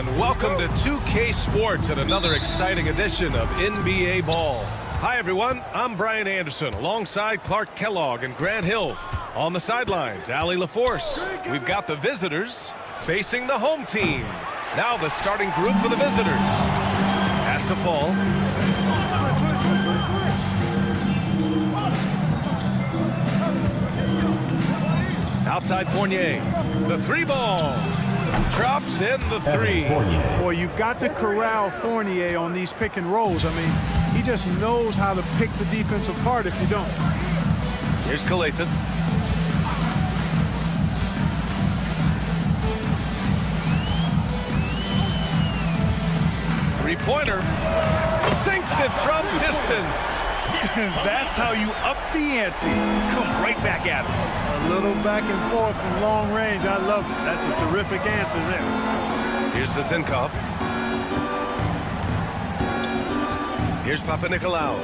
everyone. Welcome to 2K Sports and another exciting edition of NBA Ball. Hi, everyone. I'm Brian Anderson alongside Clark Kellogg and Grant Hill. On the sidelines, Allie LaForce. We've got the visitors facing the home team. Now the starting group for the visitors. Has to fall. Outside Fournier. The three ball. Drops in the three. Boy, you've got to corral Fournier on these pick and rolls. I mean, he just knows how to pick the defense apart if you don't. Here's Calathis. Three-pointer. Sinks it from distance. That's how you up the ante. Come right back at him. A little back and forth from long range. I love it. That's a terrific answer there. Here's Vezenkov. Here's Papanikolaou.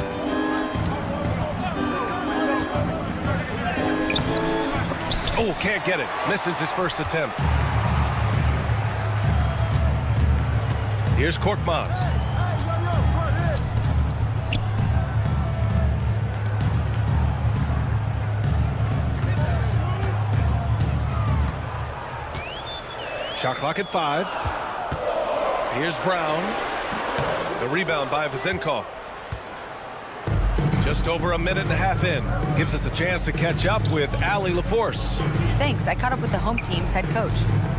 Oh, can't get it. Misses his first attempt. Here's Korkmaz. Shot clock at 5. Here's Brown. The rebound by Vezenkov. Just over a minute and a half in. Gives us a chance to catch up with Allie LaForce. Thanks. I caught up with the home team's head coach.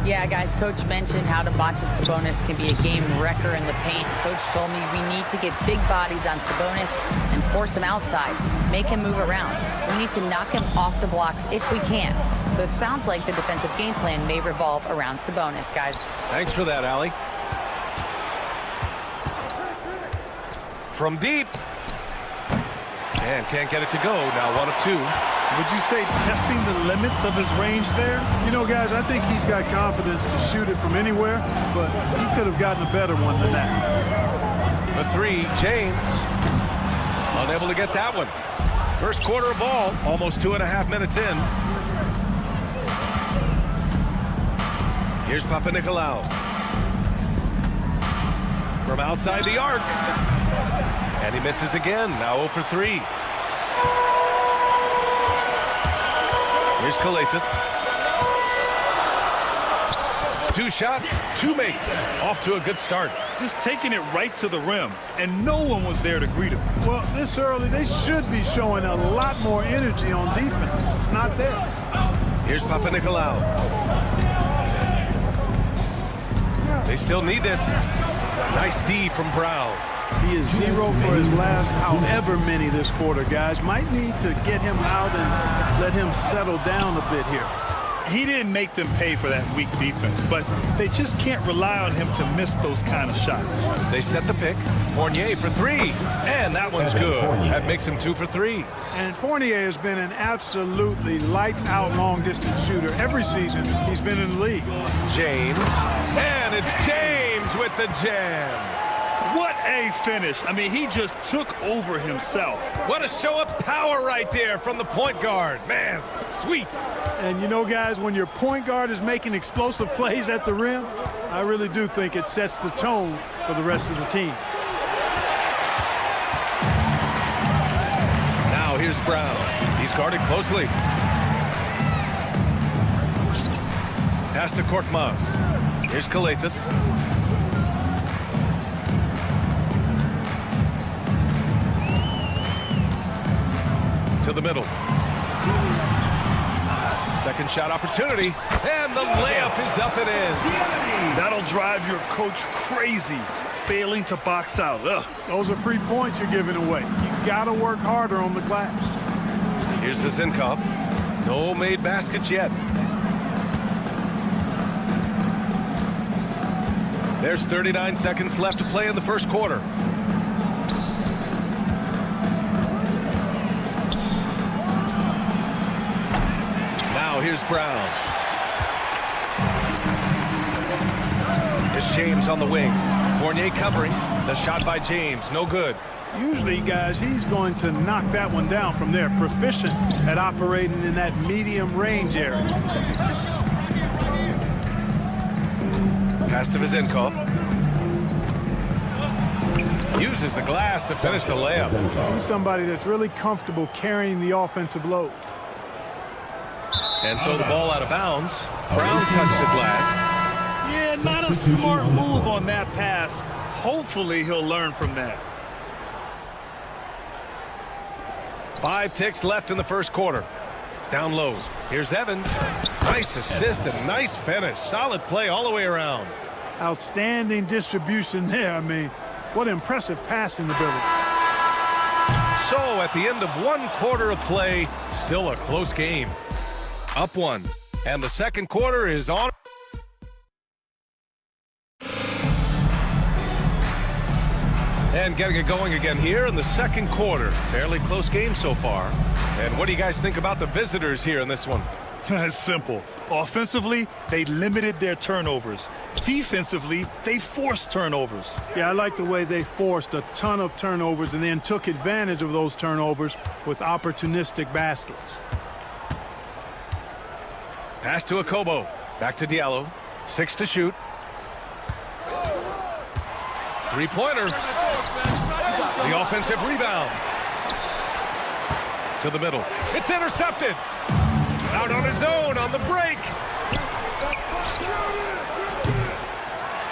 Yeah, guys, Coach mentioned how Domantas Sabonis can be a game wrecker in the paint. Coach told me we need to get big bodies on Sabonis and force him outside, make him move around. We need to knock him off the blocks if we can. So it sounds like the defensive game plan may revolve around Sabonis, guys. Thanks for that, Allie. From deep. And can't get it to go. Now 1 of 2. Would you say testing the limits of his range there? You know, guys, I think he's got confidence to shoot it from anywhere, but he could have gotten a better one than that. The 3, James. Unable to get that one. First quarter of ball, almost 2.5 minutes in. Here's Papanikolaou. From outside the arc. And he misses again, now 0 for 3. Here's Calathis. 2 shots, 2 makes. Off to a good start. Just taking it right to the rim, and no one was there to greet him. Well, this early, they should be showing a lot more energy on defense. It's not there. Here's Papanikolaou. They still need this. Nice D from Brown. He is 0 for his last however many this quarter, guys. Might need to get him out and let him settle down a bit here. He didn't make them pay for that weak defense, but they just can't rely on him to miss those kind of shots. They set the pick. Fournier for 3. And that one's good. That makes him 2 for 3. And Fournier has been an absolutely lights-out long-distance shooter every season he's been in the league. James. And it's James with the jam. What a finish. I mean, he just took over himself. What a show of power right there from the point guard. Man, sweet. And you know, guys, when your point guard is making explosive plays at the rim, I really do think it sets the tone for the rest of the team. Now here's Brown. He's guarded closely. Pass to Korkmaz. Here's Calathis. To the middle. Second shot opportunity, and the layup is up and in. That'll drive your coach crazy, failing to box out. Ugh. Those are free points you're giving away. You got to work harder on the glass. Here's Vezenkov. No made baskets yet. There's 39 seconds left to play in the first quarter. Here's Brown. It's James on the wing. Fournier covering. The shot by James, no good. Usually, guys, he's going to knock that one down from there. Proficient at operating in that medium range area. Pass to Vizenkov. Uses the glass to finish the layup. He's somebody that's really comfortable carrying the offensive load. And so the ball out of bounds. Brown touched the glass. Yeah, not a smart move on that pass. Hopefully he'll learn from that. 5 ticks left in the first quarter. Down low. Here's Evans. Nice assist and nice finish. Solid play all the way around. Outstanding distribution there. I mean, what impressive passing ability. So at the end of 1 quarter of play, still a close game. Up 1. And the second quarter is on. And getting it going again here in the second quarter. Fairly close game so far. And what do you guys think about the visitors here in this one? It's simple. Offensively, they limited their turnovers. Defensively, they forced turnovers. Yeah, I like the way they forced a ton of turnovers and then took advantage of those turnovers with opportunistic baskets. Pass to Akobo. Back to Diallo. 6 to shoot. 3-pointer. The offensive rebound. To the middle. It's intercepted. Out on his own on the break.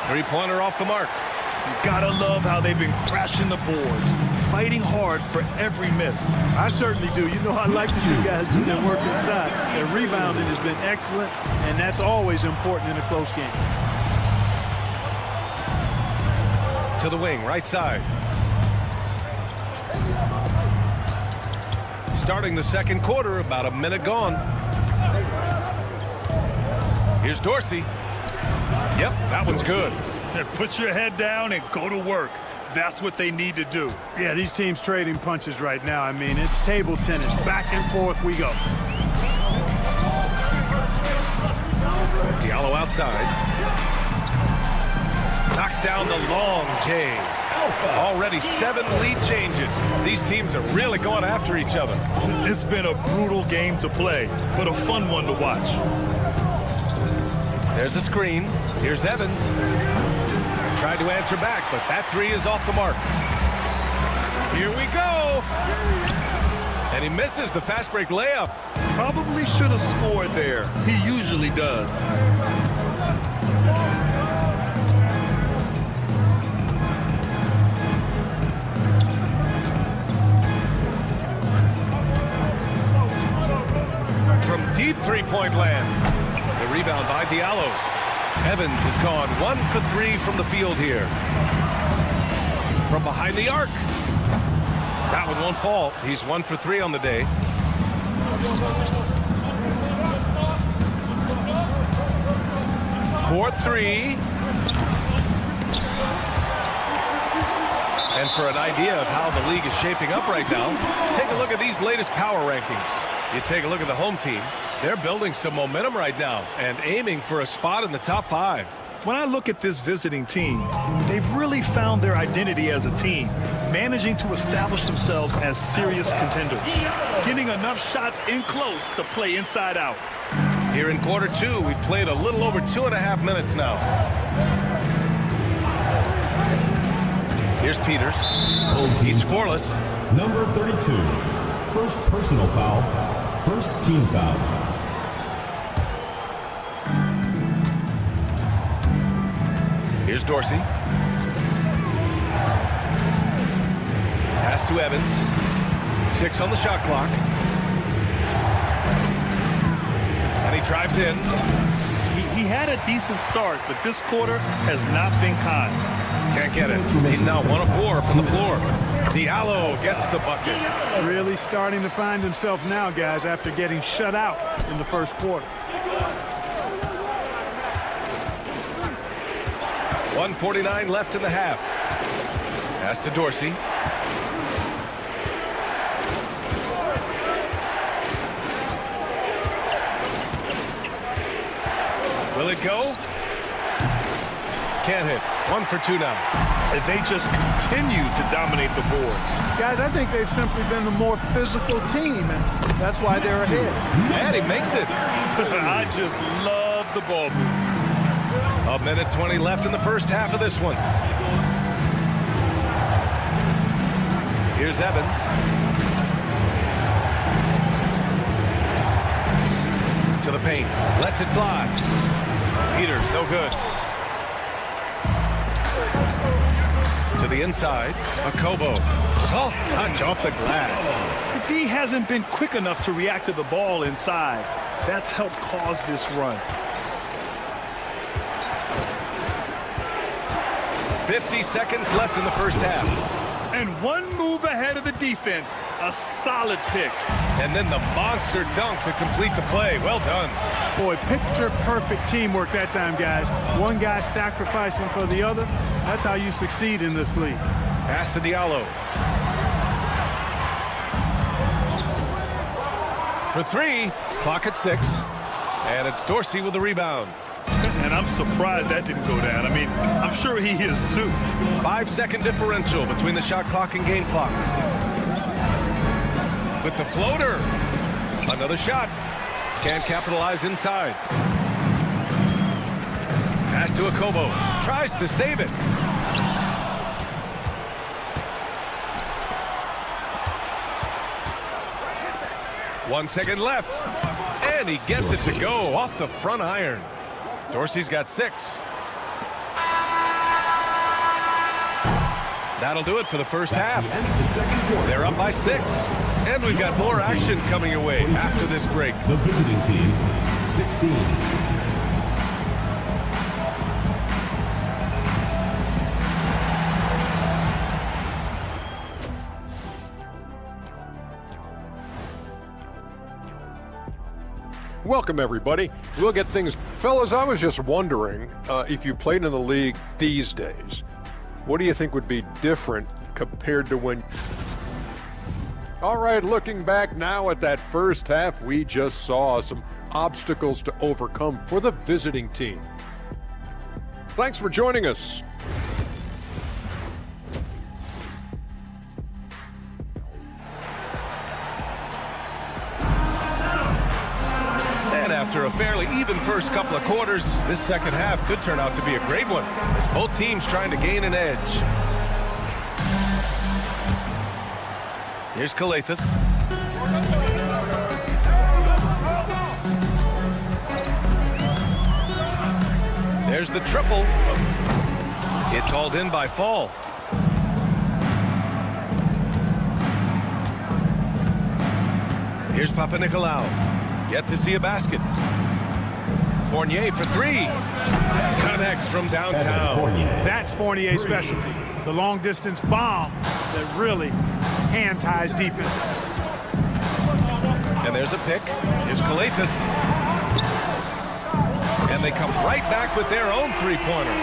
3-pointer off the mark. You gotta love how they've been crashing the boards, fighting hard for every miss. I certainly do. You know, I like to see guys do their work inside. Their rebounding has been excellent, and that's always important in a close game. To the wing, right side. Starting the second quarter, about a minute gone. Here's Dorsey. Yep, that one's good. Put your head down and go to work. That's what they need to do. Yeah, these teams trading punches right now. I mean, it's table tennis. Back and forth we go. Diallo outside. Knocks down the long J. Already 7 lead changes. These teams are really going after each other. It's been a brutal game to play, but a fun one to watch. There's a screen. Here's Evans. Tried to answer back, but that 3 is off the mark. Here we go. And he misses the fast break layup. Probably should have scored there. He usually does. From deep 3-point land. The rebound by Diallo. Evans has gone 1 for 3 from the field here. From behind the arc. That one won't fall. He's 1 for 3 on the day. For 3. And for an idea of how the league is shaping up right now, take a look at these latest power rankings. You take a look at the home team. They're building some momentum right now and aiming for a spot in the top 5. When I look at this visiting team, they've really found their identity as a team, managing to establish themselves as serious contenders, getting enough shots in close to play inside out. Here in quarter 2, we've played a little over 2.5 minutes now. Here's Peters. He's scoreless. Number 32, first personal foul, first team foul. Here's Dorsey. Pass to Evans. 6 on the shot clock. And he drives in. He had a decent start, but this quarter has not been kind. Can't get it. He's now 1 of 4 from the floor. Diallo gets the bucket. Really starting to find himself now, guys, after getting shut out in the first quarter. 1:49 left in the half. Pass to Dorsey. Will it go? Can't hit. 1 for 2 now. And they just continue to dominate the boards. Guys, I think they've simply been the more physical team, and that's why they're ahead. And he makes it. I just love the ball move. A minute 20 left in the first half of this one. Here's Evans. To the paint. Lets it fly. Peters, no good. To the inside. Akobo. Soft touch off the glass. The D hasn't been quick enough to react to the ball inside. That's helped cause this run. 50 seconds left in the first half. And one move ahead of the defense. A solid pick. And then the monster dunk to complete the play. Well done. Boy, picture-perfect teamwork that time, guys. One guy sacrificing for the other. That's how you succeed in this league. Pass to Diallo. For three. Clock at 6. And it's Dorsey with the rebound. And I'm surprised that didn't go down. I mean, I'm sure he is too. 5-second differential between the shot clock and game clock. With the floater. Another shot. Can't capitalize inside. Pass to Akobo. Tries to save it. One second left. And he gets it to go off the front iron. Dorsey's got 6. That'll do it for the first half. They're up by 6. And we've got more action coming your way after this break. The visiting team, 16. Welcome, everybody. We'll get things. Fellas, I was just wondering if you played in the league these days, what do you think would be different compared to when... All right, looking back now at that first half, we just saw some obstacles to overcome for the visiting team. Thanks for joining us. After a fairly even first couple of quarters, this second half could turn out to be a great one, as both teams trying to gain an edge. Here's Kalathis. There's the triple. It's hauled in by Fall. Here's Papanikolaou. Yet to see a basket. Fournier for 3. Connects from downtown. That's Fournier's specialty. The long-distance bomb that really hand-ties defense. And there's a pick. Here's Kalathis. And they come right back with their own three-pointer.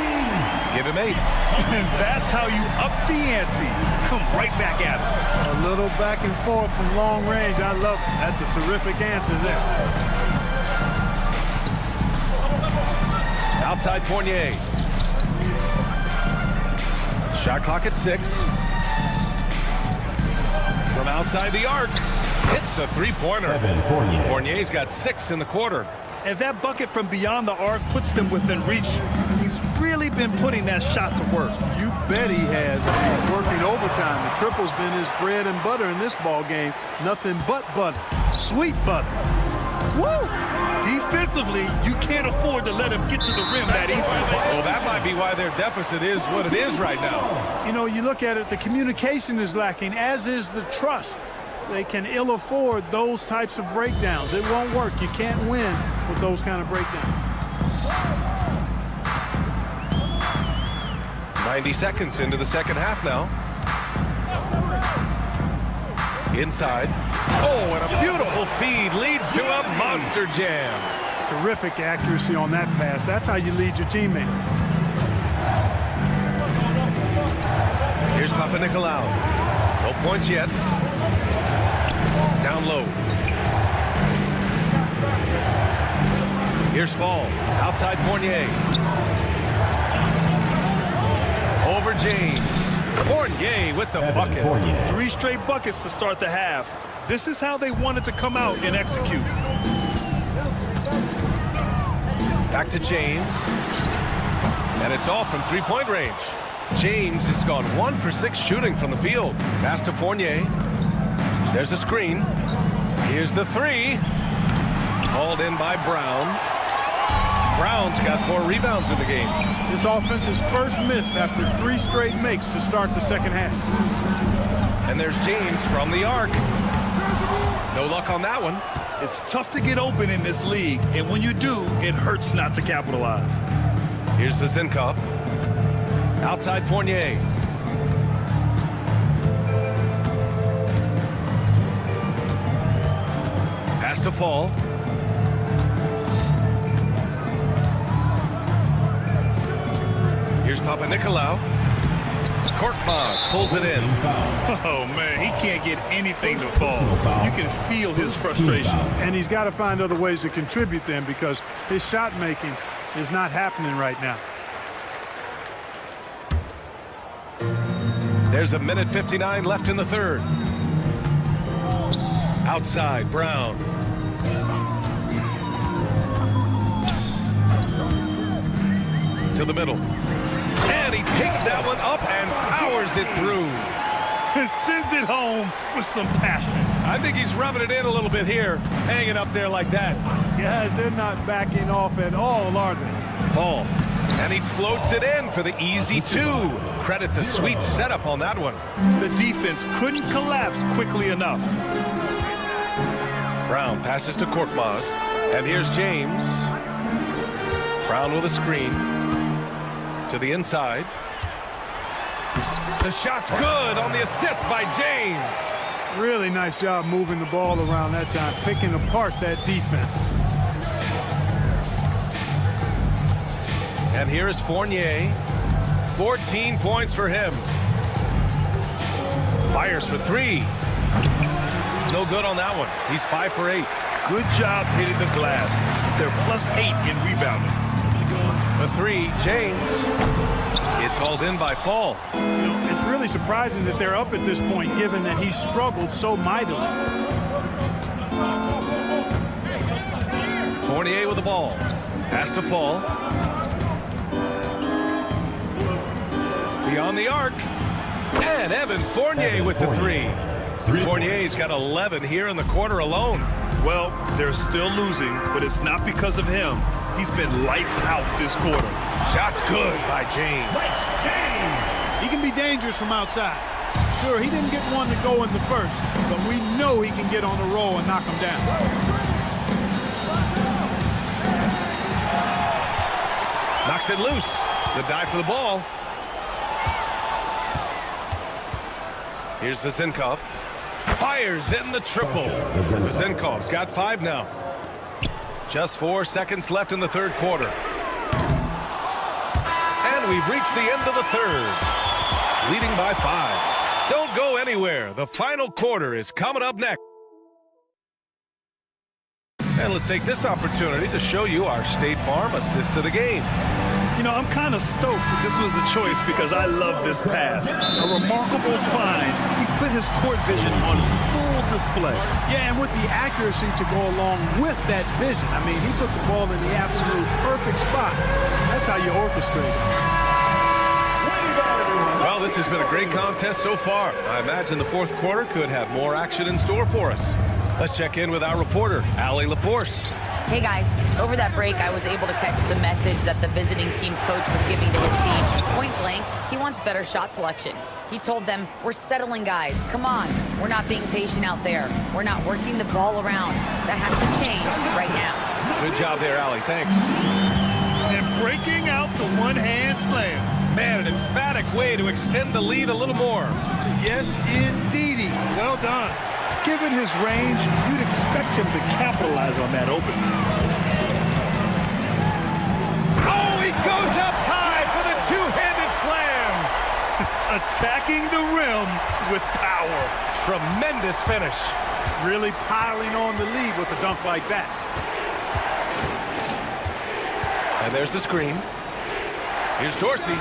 Give him 8. And that's how you up the ante. Come right back at it. A little back and forth from long range. I love it. That's a terrific answer there. Outside Fournier. Shot clock at 6. From outside the arc. Hits a three-pointer. Fournier's got 6 in the quarter. And that bucket from beyond the arc puts them within reach. He's really been putting that shot to work. You bet he has. He's working overtime. The triple's been his bread and butter in this ball game. Nothing but butter. Sweet butter. Woo! Defensively, you can't afford to let him get to the rim that easily. Well, that might be why their deficit is what it is right now. You know, you look at it, the communication is lacking, as is the trust. They can ill afford those types of breakdowns. It won't work. You can't win with those kind of breakdowns. 90 seconds into the second half now. Inside. Oh, and a beautiful feed leads to a monster jam. Terrific accuracy on that pass. That's how you lead your teammate. Here's Papanikolaou. No points yet. Down low. Here's Fall. Outside Fournier. Over James. Fournier with the bucket. 3 straight buckets to start the half. This is how they wanted to come out and execute. Back to James. And it's all from three-point range. James has gone 1 for 6 shooting from the field. Pass to Fournier. There's a screen. Here's the three. Hauled in by Brown. Brown's got 4 rebounds in the game. This offense's first miss after 3 straight makes to start the second half. And there's James from the arc. No luck on that one. It's tough to get open in this league, and when you do, it hurts not to capitalize. Here's Vezenkov. Outside Fournier. Pass to Fall. Here's Papanikolaou. Korkmaz pulls it in. Oh, man, he can't get anything to fall. You can feel his frustration. And he's got to find other ways to contribute then, because his shot making is not happening right now. There's a minute 59 left in the third. Outside, Brown. To the middle. And he takes that one up and powers it through. And sends it home with some passion. I think he's rubbing it in a little bit here, hanging up there like that. Guys, they're not backing off at all, are they? Fall. And he floats it in for the easy 2. Credit the sweet setup on that one. The defense couldn't collapse quickly enough. Brown passes to Korkmaz. And here's James. Brown with a screen. To the inside. The shot's good on the assist by James. Really nice job moving the ball around that time, picking apart that defense. And here is Fournier. 14 points for him. Fires for 3. No good on that one. He's 5 for 8. Good job hitting the glass. They're +8 in rebounding. The 3, James. It's hauled in by Fall. You know, it's really surprising that they're up at this point, given that he struggled so mightily. Fournier with the ball. Pass to Fall. Beyond the arc. And Evan Fournier with the 3. Fournier's got 11 here in the quarter alone. Well, they're still losing, but it's not because of him. He's been lights out this quarter. Shot's good by James. He can be dangerous from outside. Sure, he didn't get one to go in the first, but we know he can get on a roll and knock him down. Knocks it loose. The dive for the ball. Here's Vezenkov. Fires in the triple. Vezenkov's got 5 now. Just 4 seconds left in the third quarter. And we've reached the end of the third. Leading by 5. Don't go anywhere. The final quarter is coming up next. And let's take this opportunity to show you our State Farm assist to the game. You know, I'm kind of stoked that this was a choice because I love this pass. A remarkable find. He put his court vision on full display. Yeah, and with the accuracy to go along with that vision. I mean, he put the ball in the absolute perfect spot. That's how you orchestrate it. Well, this has been a great contest so far. I imagine the fourth quarter could have more action in store for us. Let's check in with our reporter, Allie LaForce. Hey guys, over that break I was able to catch the message that the visiting team coach was giving to his team. Point blank, he wants better shot selection. He told them, we're settling guys, come on. We're not being patient out there. We're not working the ball around. That has to change right now. Good job there, Allie, thanks. And breaking out the one-hand slam. Man, an emphatic way to extend the lead a little more. Yes, indeedy. Well done. Given his range, you'd expect him to capitalize on that opening. Oh, he goes up high for the two-handed slam. Attacking the rim with power. Tremendous finish. Really piling on the lead with a dunk like that. And there's the screen. Here's Dorsey.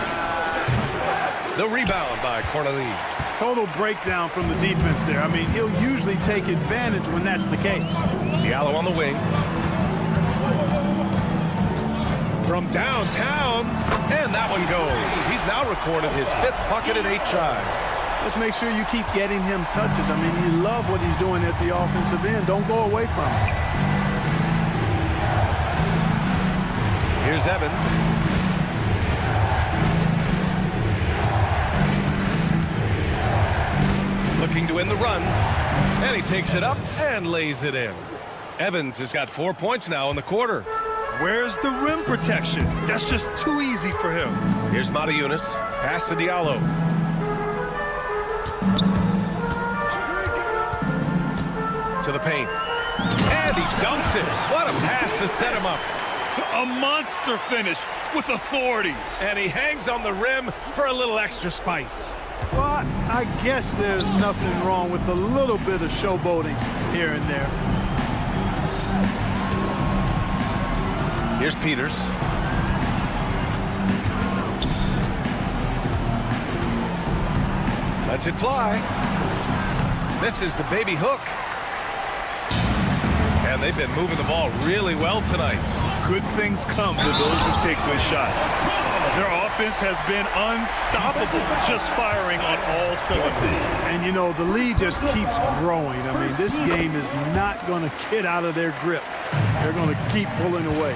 The rebound by Corneli. Total breakdown from the defense there. I mean, he'll usually take advantage when that's the case. Diallo on the wing. From downtown, and that one goes. He's now recorded his 5th bucket in 8 tries. Let's make sure you keep getting him touches. I mean, you love what he's doing at the offensive end. Don't go away from it. Here's Evans. Looking to win the run, and he takes it up and lays it in. Evans has got 4 points now in the quarter. Where's the rim protection? That's just too easy for him. Here's Matajunas, pass to Diallo. To the paint, and he dunks it. What a pass to set him up. A monster finish with authority. And he hangs on the rim for a little extra spice. Well, I guess there's nothing wrong with a little bit of showboating here and there. Here's Peters. Lets it fly. Misses the baby hook. And they've been moving the ball really well tonight. Good things come to those who take good shots. Their offense has been unstoppable, just firing on all cylinders. And, you know, the lead just keeps growing. I mean, this game is not going to get out of their grip. They're going to keep pulling away.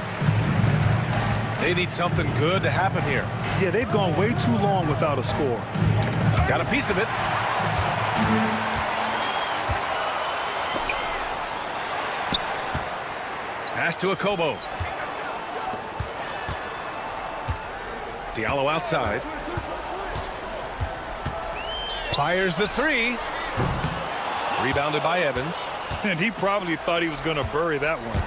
They need something good to happen here. Yeah, they've gone way too long without a score. Got a piece of it. Pass to Akobo. Diallo outside. Fires the 3. Rebounded by Evans. And he probably thought he was going to bury that one.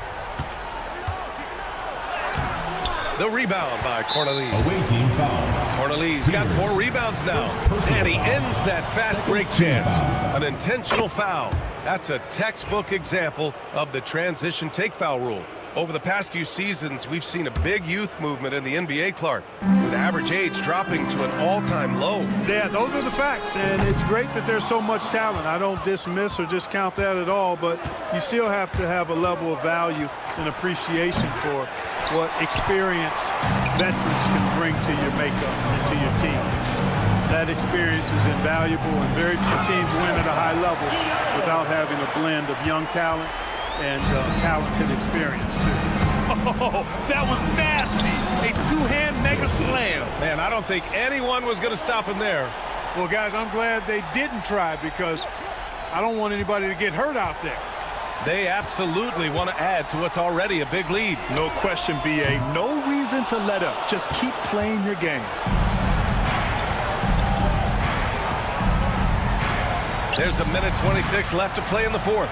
The rebound by Cornelius. Away team foul. Cornelius got 4 rebounds now. And he ends that fast break chance. An intentional foul. That's a textbook example of the transition take foul rule. Over the past few seasons, we've seen a big youth movement in the NBA, Clark, with average age dropping to an all-time low. Yeah, those are the facts, and it's great that there's so much talent. I don't dismiss or discount that at all, but you still have to have a level of value and appreciation for what experienced veterans can bring to your makeup and to your team. That experience is invaluable, and very few teams win at a high level without having a blend of young talent and talented experience, too. Oh, that was nasty. A two-hand mega slam. Man, I don't think anyone was going to stop him there. Well, guys, I'm glad they didn't try, because I don't want anybody to get hurt out there. They absolutely want to add to what's already a big lead. No question, B.A. No reason to let up. Just keep playing your game. There's a minute 26 left to play in the 4th.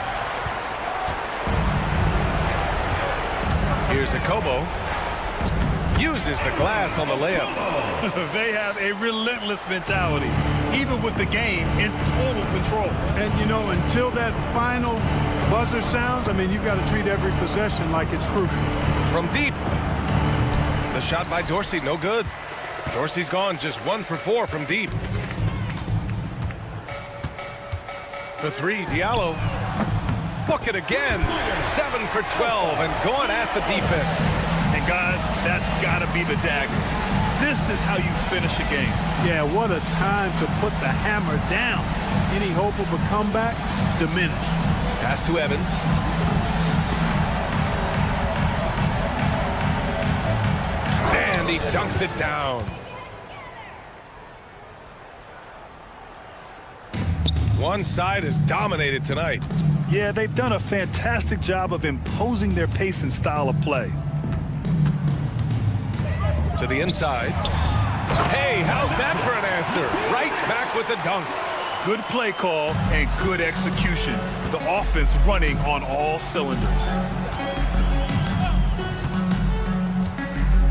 Here's Akobo. Uses the glass on the layup. They have a relentless mentality, even with the game in total control. And, you know, until that final buzzer sounds, I mean, you've got to treat every possession like it's crucial. From deep. The shot by Dorsey, no good. Dorsey's gone just 1 for 4 from deep. The 3, Diallo. Book it again. 7 for 12 and going at the defense. And guys, that's got to be the dagger. This is how you finish a game. Yeah, what a time to put the hammer down. Any hope of a comeback diminished. Pass to Evans. And he dunks it down. One side is dominated tonight. Yeah, they've done a fantastic job of imposing their pace and style of play. To the inside. Hey, how's that for an answer? Right back with the dunk. Good play call and good execution. The offense running on all cylinders.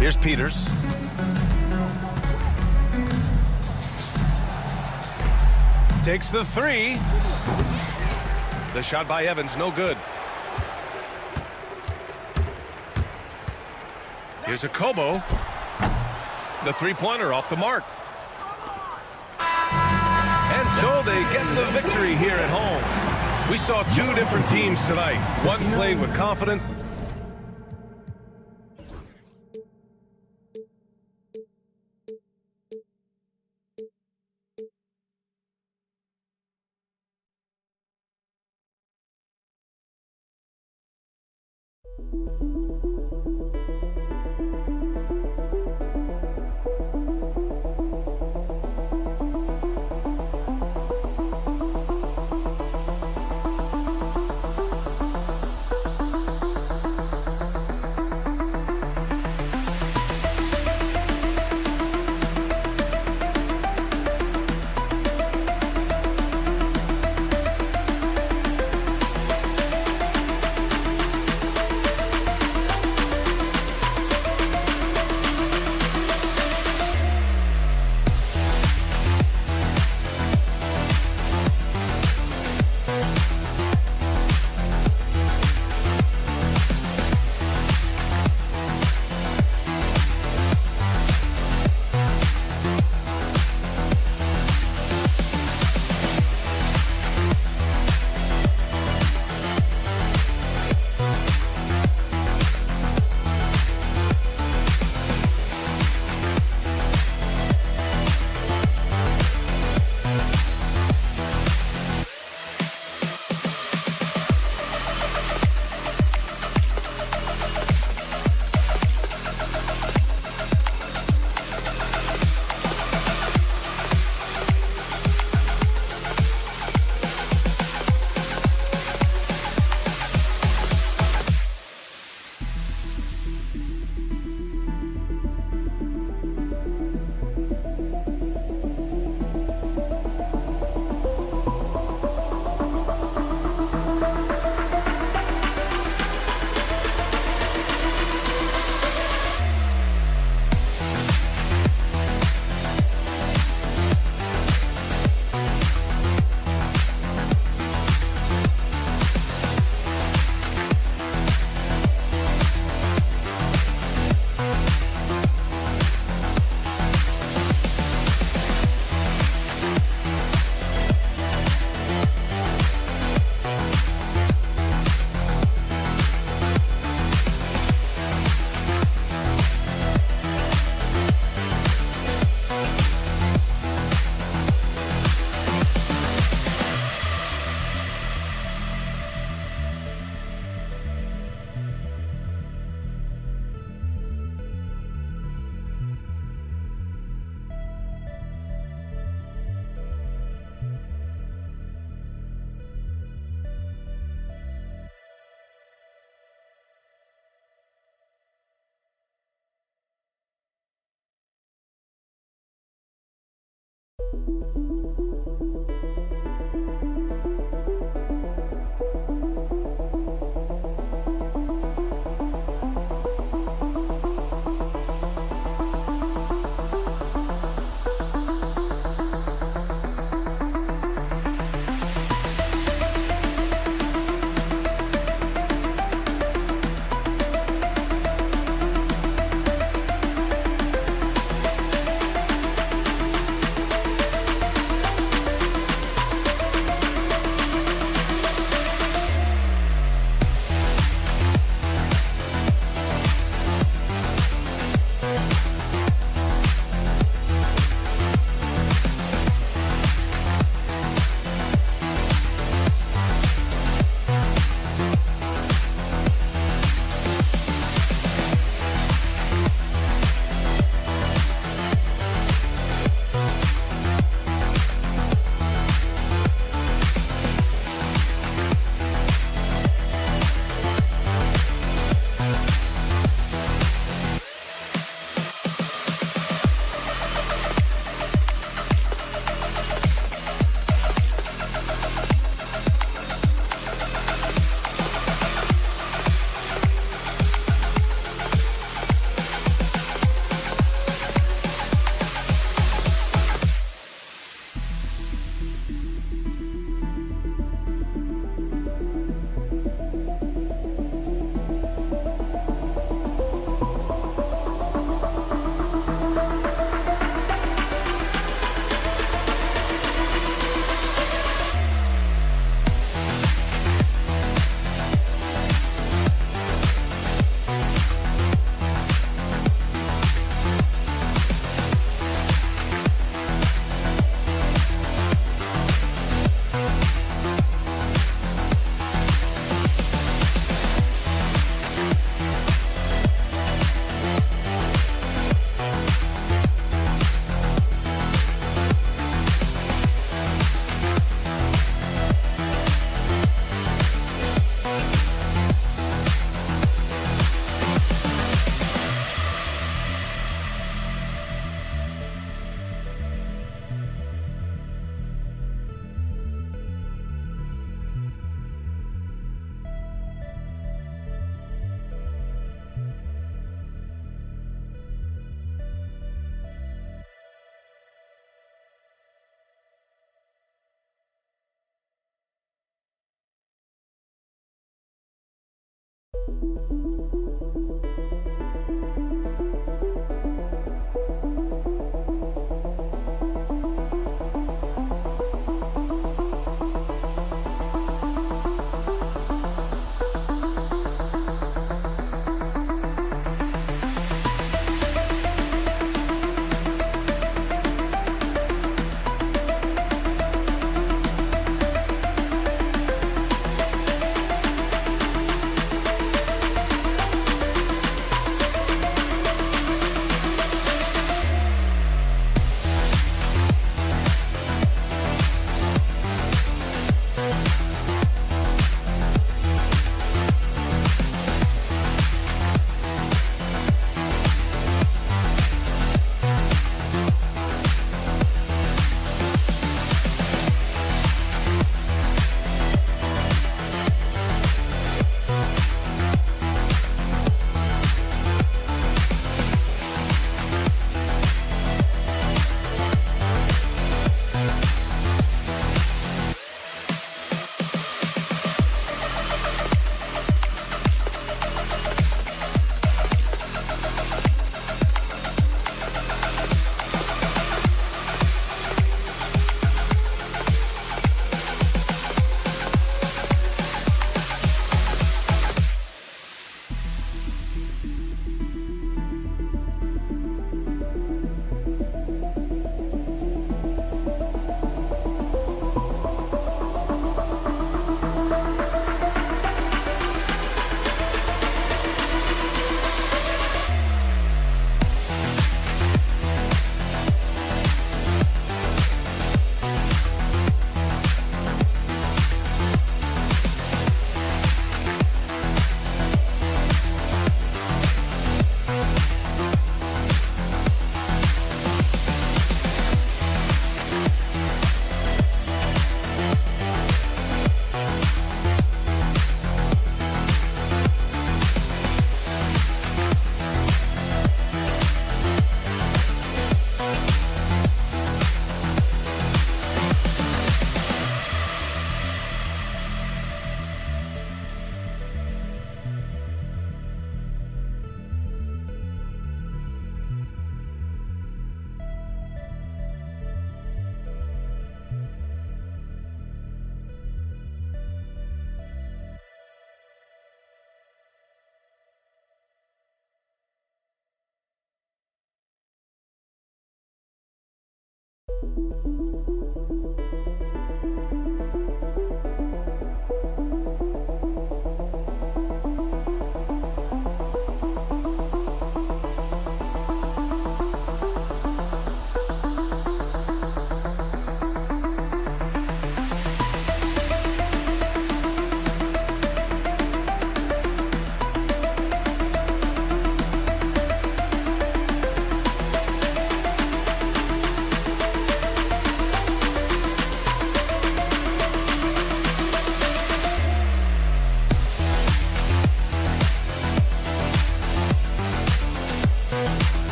Here's Peters. Takes the 3. The shot by Evans, no good. Here's Akobo. The 3-pointer off the mark. And so they get the victory here at home. We saw 2 different teams tonight. One played with confidence.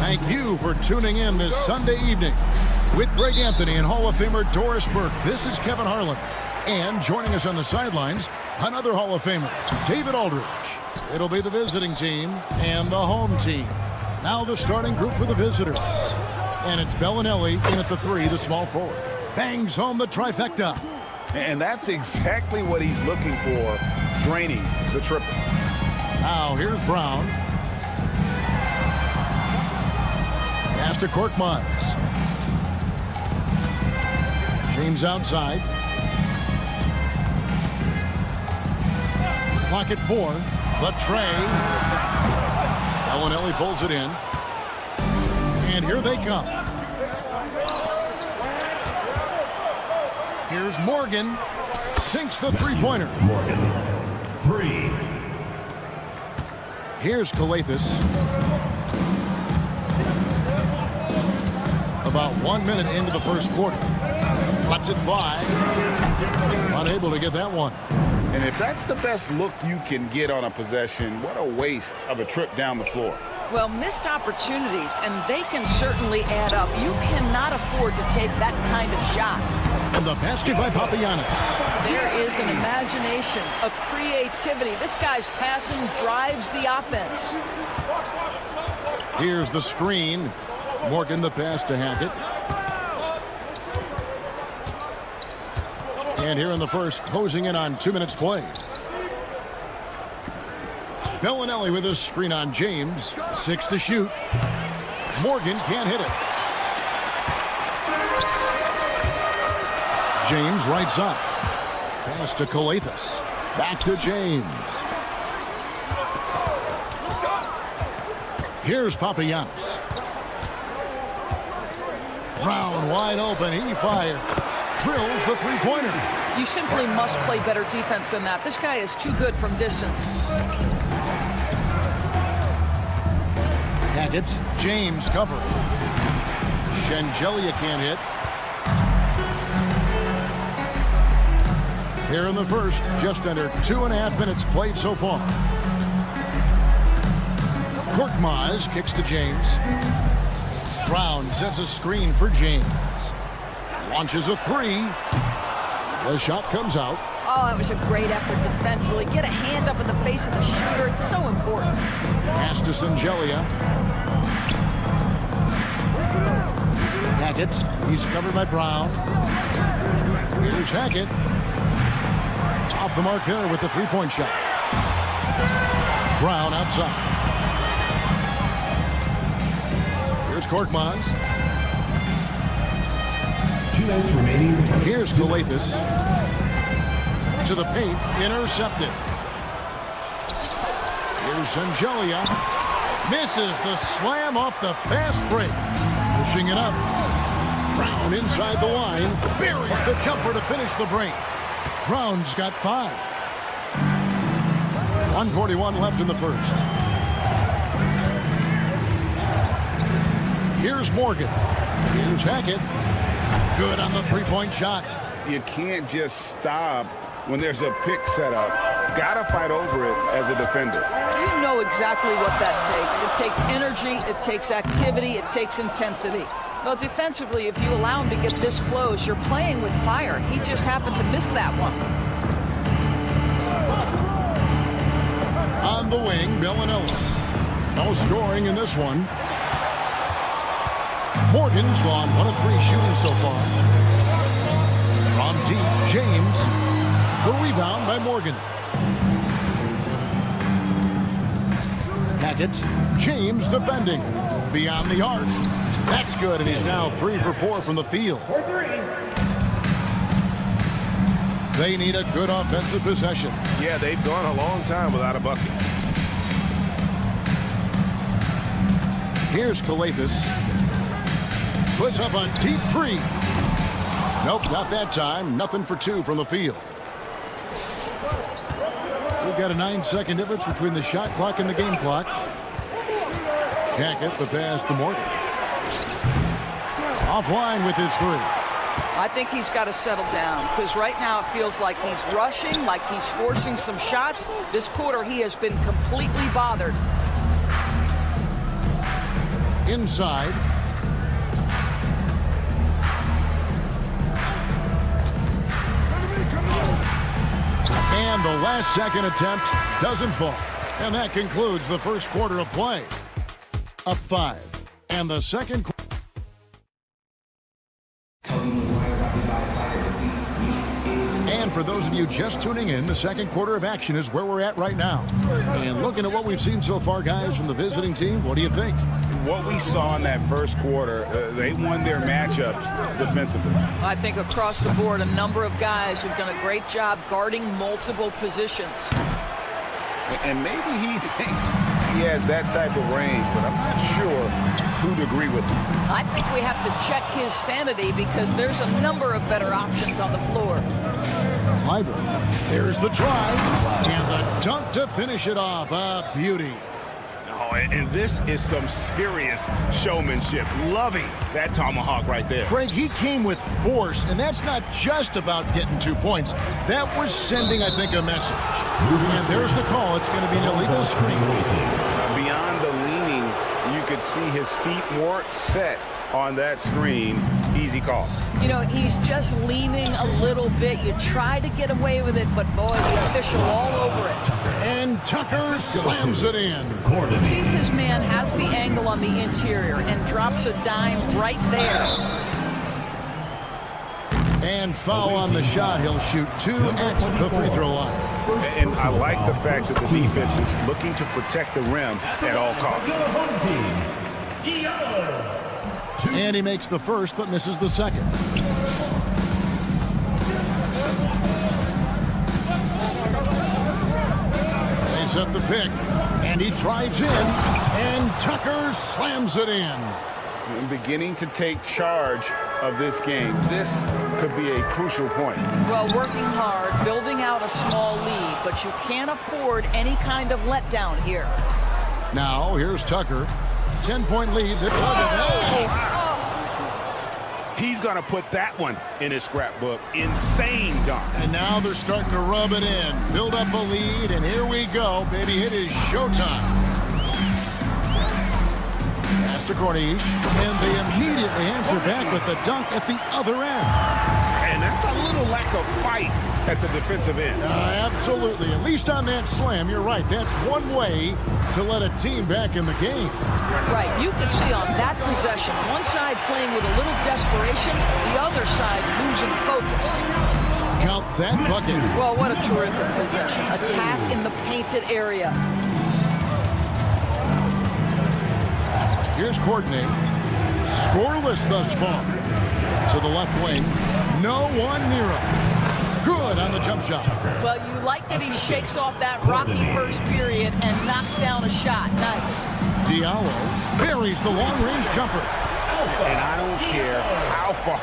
Thank you for tuning in this Sunday evening. With Greg Anthony and Hall of Famer Doris Burke, this is Kevin Harlan. And joining us on the sidelines, another Hall of Famer, David Aldridge. It'll be the visiting team and the home team. Now the starting group for the visitors. And it's Bellinelli in at the 3, the small forward. Bangs home the trifecta. And that's exactly what he's looking for, draining the triple. Now here's Brown. Pass to Korkmaz. James outside. Clock at 4. The tray. Bellinelli pulls it in. And here they come. Here's Morgan. Sinks the three-pointer. Morgan. 3. Here's Calathis. About 1 minute into the first quarter. Lets it fly. Unable to get that one. And if that's the best look you can get on a possession, what a waste of a trip down the floor. Well, missed opportunities, and they can certainly add up. You cannot afford to take that kind of shot. And the basket by Papagiannis. There is an imagination, a creativity. This guy's passing drives the offense. Here's the screen. Morgan the pass to Hackett. And here in the first, closing in on 2 minutes played. Bellinelli with a screen on James. 6 to shoot. Morgan can't hit it. James right side. Pass to Calathis. Back to James. Here's Papagiannis. Brown wide open. He fires. Drills the three-pointer. You simply must play better defense than that. This guy is too good from distance. Hackett. James covering. Shengelia can't hit. Here in the first, just under 2.5 minutes played so far. Korkmaz kicks to James. Brown sets a screen for James. Launches a 3. The shot comes out. Oh, that was a great effort defensively. Get a hand up in the face of the shooter. It's so important. Pass to Shengelia. Hackett. He's covered by Brown. Here's Hackett. Off the mark there with the three-point shot. Brown outside. Here's Korkmaz. 2 minutes remaining. Here's Calathis. To the paint. Intercepted. Here's Shengelia. Misses the slam off the fast break. Pushing it up. Brown inside the line. Buries the jumper to finish the break. Brown's got 5. 1:41 left in the first. Here's Morgan. Here's Hackett. Good on the three-point shot. You can't just stop when there's a pick set up. Gotta fight over it as a defender. You know exactly what that takes. It takes energy, it takes activity, it takes intensity. Well, defensively, if you allow him to get this close, you're playing with fire. He just happened to miss that one. On the wing, Bellinelli. No scoring in this one. Morgan's gone 1 of 3 shooting so far. From deep, James. The rebound by Morgan. Hackett. James defending. Beyond the arc. That's good, and he's now 3 for 4 from the field. They need a good offensive possession. Yeah, they've gone a long time without a bucket. Here's Calathis. Puts up a deep 3. Nope, not that time. Nothing for 2 from the field. We've got a 9-second difference between the shot clock and the game clock. Hackett, the pass to Morgan. Offline with his 3. I think he's got to settle down because right now it feels like he's rushing, like he's forcing some shots. This quarter he has been completely bothered. inside. And the last second attempt doesn't fall. And that concludes the first quarter of play. Up 5. And the second quarter. And for those of you just tuning in, the second quarter of action is where we're at right now. And looking at what we've seen so far, guys, from the visiting team, what do you think? What we saw in that first quarter, they won their matchups defensively. I think across the board, a number of guys have done a great job guarding multiple positions. And maybe he thinks he has that type of range, but I'm not sure who'd agree with him. I think we have to check his sanity because there's a number of better options on the floor. Clyburn, there's the drive, and the dunk to finish it off. A beauty. Oh, and this is some serious showmanship. Loving that tomahawk right there. Craig, he came with force, and that's not just about getting 2 points. That was sending, I think, a message. And there's the call. It's going to be an illegal screen. Beyond the leaning, you could see his feet more set on that screen. Easy call. You know, he's just leaning a little bit. You try to get away with it, but boy, the official all over it. And Tucker slams it in. Sees his man has the angle on the interior and drops a dime right there. And foul on the shot. He'll shoot 2 at the free throw line. And I like the fact that the defense is looking to protect the rim at all costs. And he makes the first, but misses the second. They set the pick, and he drives in, and Tucker slams it in. And beginning to take charge of this game. This could be a crucial point. Well, working hard, building out a small lead, but you can't afford any kind of letdown here. Now, here's Tucker. 10-point lead. He's going to put that one in his scrapbook. Insane dunk. And now they're starting to rub it in. Build up a lead, and here we go, baby. It is showtime. Pass to Corniche, and they immediately answer back with the dunk at the other end. And that's a little lack of fight at the defensive end. Absolutely. At least on that slam, you're right. That's one way to let a team back in the game. Right. You can see on that possession, one side playing with a little desperation, the other side losing focus. Count that bucket. Well, what a terrific possession. Attack in the painted area. Here's Courtney. Scoreless thus far. To the left wing. No one near him. Good on the jump shot. Well, you like that he shakes off that rocky first period and knocks down a shot. Nice. Diallo buries the long-range jumper. And I don't care how far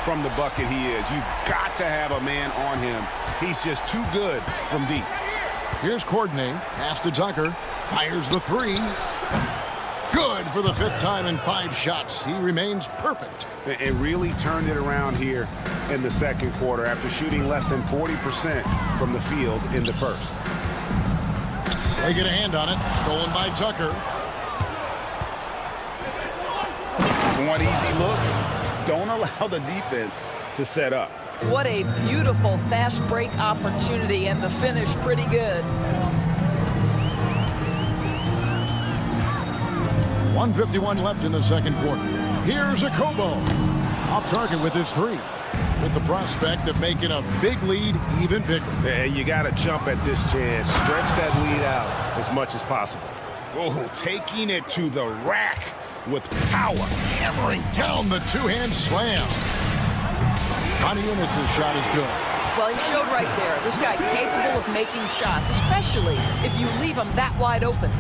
from the bucket he is. You've got to have a man on him. He's just too good from deep. Here's Courtney. Pass to Tucker. Fires the three. Good for the 5th time in 5 shots. He remains perfect. It really turned it around here in the second quarter after shooting less than 40% from the field in the first. They get a hand on it. Stolen by Tucker. Want easy looks? Don't allow the defense to set up. What a beautiful fast break opportunity, and the finish pretty good. 1:51 left in the second quarter. Here's Akobo. Off target with his 3. With the prospect of making a big lead even bigger. And you got to jump at this chance. Stretch that lead out as much as possible. Oh, taking it to the rack with power. Hammering down the 2-hand slam. Maniunas' shot is good. Well, he showed right there. This guy capable of making shots, especially if you leave him that wide open.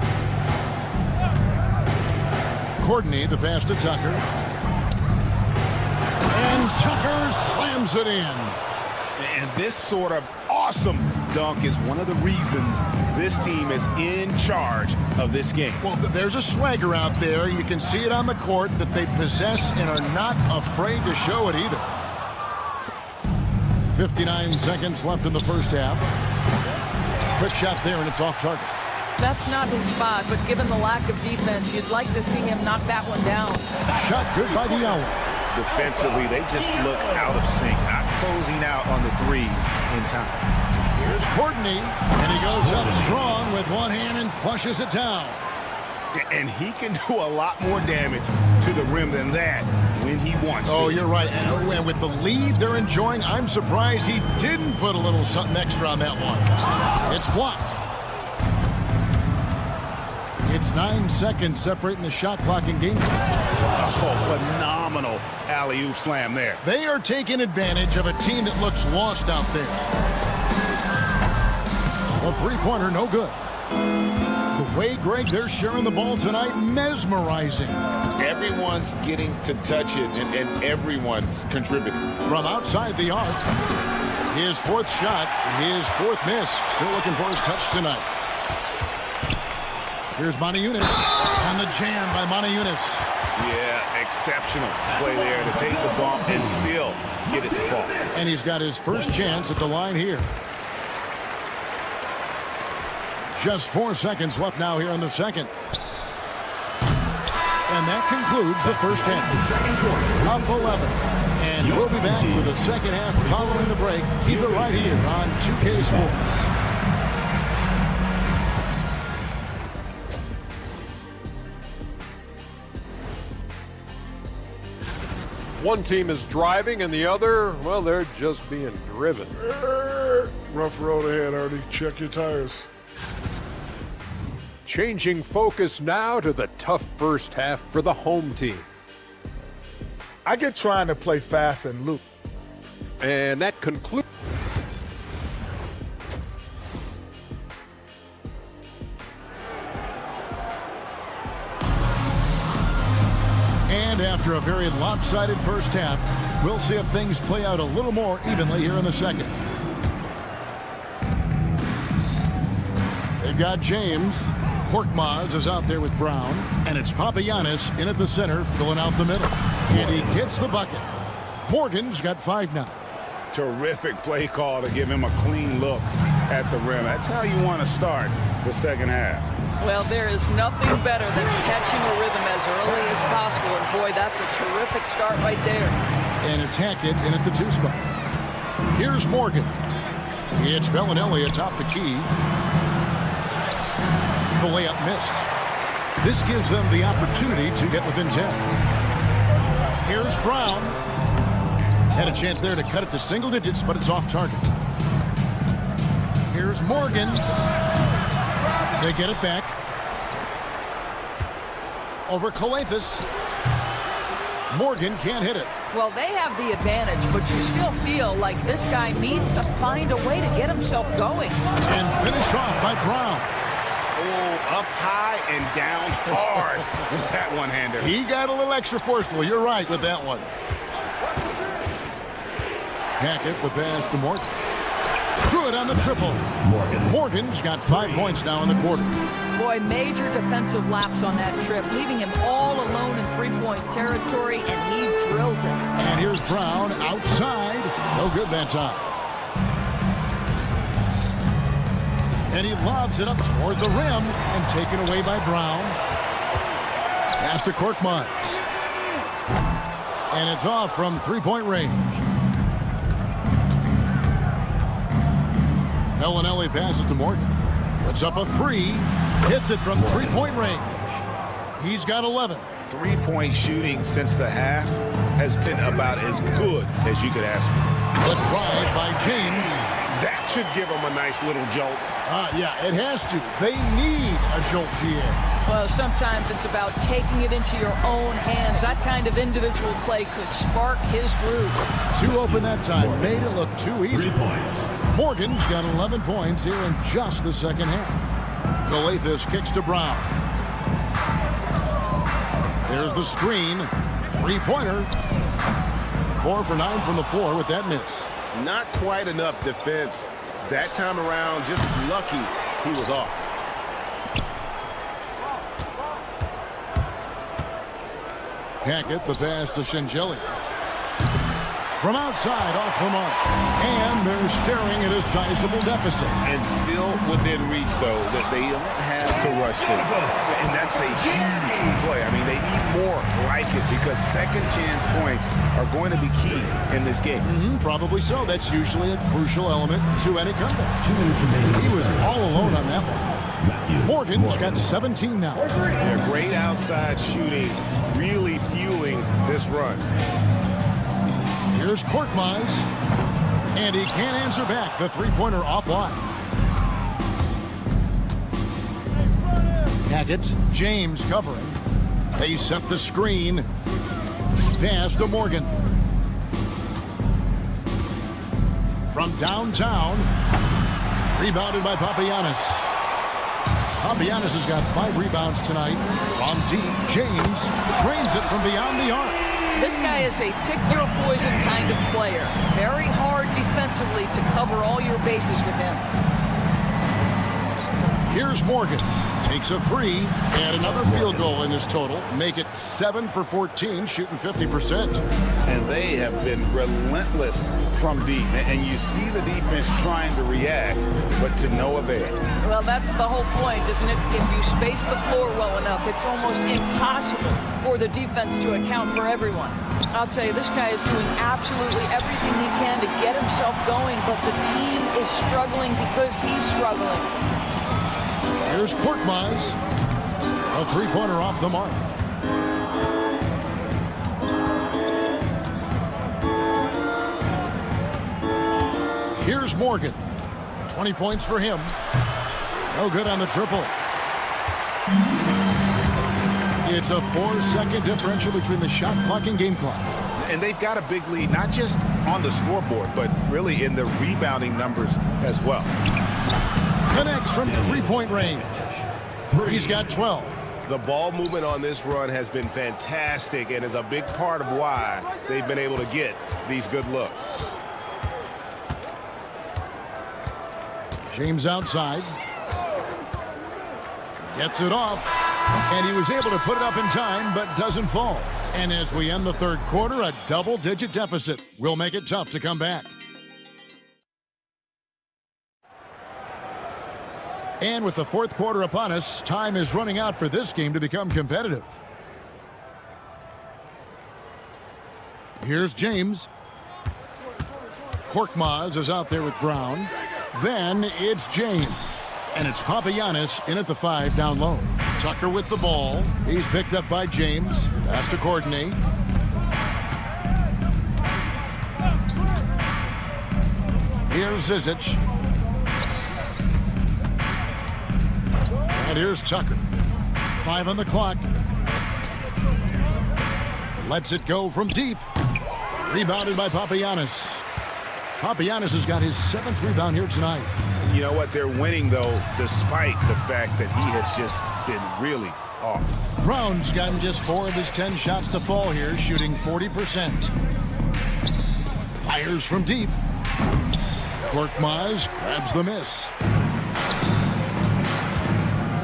Courtney, the pass to Tucker. And Tucker slams it in. And this sort of awesome dunk is one of the reasons this team is in charge of this game. Well, there's a swagger out there. You can see it on the court that they possess and are not afraid to show it either. 59 seconds left in the first half. Quick shot there, and it's off target. That's not his spot, but given the lack of defense, you'd like to see him knock that one down. Shot good by Diallo. Defensively, they just look out of sync, not closing out on the threes in time. Here's Courtney, and he goes up strong with one hand and flushes it down. And he can do a lot more damage to the rim than that when he wants to. Oh, you're right. And with the lead they're enjoying, I'm surprised he didn't put a little something extra on that one. It's blocked. It's 9 seconds separating the shot clock in game. Oh, phenomenal alley-oop slam there. They are taking advantage of a team that looks lost out there. A three-pointer, no good. The way, Greg, they're sharing the ball tonight, mesmerizing. Everyone's getting to touch it, and everyone's contributing. From outside the arc, his fourth shot, his fourth miss. Still looking for his touch tonight. Here's Manajunas on the jam by Manajunas. Yeah, exceptional play there to take the bump and still get it to fall. And he's got his first chance at the line here. Just 4 seconds left now here in the second. And that concludes the first half. Up 11. And we'll be back for the second half following the break. Keep it right here on 2K Sports. One team is driving and the other, well, they're just being driven. Rough road ahead, Artie. Check your tires. Changing focus now to the tough first half for the home team. I get trying to play fast and loop. And that concludes. And after a very lopsided first half, we'll see if things play out a little more evenly here in the second. They've got James. Korkmaz is out there with Brown. And it's Papagiannis in at the center, filling out the middle. And he gets the bucket. Morgan's got 5 now. Terrific play call to give him a clean look at the rim. That's how you want to start the second half. Well, there is nothing better than catching a rhythm as early as possible. And boy, that's a terrific start right there. And it's Hackett in at the 2 spot. Here's Morgan. It's Bellinelli atop the key. The layup missed. This gives them the opportunity to get within 10. Here's Brown. Had a chance there to cut it to single digits, but it's off target. Here's Morgan. They get it back. Over Calathes. Morgan can't hit it. Well, they have the advantage, but you still feel like this guy needs to find a way to get himself going. And finished off by Brown. Oh, up high and down hard with that one-hander. He got a little extra forceful. You're right with that one. Hackett, the pass to Morgan. Good on the triple. Morgan's got 5 points now in the quarter. Boy, major defensive lapse on that trip, leaving him all alone in three-point territory, and he drills it. And here's Brown outside. No good that time. And he lobs it up toward the rim and taken away by Brown. Pass to Korkmaz. And it's off from three-point range. Bellinelli passes to Morgan. Puts up a 3. Hits it from three-point range. He's got 11. Three-point shooting since the half has been about as good as you could ask for. The drive by James. That should give him a nice little jolt. Yeah, it has to. They need a jolt here. Well, sometimes it's about taking it into your own hands. That kind of individual play could spark his groove. 2 open that time. Made it look too easy. 3 points. Morgan's got 11 points here in just the second half. Calathes kicks to Brown. There's the screen. 3-pointer. 4 for 9 from the floor with that miss. Not quite enough defense that time around. Just lucky he was off. Hackett, the pass to Shingeli. from outside off the mark. And they're staring at a sizable deficit. And still within reach, though, that they don't have to rush them. And that's a huge play. I mean, they need more like it because second chance points are going to be key in this game. Probably so. That's usually a crucial element to any comeback. He was all alone on that one. Morgan's got 17 now. Yeah, great outside shooting, really fueling this run. Here's Korkmaz, and he can't answer back. The three-pointer offline. Hackett, James covering. They set the screen. Pass to Morgan. From downtown, rebounded by Papagiannis. Papagiannis has got 5 rebounds tonight. From deep, James drains it from beyond the arc. This guy is a pick-your-poison kind of player. Very hard defensively to cover all your bases with him. Here's Morgan. Takes a 3 and another field goal in his total. Make it 7 for 14, shooting 50%. And they have been relentless from deep. And you see the defense trying to react, but to no avail. Well, that's the whole point, isn't it? If you space the floor well enough, it's almost impossible for the defense to account for everyone. I'll tell you, this guy is doing absolutely everything he can to get himself going, but the team is struggling because he's struggling. Here's Korkmaz. A three-pointer off the mark. Here's Morgan. 20 points for him. No good on the triple. It's a 4-second differential between the shot clock and game clock. And they've got a big lead, not just on the scoreboard, but really in the rebounding numbers as well. Connects from three-point range. He's got 12. The ball movement on this run has been fantastic and is a big part of why they've been able to get these good looks. James outside. Gets it off. And he was able to put it up in time, but doesn't fall. And as we end the third quarter, a double-digit deficit will make it tough to come back. And with the fourth quarter upon us, time is running out for this game to become competitive. Here's James. Korkmaz is out there with Brown. Then it's James. And it's Papagiannis in at the 5 down low. Tucker with the ball. He's picked up by James. Pass to Courtney. Here's Zizic. And here's Tucker. 5 on the clock. Lets it go from deep. Rebounded by Papagiannis. Papagiannis has got his 7th rebound here tonight. You know what? They're winning, though, despite the fact that he has just been really off. Brown's gotten just 4 of his 10 shots to fall here, shooting 40%. Fires from deep. Korkmaz grabs the miss.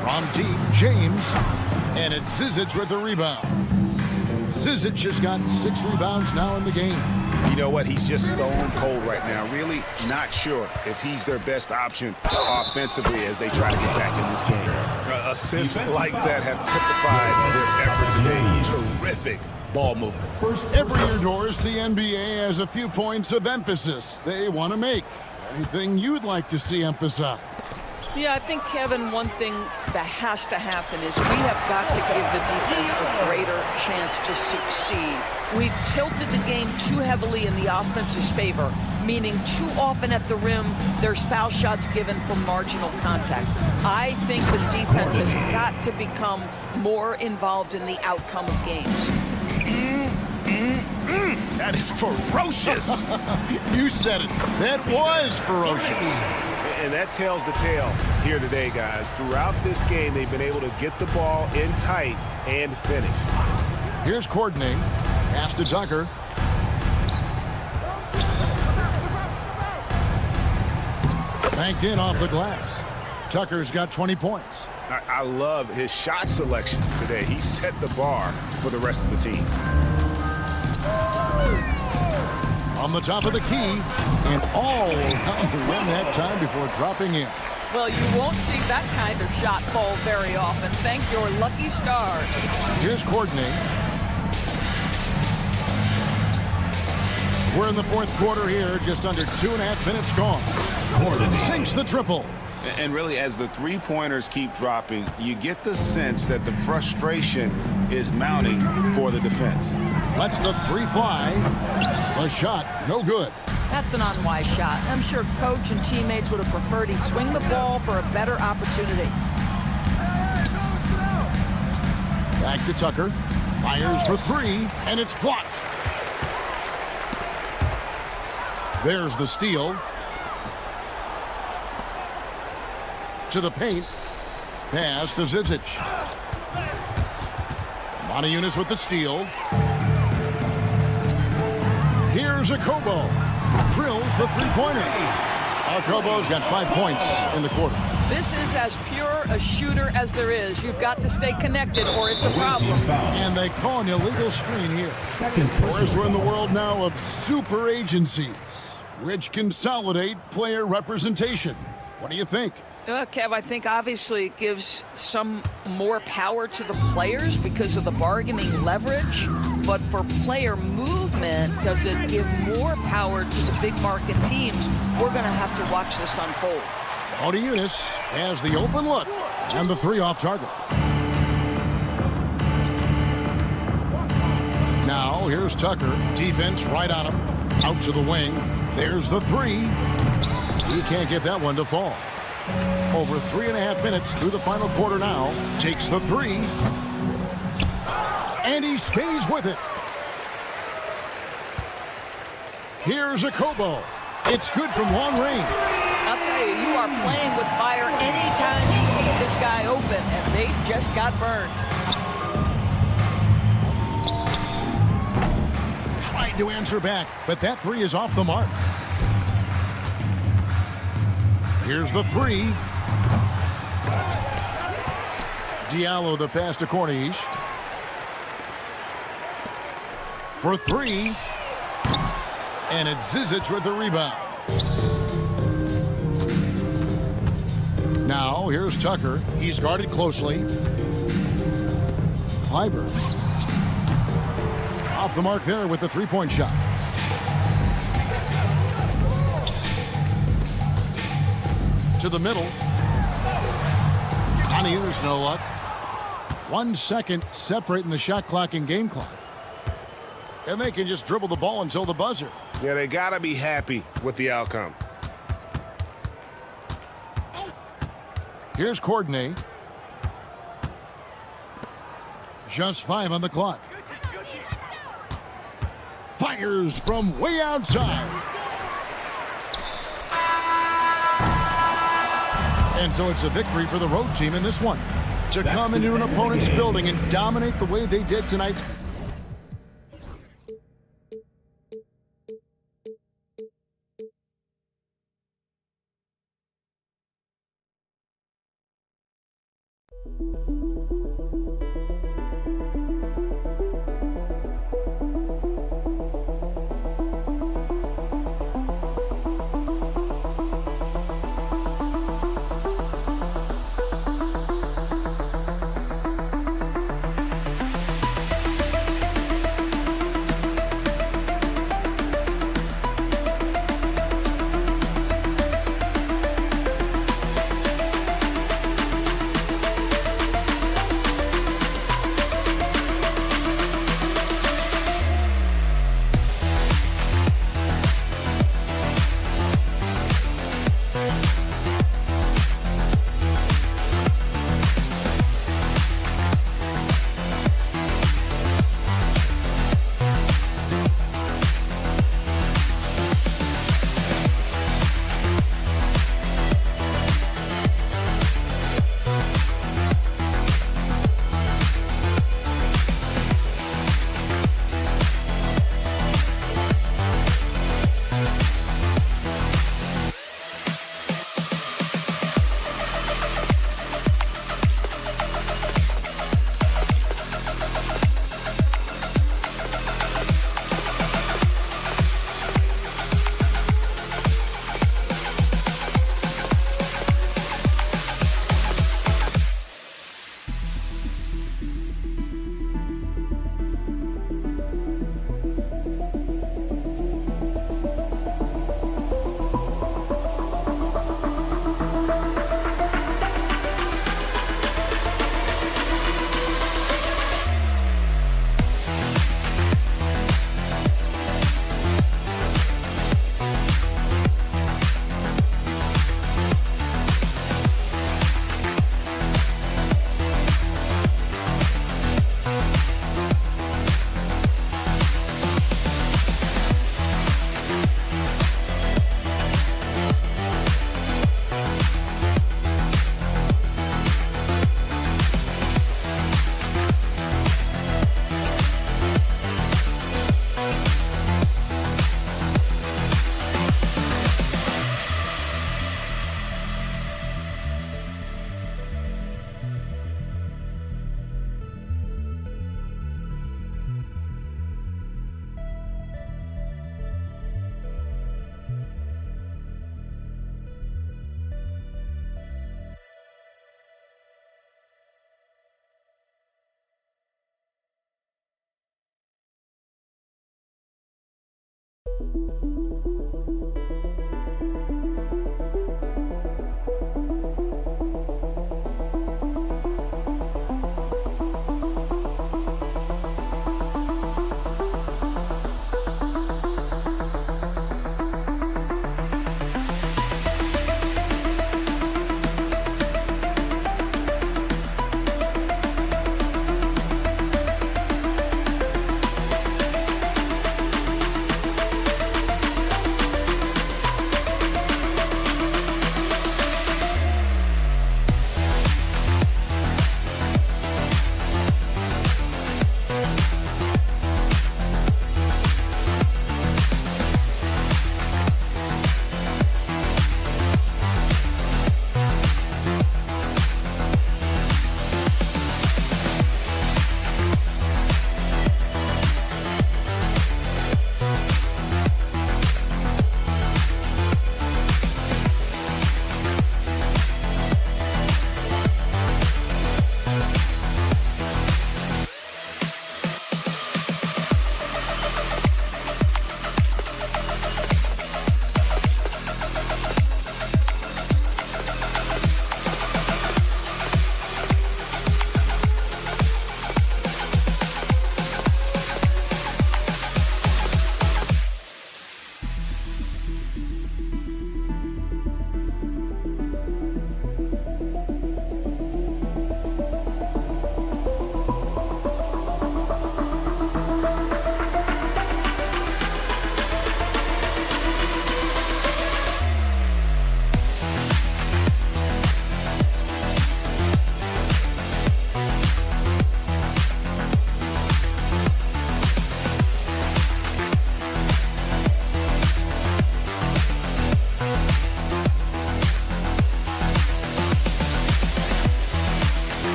From deep, James. And it's Zizic with the rebound. Zizic has got 6 rebounds now in the game. You know what? He's just stone cold right now. Really not sure if he's their best option offensively as they try to get back in this game. Assists like that have typified their effort today. Terrific ball movement. Every year, Doris, the NBA has a few points of emphasis they want to make. Anything you'd like to see emphasized? Yeah, I think, Kevin, one thing that has to happen is we have got to give the defense a greater chance to succeed. We've tilted the game too heavily in the offense's favor, meaning too often at the rim, there's foul shots given for marginal contact. I think the defense has got to become more involved in the outcome of games. That is ferocious. You said it. That was ferocious. And that tells the tale here today, guys. Throughout this game, they've been able to get the ball in tight and finish. Here's Courtney. Pass to Tucker. Banked in off the glass. Tucker's got 20 points. I love his shot selection today. He set the bar for the rest of the team. from the top of the key and all around the rim that time before dropping in. Well, you won't see that kind of shot fall very often. Thank your lucky stars. Here's Courtney. We're in the fourth quarter here, just under 2.5 minutes gone. Sinks the triple. And really, as the three-pointers keep dropping, you get the sense that the frustration is mounting for the defense. Lets the three fly. The shot, no good. That's an unwise shot. I'm sure coach and teammates would have preferred he swing the ball for a better opportunity. Back to Tucker. Fires for three, and it's blocked. There's the steal. To the paint. Pass to Zizic. Montejunas with the steal. Here's Akobo. Drills the three-pointer. Akobo's got 5 points in the quarter. This is as pure a shooter as there is. You've got to stay connected or it's a problem. And they call an illegal screen here. Of course, we're in the world now of super agencies, which consolidate player representation. What do you think? Kev, I think obviously it gives some more power to the players because of the bargaining leverage. But for player movement, does it give more power to the big market teams? We're going to have to watch this unfold. Montejunas has the open look and the three off target. Now here's Tucker. Defense right on him. Out to the wing. There's the three. He can't get that one to fall. Over 3.5 minutes through the final quarter now. Takes the three. And he stays with it. Here's Akobo. It's good from long range. I'll tell you, you are playing with fire anytime you leave this guy open, and they just got burned. Tried to answer back, but that three is off the mark. Here's the three. Diallo the pass to Corniche. For three. And it's Zizic with the rebound. Now, here's Tucker. He's guarded closely. Clyburn. Off the mark there with the three-point shot. To the middle. Montejunas no luck. 1 second separating the shot clock and game clock. And they can just dribble the ball until the buzzer. Yeah, they got to be happy with the outcome. Here's Courtney. Just 5 on the clock. Fires from way outside. And so it's a victory for the road team in this one. To come into an opponent's building and dominate the way they did tonight.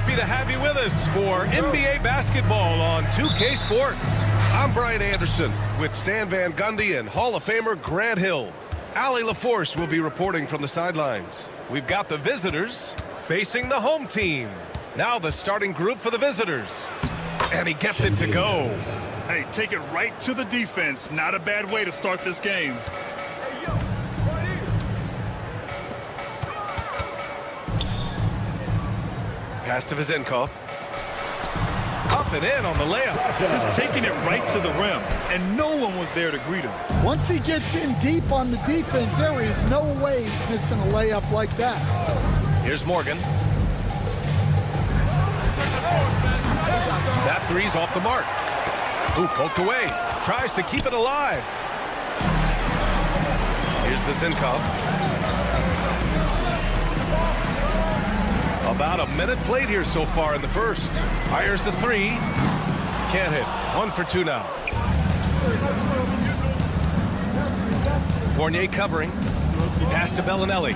Happy to have you with us for NBA basketball on 2K Sports. I'm Brian Anderson with Stan Van Gundy and Hall of Famer Grant Hill. Allie LaForce will be reporting from the sidelines. We've got the visitors facing the home team. Now the starting group for the visitors. And he gets it to go. Hey, take it right to the defense. Not a bad way to start this game. Pass to Vizenkov. Up and in on the layup. Just taking it right to the rim, and no one was there to greet him. Once he gets in deep on the defense, there is no way he's missing a layup like that. Here's Morgan. That three's off the mark. Ooh, poked away. Tries to keep it alive. Here's Vizinkov. About a minute played here so far in the first. Fires the three. Can't hit. 1 for 2 now. Fournier covering. Pass to Bellinelli.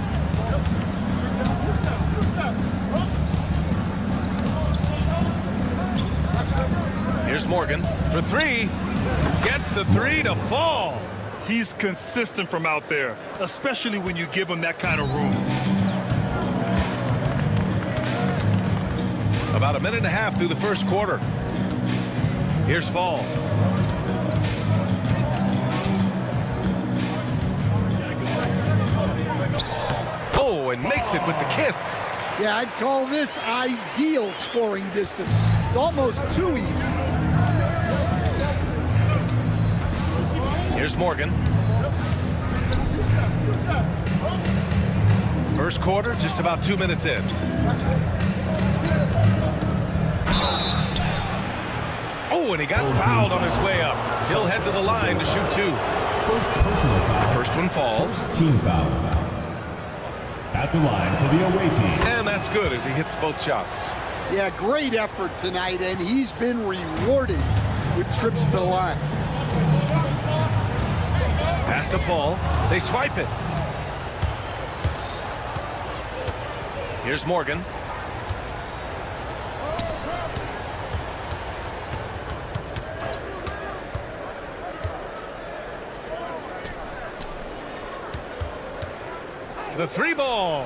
Here's Morgan for 3. Gets the 3 to fall. He's consistent from out there, especially when you give him that kind of room. About a minute and a half through the first quarter. Here's Fall. Oh, and makes it with the kiss. Yeah, I'd call this ideal scoring distance. It's almost too easy. Here's Morgan. First quarter, just about 2 minutes in. Oh, and he got fouled on his way up. He'll head to the line to shoot 2. First personal foul. First one falls. First team foul. At the line for the away team. And that's good as he hits both shots. Yeah, great effort tonight, and he's been rewarded with trips to the line. Pass to Fall. They swipe it. Here's Morgan. The 3 ball.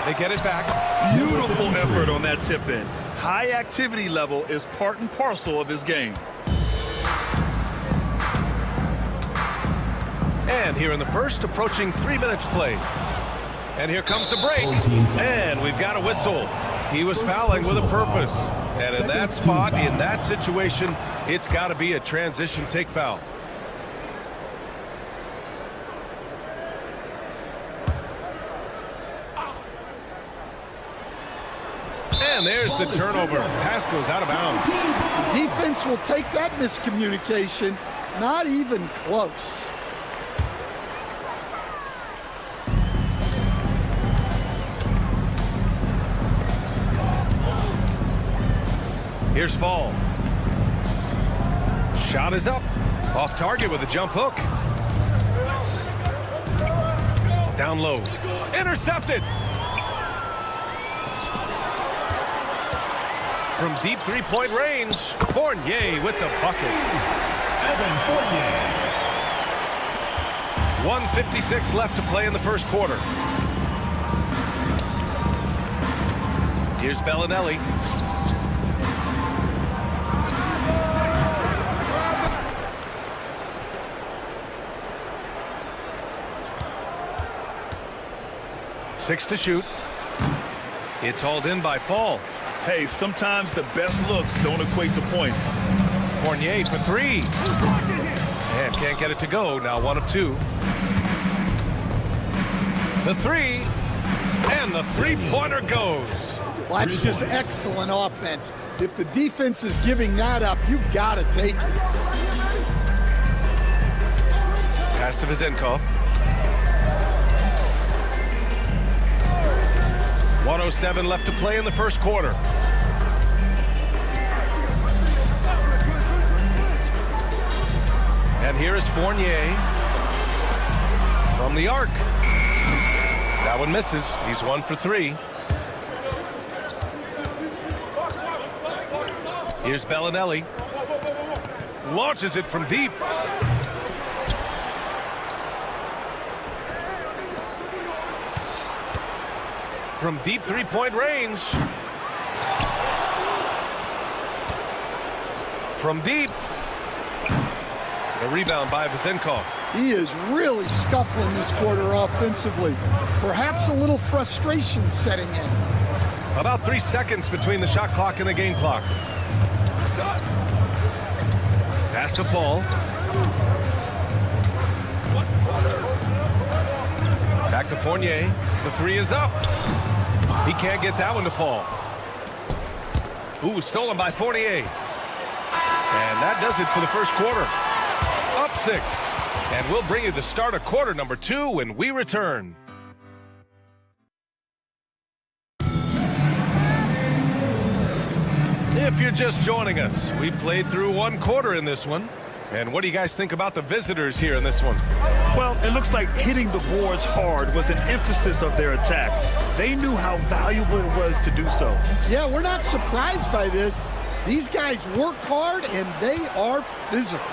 They get it back. Beautiful effort on that tip-in. High activity level is part and parcel of his game. And here in the first, approaching 3 minutes played. And here comes the break. And we've got a whistle. He was fouling with a purpose. And in that spot, in that situation, it's got to be a transition take foul. And there's the turnover. Pass goes out of bounds. Defense will take that miscommunication. Not even close. Here's Fall. Shot is up. Off target with a jump hook. Down low. Intercepted. From deep three-point range, Fournier with the bucket. Evan Fournier. 1:56 left to play in the first quarter. Here's Bellinelli. Six to shoot. It's hauled in by Fall. Hey, sometimes the best looks don't equate to points. Fournier for 3. And can't get it to go. Now 1 of 2. The 3. And the three-pointer goes. Well, that's just excellent offense. If the defense is giving that up, you've got to take it. Pass to Vizinkov. 1:07 left to play in the first quarter. And here is Fournier from the arc. That one misses. He's 1 for 3. Here's Bellinelli. Launches it from deep. From deep three-point range. From deep. The rebound by Vizinkov. He is really scuffling this quarter offensively. Perhaps a little frustration setting in. About 3 seconds between the shot clock and the game clock. Pass to Fall. Back to Fournier. The 3 is up. He can't get that one to fall. Ooh, stolen by Fournier. And that does it for the first quarter. Up 6. And we'll bring you the start of quarter number 2 when we return. If you're just joining us, we played through 1 quarter in this one. And what do you guys think about the visitors here in this one? Well, it looks like hitting the boards hard was an emphasis of their attack. They knew how valuable it was to do so. Yeah, we're not surprised by this. These guys work hard, and they are physical.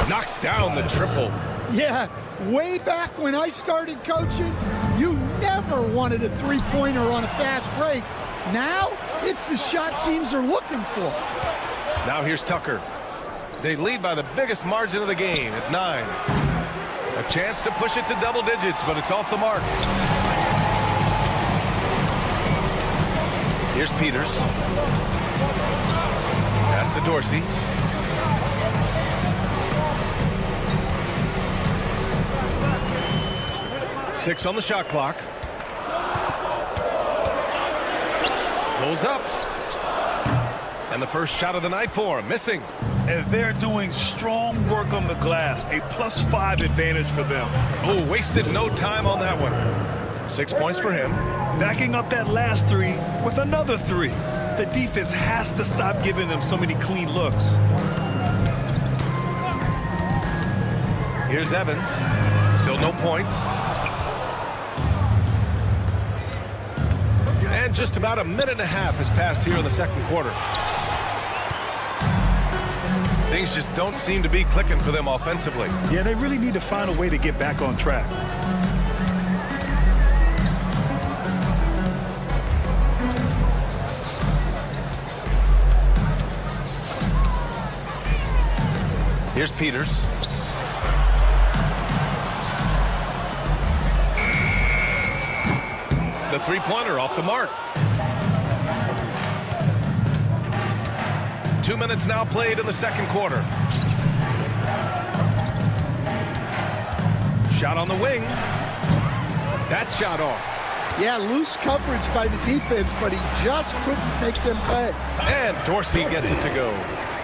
Knocks down the triple. Yeah, way back when I started coaching, you never wanted a three-pointer on a fast break. Now, it's the shot teams are looking for. Now here's Tucker. They lead by the biggest margin of the game at 9. A chance to push it to double digits, but it's off the mark. Here's Peters. Pass to Dorsey. Six on the shot clock. Pulls up. And the first shot of the night for him, missing. And they're doing strong work on the glass, a +5 advantage for them. Oh, wasted no time on that one. 6 points for him. Backing up that last 3 with another 3. The defense has to stop giving them so many clean looks. Here's Evans. Still no points. And just about a minute and a half has passed here in the second quarter. Things just don't seem to be clicking for them offensively. Yeah, they really need to find a way to get back on track. Here's Peters. The three-pointer off the mark. 2 minutes now played in the second quarter. Shot on the wing. That shot off. Yeah, loose coverage by the defense, but he just couldn't make them pay. And Dorsey gets it to go.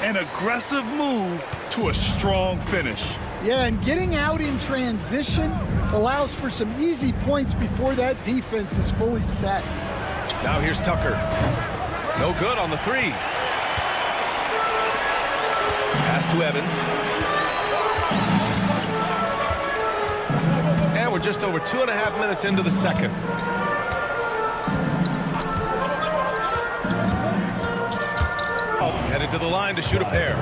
An aggressive move to a strong finish. Yeah, and getting out in transition allows for some easy points before that defense is fully set. Now here's Tucker. No good on the 3. Pass to Evans. And we're just over 2.5 minutes into the second. Headed to the line to shoot a pair.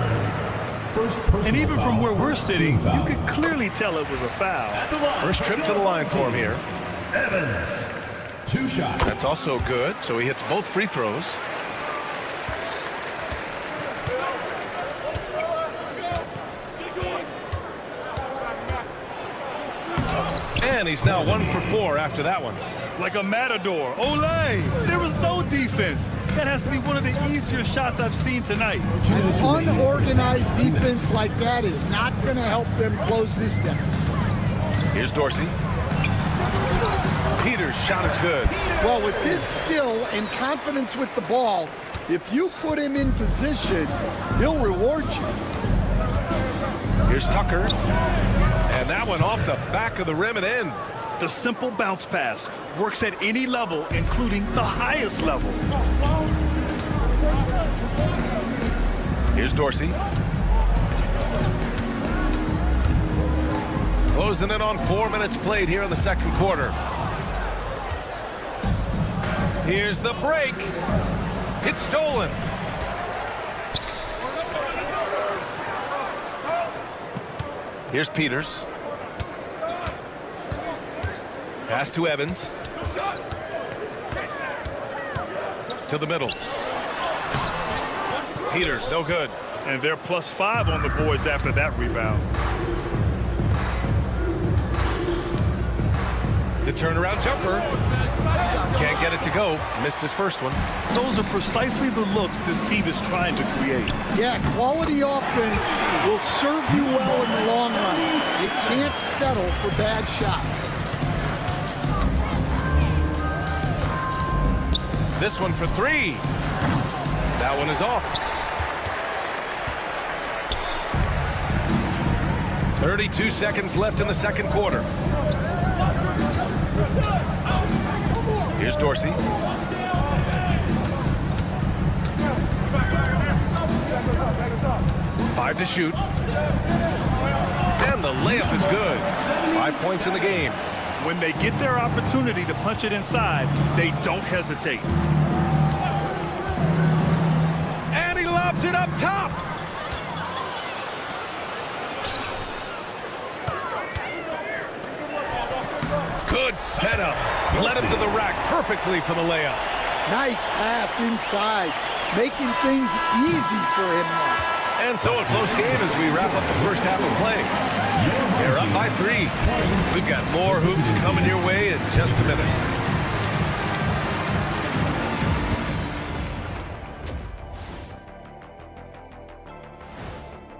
And even from where we're sitting, you could clearly tell it was a foul. First trip to the line for him here. Evans, 2 shots. That's also good, so he hits both free throws. And he's now 1 for 4 after that one. Like a matador. Olay! There was no defense. That has to be one of the easier shots I've seen tonight. An unorganized defense like that is not going to help them close this deficit. Here's Dorsey. Peters' shot is good. Well, with his skill and confidence with the ball, if you put him in position, he'll reward you. Here's Tucker. And that one off the back of the rim and in. The simple bounce pass works at any level, including the highest level. Here's Dorsey. Closing in on 4 minutes played here in the second quarter. Here's the break. It's stolen. Here's Peters. Pass to Evans. To the middle. Peters, no good. And they're +5 on the boards after that rebound. The turnaround jumper. Can't get it to go. Missed his first one. Those are precisely the looks this team is trying to create. Yeah, quality offense will serve you well in the long run. You can't settle for bad shots. This one for 3. That one is off. 32 seconds left in the second quarter. Here's Dorsey. 5 to shoot. And the layup is good. 5 points in the game. When they get their opportunity to punch it inside, they don't hesitate. And he lobs it up top. Good setup. Led him to the rack perfectly for the layup. Nice pass inside, making things easy for him now. And so a close game as we wrap up the first half of play. They're up by 3. We've got more hoops coming your way in just a minute.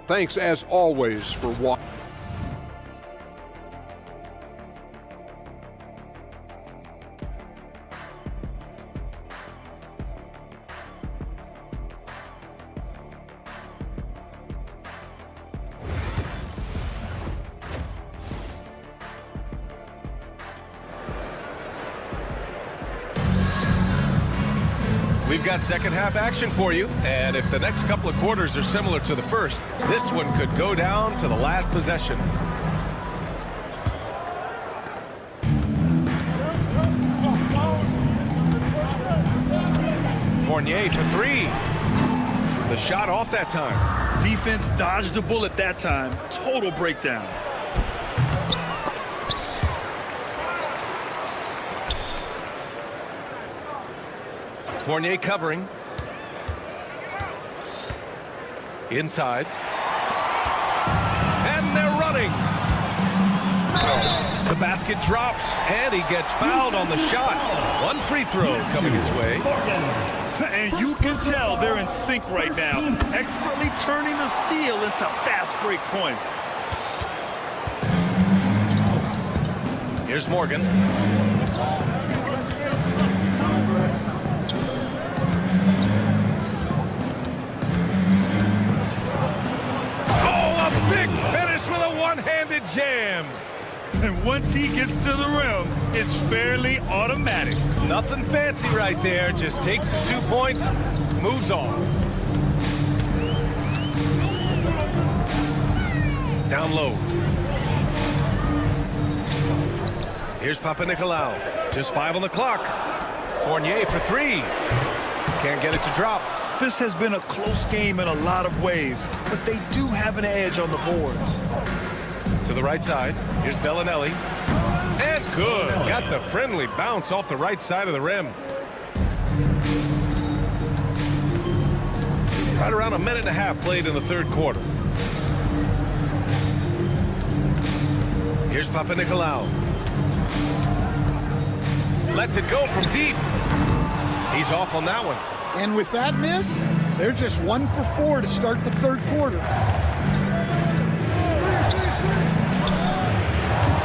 Thanks, as always, for watching. We've got second half action for you, and if the next couple of quarters are similar to the first, this one could go down to the last possession. Fournier for 3. The shot off that time. Defense dodged the bullet that time. Total breakdown. Fournier covering. Inside. And they're running. The basket drops, and he gets fouled on the shot. One free throw coming his way. And you can tell they're in sync right now, expertly turning the steal into fast break points. Here's Morgan. Big finish with a one-handed jam. And once he gets to the rim, it's fairly automatic. Nothing fancy right there. Just takes his 2 points, moves on. Down low. Here's Papanikolaou. Just 5 on the clock. Fournier for 3. Can't get it to drop. This has been a close game in a lot of ways, but they do have an edge on the boards. To the right side, here's Bellinelli. And good. Got the friendly bounce off the right side of the rim. Right around a minute and a half played in the third quarter. Here's Papanikolaou. Lets it go from deep. He's off on that one. And with that miss, they're just 1 for 4 to start the third quarter.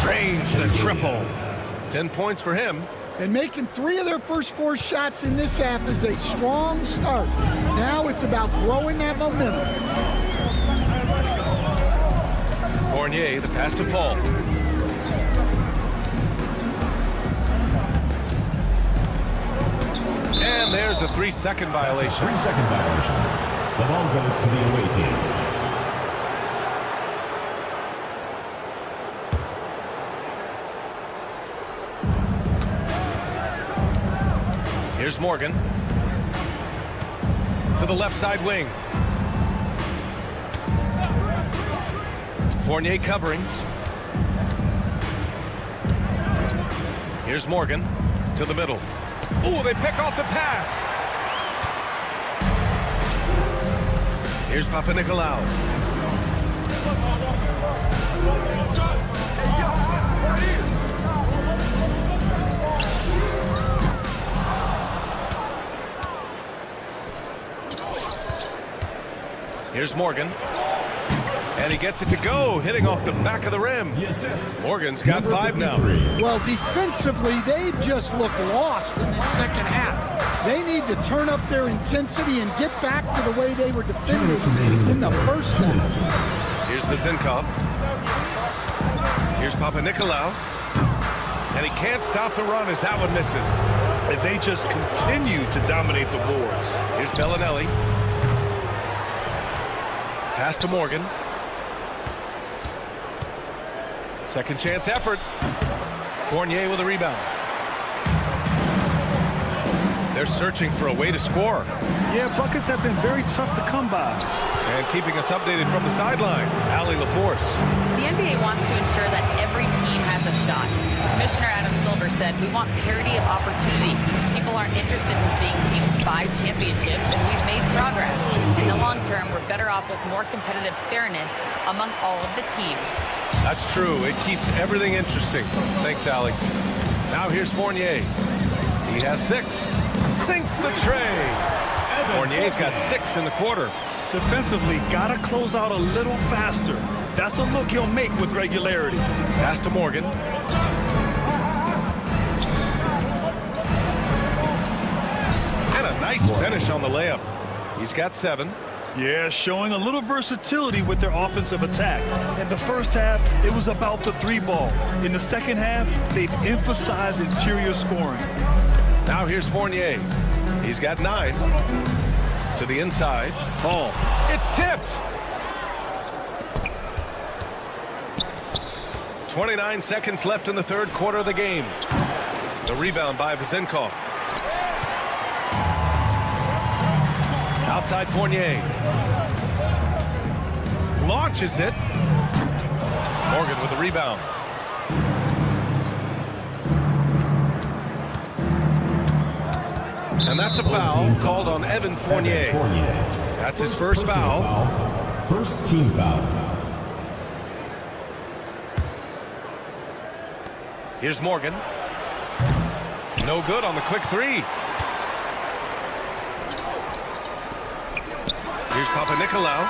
Drains the triple. 10 points for him. And making 3 of their first 4 shots in this half is a strong start. Now it's about growing that momentum. Fournier, the pass to Fall. And there's a 3-second violation. 3-second violation. The ball goes to the away team. Here's Morgan. To the left side wing. Fournier covering. Here's Morgan to the middle. Oh, they pick off the pass. Here's Papanikolaou. Here's Morgan. And he gets it to go, hitting off the back of the rim. Morgan's got 5 now. Well, defensively, they just look lost in the second half. They need to turn up their intensity and get back to the way they were defending in the first half. Here's Vezenkov. Here's Papanikolaou. And he can't stop the run as that one misses. And they just continue to dominate the boards. Here's Bellinelli. Pass to Morgan. Second chance effort. Fournier with a rebound. They're searching for a way to score. Yeah, buckets have been very tough to come by. And keeping us updated from the sideline, Ali LaForce. The NBA wants to ensure that every team has a shot. Commissioner Adam Silver said, we want parity of opportunity. People aren't interested in seeing teams buy championships, and we've made progress. In the long term, we're better off with more competitive fairness among all of the teams. That's true. It keeps everything interesting. Thanks, Ali. Now here's Fournier. He has 6. Sinks the tray. Fournier's got 6 in the quarter. Defensively, gotta close out a little faster. That's a look he'll make with regularity. Pass to Morgan. And a nice finish on the layup. He's got 7. Yeah, showing a little versatility with their offensive attack. In the first half, it was about the 3-ball. In the second half, they've emphasized interior scoring. Now here's Fournier. He's got 9. To the inside. Ball. It's tipped. 29 seconds left in the third quarter of the game. The rebound by Vezenkov. Outside Fournier. Launches it. Morgan with the rebound. And that's a foul called on Evan Fournier. That's his first foul. First team foul. Here's Morgan. No good on the quick 3. Here's Papanikolaou.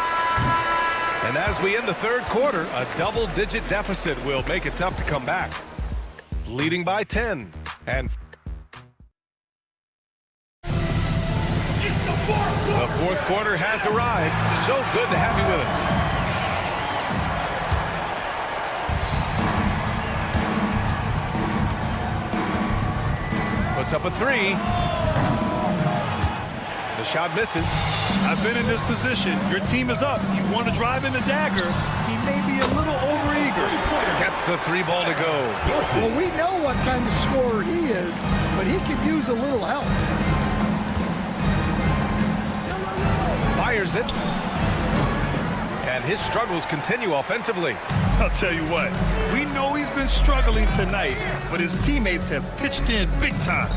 And as we end the third quarter, a double-digit deficit will make it tough to come back. Leading by 10. And the fourth quarter has arrived. So good to have you with us. Puts up a 3. The shot misses. I've been in this position. Your team is up. You want to drive in the dagger. He may be a little overeager. Gets the 3-ball to go. Well, we know what kind of scorer he is, but he could use a little help. Fires it. And his struggles continue offensively. I'll tell you what, we know he's been struggling tonight, but his teammates have pitched in big time.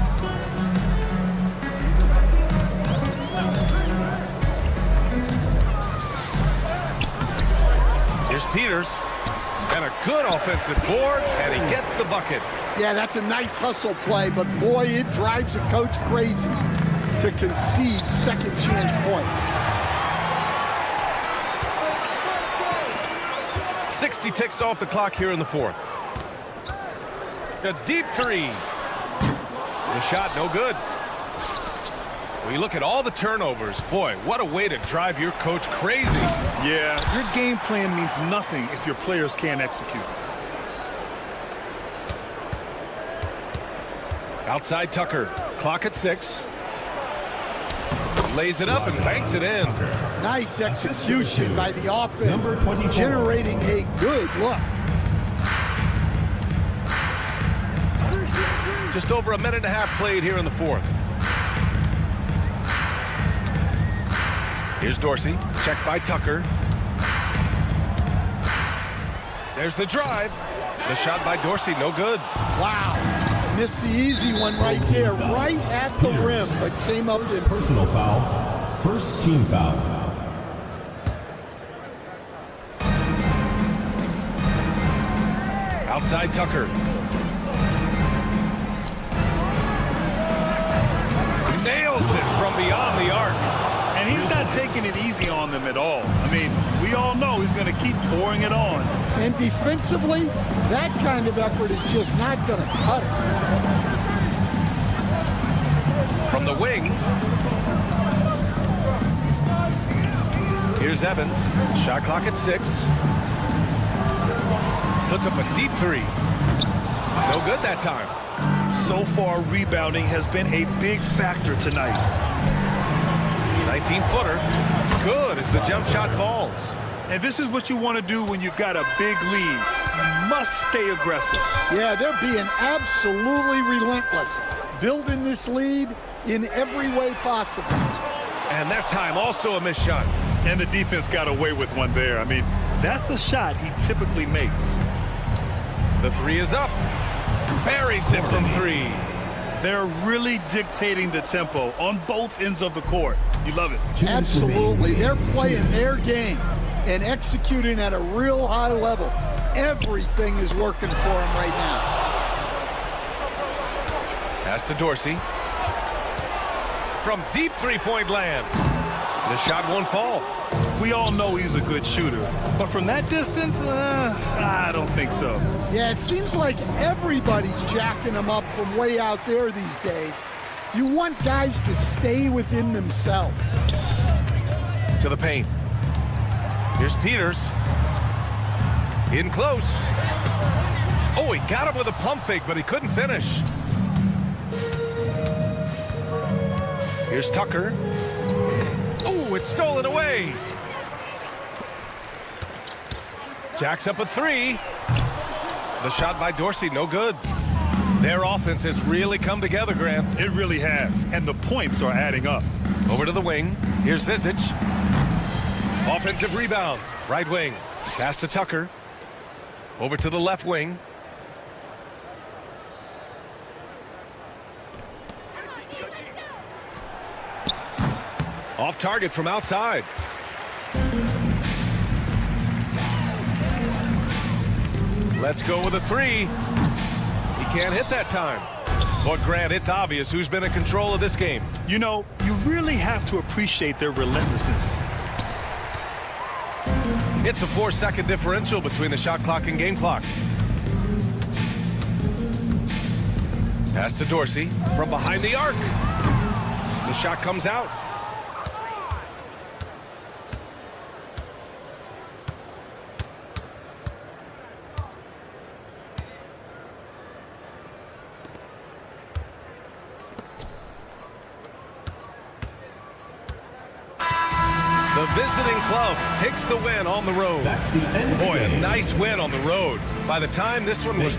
Here's Peters. And a good offensive board, and he gets the bucket. Yeah, that's a nice hustle play, but boy, it drives a coach crazy to concede second chance points. 60 ticks off the clock here in the fourth. A deep 3. The shot no good. When you look at all the turnovers, boy, what a way to drive your coach crazy. Yeah, your game plan means nothing if your players can't execute. Outside Tucker. Clock at 6. Lays it up and banks it in. Nice execution by the offense, generating a good look. Just over a minute and a half played here in the fourth. Here's Dorsey. Checked by Tucker. There's the drive. The shot by Dorsey, no good. Wow. Missed the easy one right there, right at the rim, but came up with Personal foul. First team foul. Outside Tucker. Nails it from beyond the arc. And he's not taking it easy on them at all. I mean, we all know he's going to keep pouring it on. And defensively, that kind of effort is just not going to cut it. From the wing. Here's Evans. Shot clock at 6. puts up a deep three. No good that time. So far, rebounding has been a big factor tonight. 19-footer. Good as the jump shot falls. And this is what you want to do when you've got a big lead. You must stay aggressive. Yeah, they're being absolutely relentless, building this lead in every way possible. And that time also a missed shot. And the defense got away with one there. I mean, that's a shot he typically makes. The three is up. Buries it from three. They're really dictating the tempo on both ends of the court. You love it. Absolutely. They're playing their game and executing at a real high level. Everything is working for them right now. Pass to Dorsey. From deep three-point land. The shot won't fall. We all know he's a good shooter, but from that distance, I don't think so. Yeah, it seems like everybody's jacking them up from way out there these days. You want guys to stay within themselves. To the paint. Here's Peters. In close. Oh, he got him with a pump fake, but he couldn't finish. Here's Tucker. Oh, it's stolen away. Jacks up a three. The shot by Dorsey, no good. Their offense has really come together, Grant. It really has, and the points are adding up. Over to the wing. Here's Zizic. Offensive rebound. Right wing. Pass to Tucker. Over to the left wing. Off target from outside. Let's go with a three. He can't hit that time. But Grant, it's obvious who's been in control of this game. You know, you really have to appreciate their relentlessness. It's a 4-second differential between the shot clock and game clock. Pass to Dorsey from behind the arc. The shot comes out. The visiting club takes the win on the road. That's the end. Boy, a nice win on the road. By the time this one was...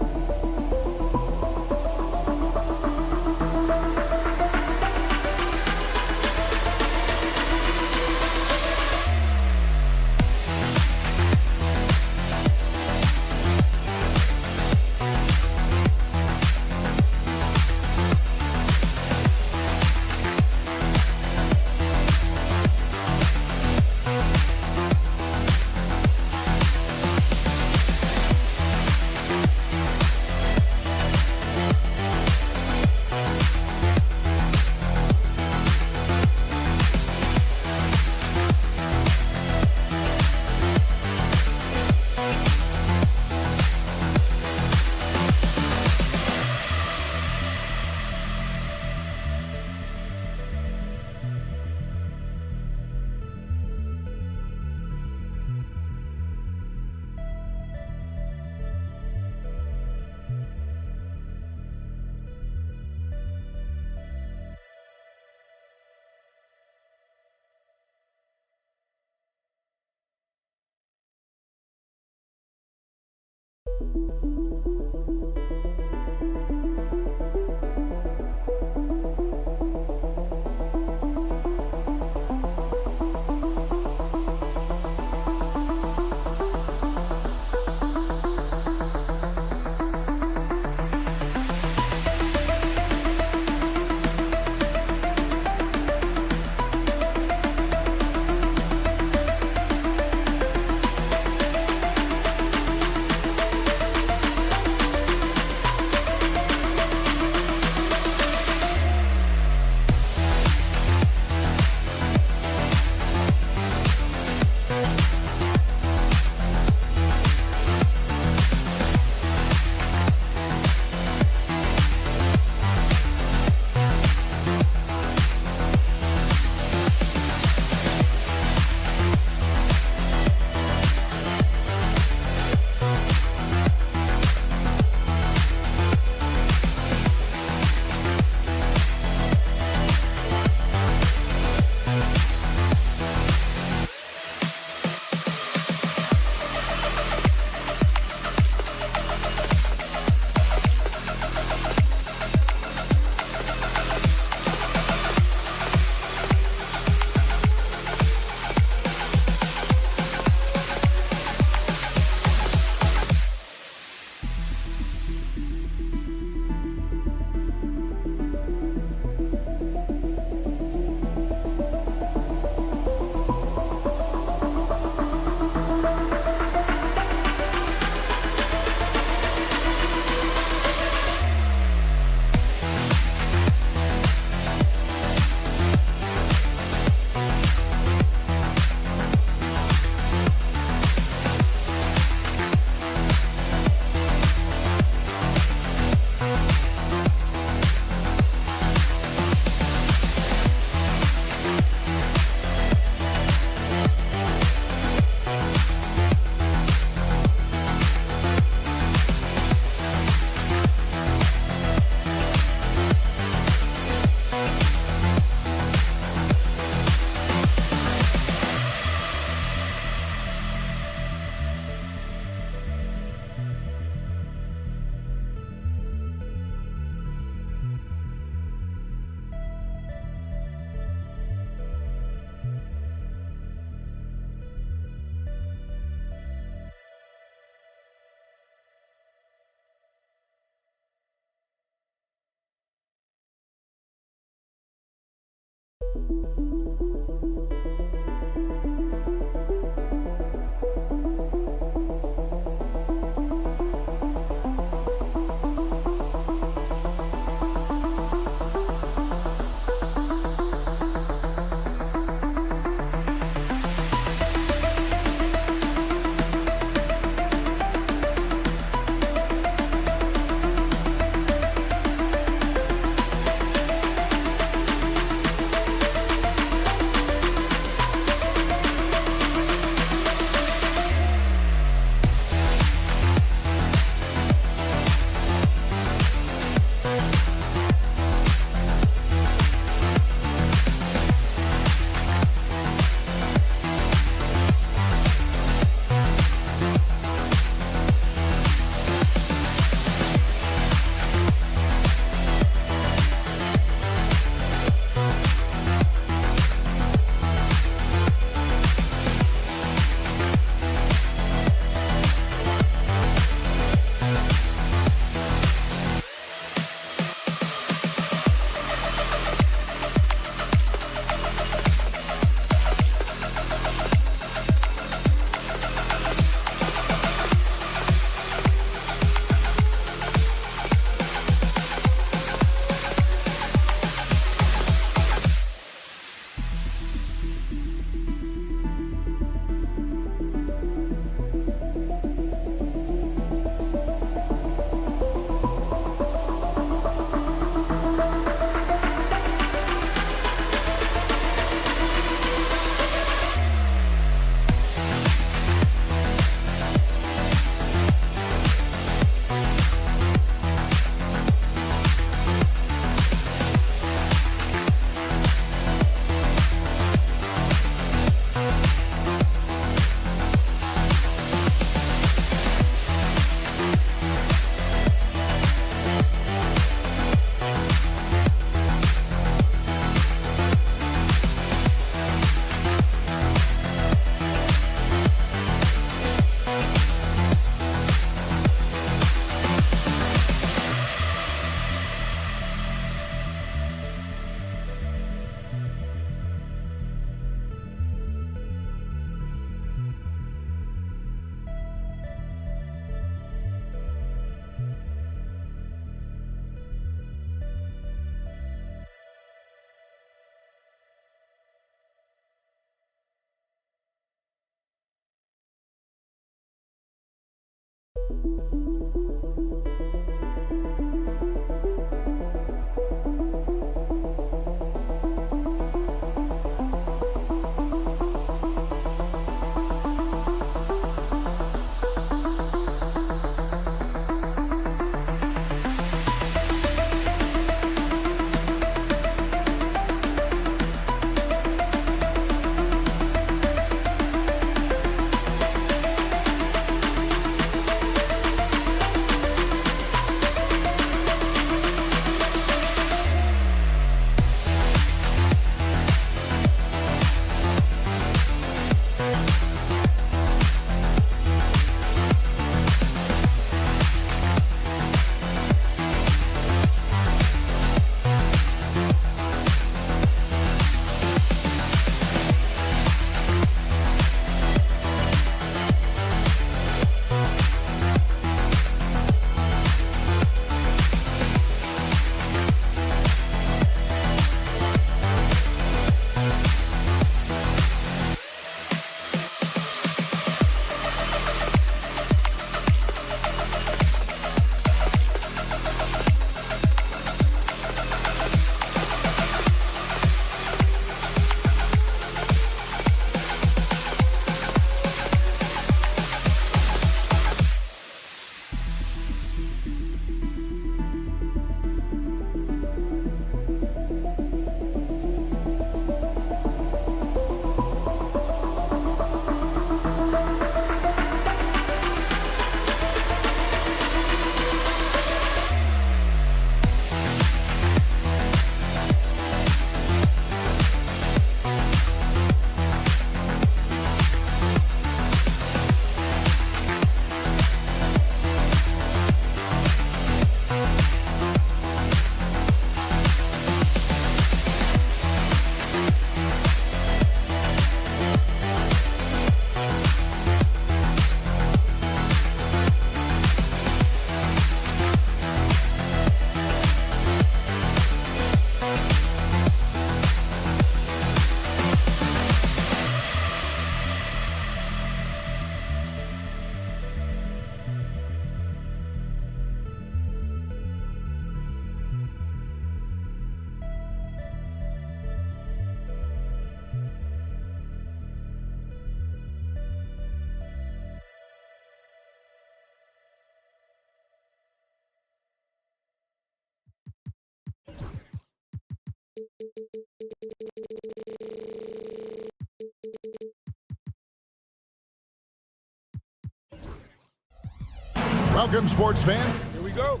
Welcome, sports fan. Here we go.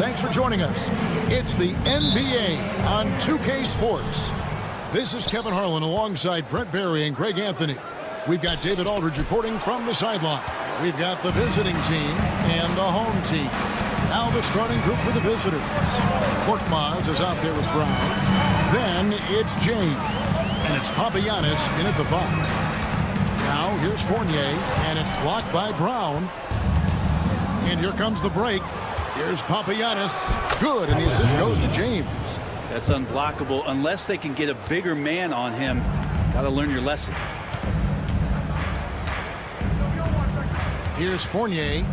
Thanks for joining us. It's the NBA on 2K Sports. This is Kevin Harlan alongside Brent Barry and Greg Anthony. We've got David Aldridge reporting from the sideline. We've got the visiting team and the home team. Now the starting group for the visitors. Korkmaz is out there with Brown. Then it's James. And it's Papagiannis in at the 5. Now here's Fournier, and it's blocked by Brown. And here comes the break. Here's Papagiannis. Good, and the assist goes to James. That's unblockable unless they can get a bigger man on him. Got to learn your lesson. Here's Fournier.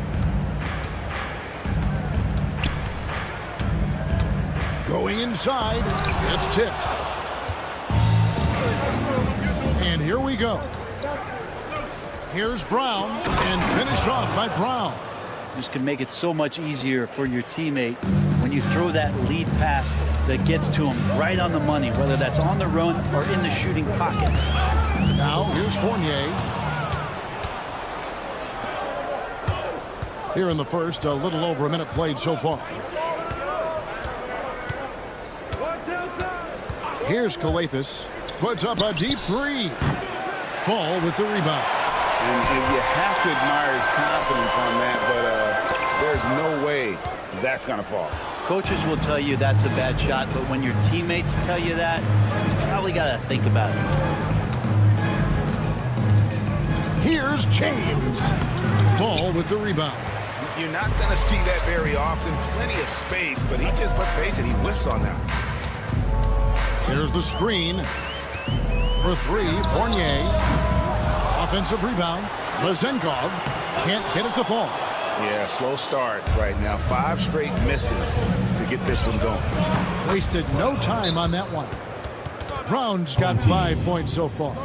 Going inside. It's tipped. And here we go. Here's Brown, and finished off by Brown. This can make it so much easier for your teammate when you throw that lead pass that gets to him right on the money, whether that's on the run or in the shooting pocket. Now here's Fournier. Here in the first, a little over a minute played so far. Here's Calathes. Puts up a deep 3. Fall with the rebound. And you have to admire his confidence on that, but there's no way that's going to fall. Coaches will tell you that's a bad shot, but when your teammates tell you that, you probably got to think about it. Here's James. Fall with the rebound. You're not going to see that very often. Plenty of space, but he just, let's face it, he whiffs on that. There's the screen. For three, Fournier. Offensive rebound. Vezenkov can't get it to fall. Yeah, slow start right now. 5 straight misses to get this one going. Wasted no time on that one. Brown's got 5 points so far.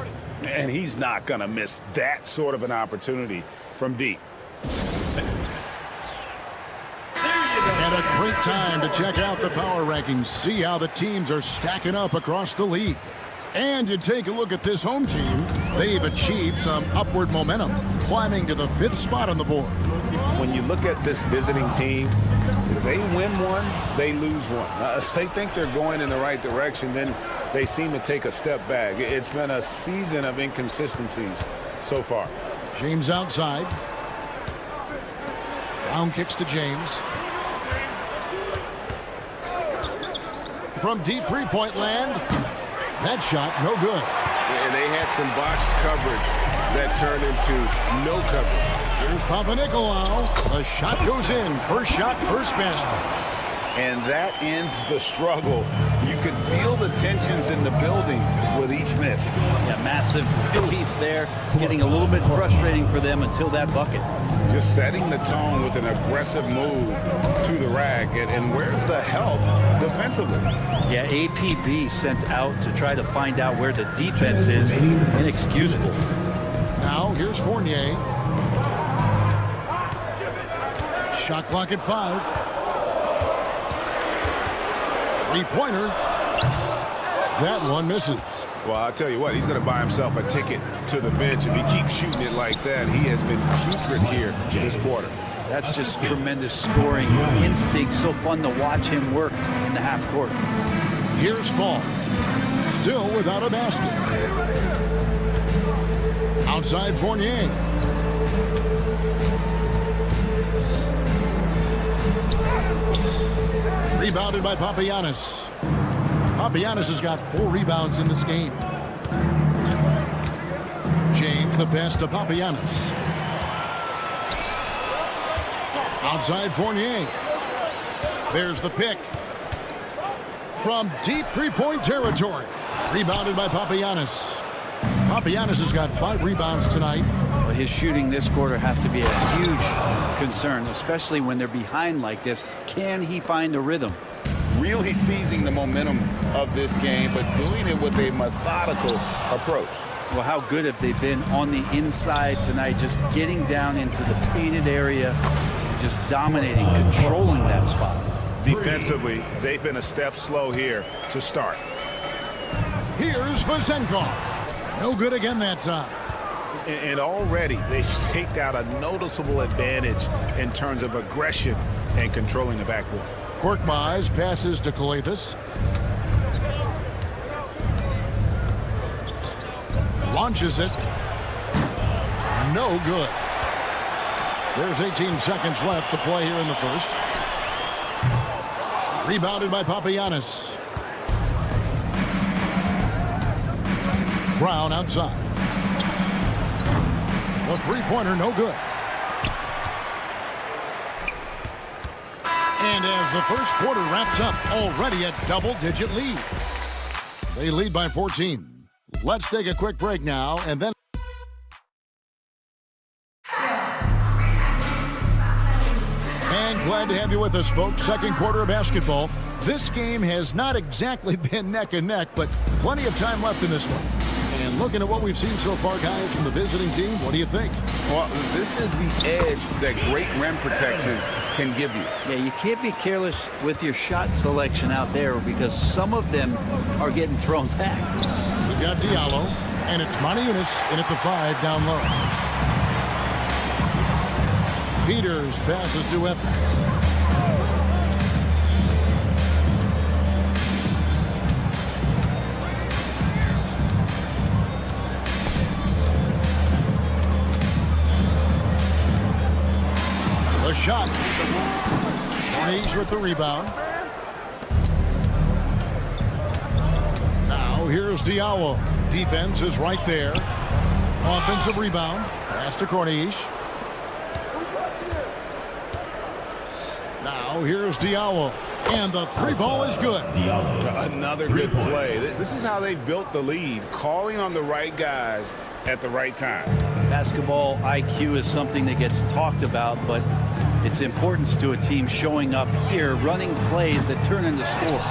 And he's not going to miss that sort of an opportunity from deep. And a great time to check out the power rankings. See how the teams are stacking up across the league. And you take a look at this home team. They've achieved some upward momentum, climbing to the 5th spot on the board. When you look at this visiting team, if they win one, they lose one. They think they're going in the right direction, then they seem to take a step back. It's been a season of inconsistencies so far. James outside. Brown kicks to James. From deep three-point land. That shot, no good. And they had some botched coverage that turned into no coverage. Here's Papanikolaou. The shot goes in. First shot, first basket. And that ends the struggle. You can feel the tensions in the building with each miss. Yeah, massive relief there. Getting a little bit frustrating for them until that bucket. Just setting the tone with an aggressive move to the rack. And where's the help defensively? Yeah, APB sent out to try to find out where the defense is. Inexcusable. Now here's Fournier. Shot clock at 5. Three-pointer. That one misses. Well, I'll tell you what, he's going to buy himself a ticket to the bench. If he keeps shooting it like that, he has been putrid here this quarter. That's just tremendous scoring instinct. So fun to watch him work in the half court. Here's Fall. Still without a basket. Outside Fournier. Rebounded by Papagiannis. Papagiannis has got 4 rebounds in this game. James the pass to Papagiannis. Outside Fournier. There's the pick. From deep three-point territory. Rebounded by Papagiannis. Papagiannis has got 5 rebounds tonight. Well, his shooting this quarter has to be a huge concern, especially when they're behind like this. Can he find a rhythm? Really seizing the momentum of this game, but doing it with a methodical approach. Well, how good have they been on the inside tonight, just getting down into the painted area, just dominating, controlling that spot. Defensively, they've been a step slow here to start. Here's Vezenkov. No good again that time. And already they've staked out a noticeable advantage in terms of aggression and controlling the backboard. Korkmaz passes to Kalathis. Launches it. No good. There's 18 seconds left to play here in the first. Rebounded by Papagiannis. Brown outside. The three-pointer, no good. And as the first quarter wraps up, already a double-digit lead. They lead by 14. Let's take a quick break now, and then... And glad to have you with us, folks. Second quarter of basketball. This game has not exactly been neck and neck, but plenty of time left in this one. And looking at what we've seen so far, guys, from the visiting team, what do you think? Well, this is the edge that great rim protection can give you. Yeah, you can't be careless with your shot selection out there because some of them are getting thrown back. We've got Diallo, and it's Maniunas in at the 5 down low. Peters passes to Evans. shot. Corniche with the rebound. Now here's Diallo. Defense is right there. Offensive rebound. Pass to Corniche. Now here's Diallo. And the three ball is good. Another good play. This is how they built the lead, calling on the right guys at the right time. Basketball IQ is something that gets talked about, but its importance to a team showing up here, running plays that turn into scores.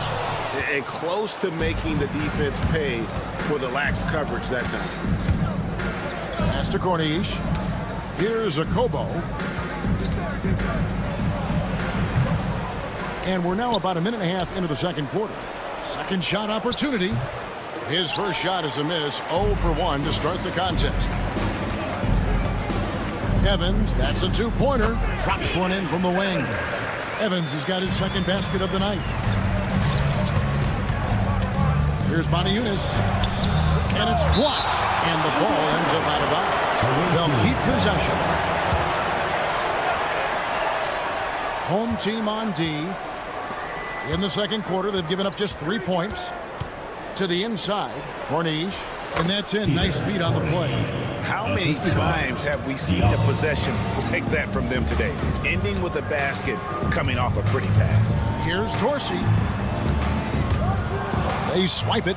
And close to making the defense pay for the lax coverage that time. Pass to Corniche. Here's a Kobo. And we're now about a minute and a half into the second quarter. Second shot opportunity. His first shot is a miss. 0 for 1 to start the contest. Evans, that's a two-pointer. Drops one in from the wing. Evans has got his second basket of the night. Here's Moniunas. And it's blocked. And the ball ends up out of bounds. They'll keep possession. Home team on D. In the second quarter, they've given up just 3 points. To the inside, Corniche, and that's in. Nice feed on the play. How many times have we seen a possession like that from them today? Ending with a basket, coming off a pretty pass. Here's Dorsey. They swipe it.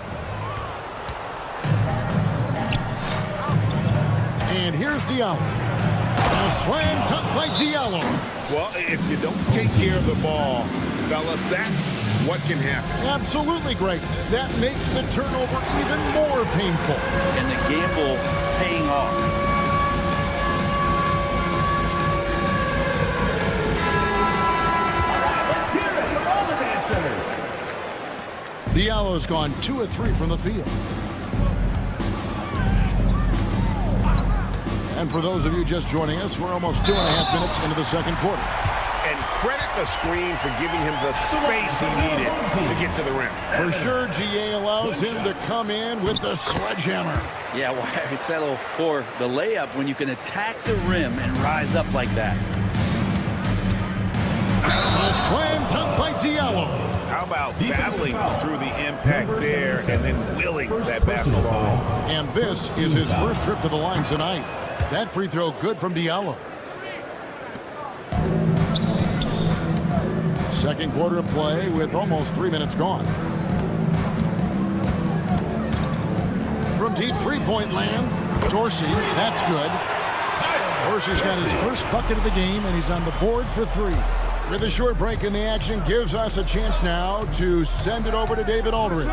And here's Diallo. A slam dunk by Diallo. Well, if you don't take care of the ball, fellas, that's what can happen. Absolutely great. That makes the turnover even more painful. And the gamble paying off. Let's hear it from all the dancers. Diallo's gone 2 of 3 from the field. And for those of you just joining us, we're almost 2.5 minutes into the second quarter. And credit the screen for giving him the space he needed to get to the rim. For sure, GA allows him to come in with the sledgehammer. Yeah, why settle for the layup when you can attack the rim and rise up like that? A slam dunk by Diallo. How about battling through the impact there and then willing that basketball? And this is his first trip to the line tonight. That free throw good from Diallo. Second quarter of play with almost 3 minutes gone. From deep three-point land, Dorsey, that's good. Dorsey's got his first bucket of the game, and he's on the board for 3. With a short break in the action, gives us a chance now to send it over to David Aldridge.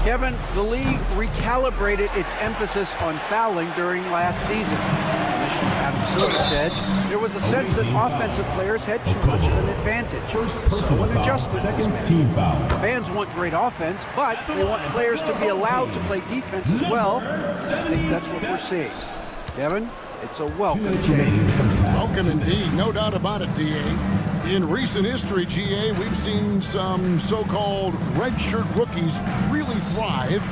Kevin, the league recalibrated its emphasis on fouling during last season. Commissioner Adam Silver said there was a sense that offensive players had too much of an advantage. So an adjustment. Second team foul. Fans want great offense, but they want players to be allowed to play defense as well. I think that's what we're seeing. Kevin, it's a welcome change. Welcome indeed, no doubt about it, DA. In recent history, GA, we've seen some so-called redshirt rookies really thrive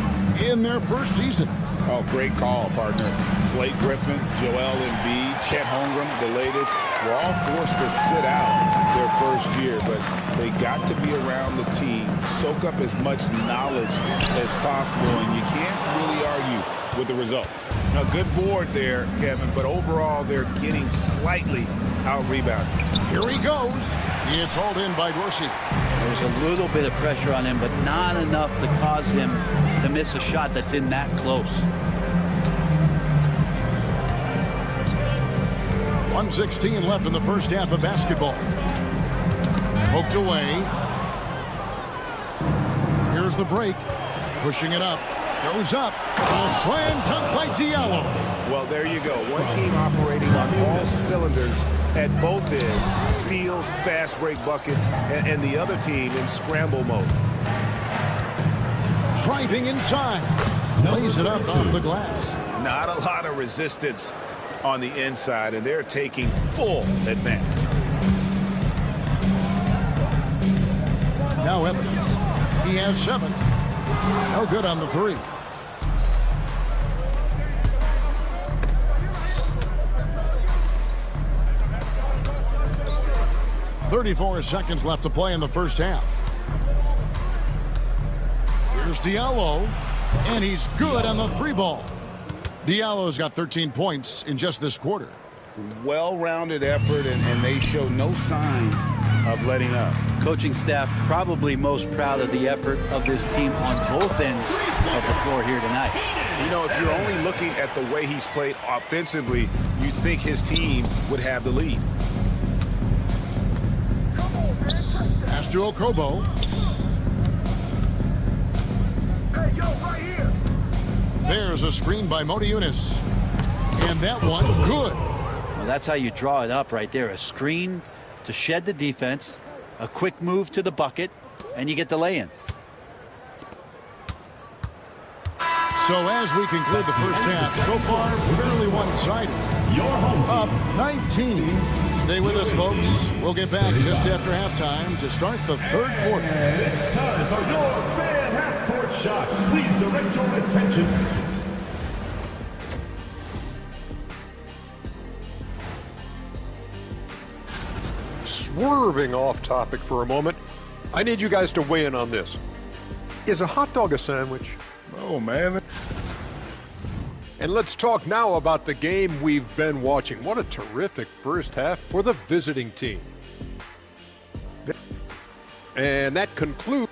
in their first season. Oh, great call, partner. Blake Griffin, Joel Embiid, Chet Holmgren, the latest, were all forced to sit out their first year, but they got to be around the team, soak up as much knowledge as possible, and you can't really argue with the results. A good board there, Kevin, but overall they're getting slightly out-rebounded. Here he goes. It's hauled in by Dorsey. There's a little bit of pressure on him, but not enough to cause him to miss a shot that's in that close. 1:16 left in the first half of basketball. Poked away. Here's the break. Pushing it up. Goes up. A slam dunk by Diallo. Well, there you go. One team operating on all cylinders at both ends. Steals, fast break buckets, and the other team in scramble mode. Driving inside. Lays it up off the glass. Not a lot of resistance on the inside, and they're taking full advantage. Now Evans. He has 7. No good on the 3. 34 seconds left to play in the first half. Here's Diallo, and he's good on the three ball. Diallo's got 13 points in just this quarter. Well-rounded effort, and they show no signs of letting up. Coaching staff probably most proud of the effort of this team on both ends of the floor here tonight. You know, if you're only looking at the way he's played offensively, you'd think his team would have the lead. Pass to Okobo. Hey, yo, right here. There's a screen by Modiunis. And that one, good. Well, that's how you draw it up right there. A screen to shed the defense, a quick move to the bucket, and you get the lay-in. So as we conclude the first half, so far fairly one-sided. Your home team. Up 19. Stay with us, folks. We'll get back just after halftime to start the third quarter. And it's time for your fan half-court shots. Please direct your attention. Swerving off topic for a moment, I need you guys to weigh in on this. Is a hot dog a sandwich? Oh, man. And let's talk now about the game we've been watching. What a terrific first half for the visiting team. And that concludes.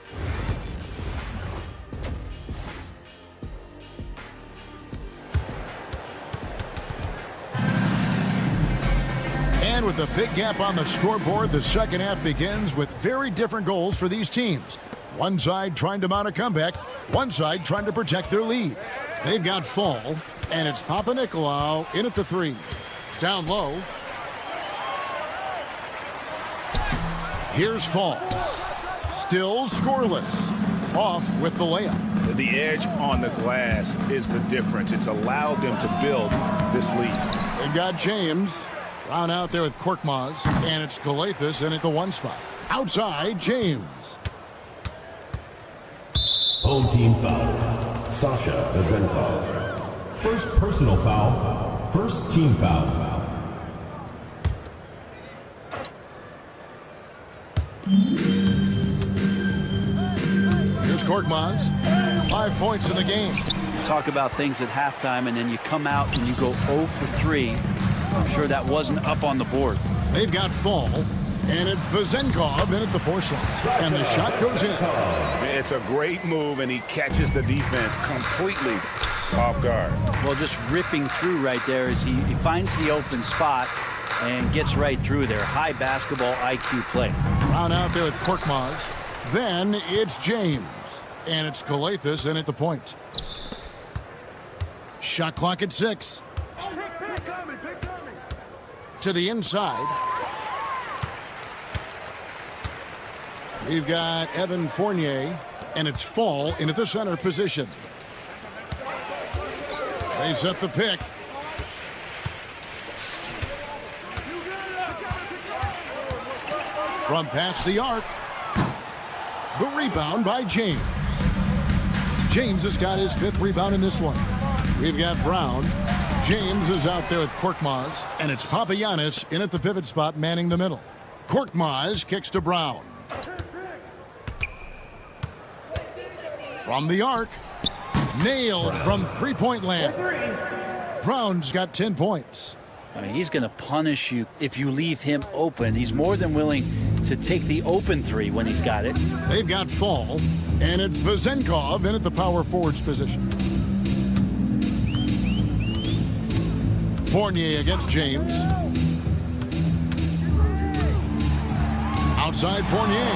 And with a big gap on the scoreboard, the second half begins with very different goals for these teams. One side trying to mount a comeback, one side trying to protect their lead. They've got Fall, and it's Papanikolaou in at the three. Down low. Here's Fall. Still scoreless. Off with the layup. The edge on the glass is the difference. It's allowed them to build this lead. They've got James. Brown out there with Korkmaz, and it's Calathes in at the one spot. Outside, James. Home team foul. Sasha Bezenkov. First personal foul. First team foul. Here's Korkmaz. 5 points in the game. Talk about things at halftime, and then you come out and you go 0 for 3. I'm sure that wasn't up on the board. They've got Fall, and it's Bezenkov in at the four slot. And the shot goes in. It's a great move, and he catches the defense completely off guard. Well, just ripping through right there as he finds the open spot and gets right through there. High basketball IQ play. Brown out there with Korkmaz. Then it's James. And it's Calathes in at the point. Shot clock at 6. To the inside. We've got Evan Fournier, and it's Fall in at the center position. They set the pick. From past the arc. The rebound by James. James has got his 5th rebound in this one. We've got Brown. James is out there with Korkmaz, and it's Papagiannis in at the pivot spot manning the middle. Korkmaz kicks to Brown. From the arc. Nailed from three-point land. Brown's got 10 points. I mean, he's going to punish you if you leave him open. He's more than willing to take the open three when he's got it. They've got Fall, and it's Bezenkov in at the power forwards position. Fournier against James. Outside Fournier.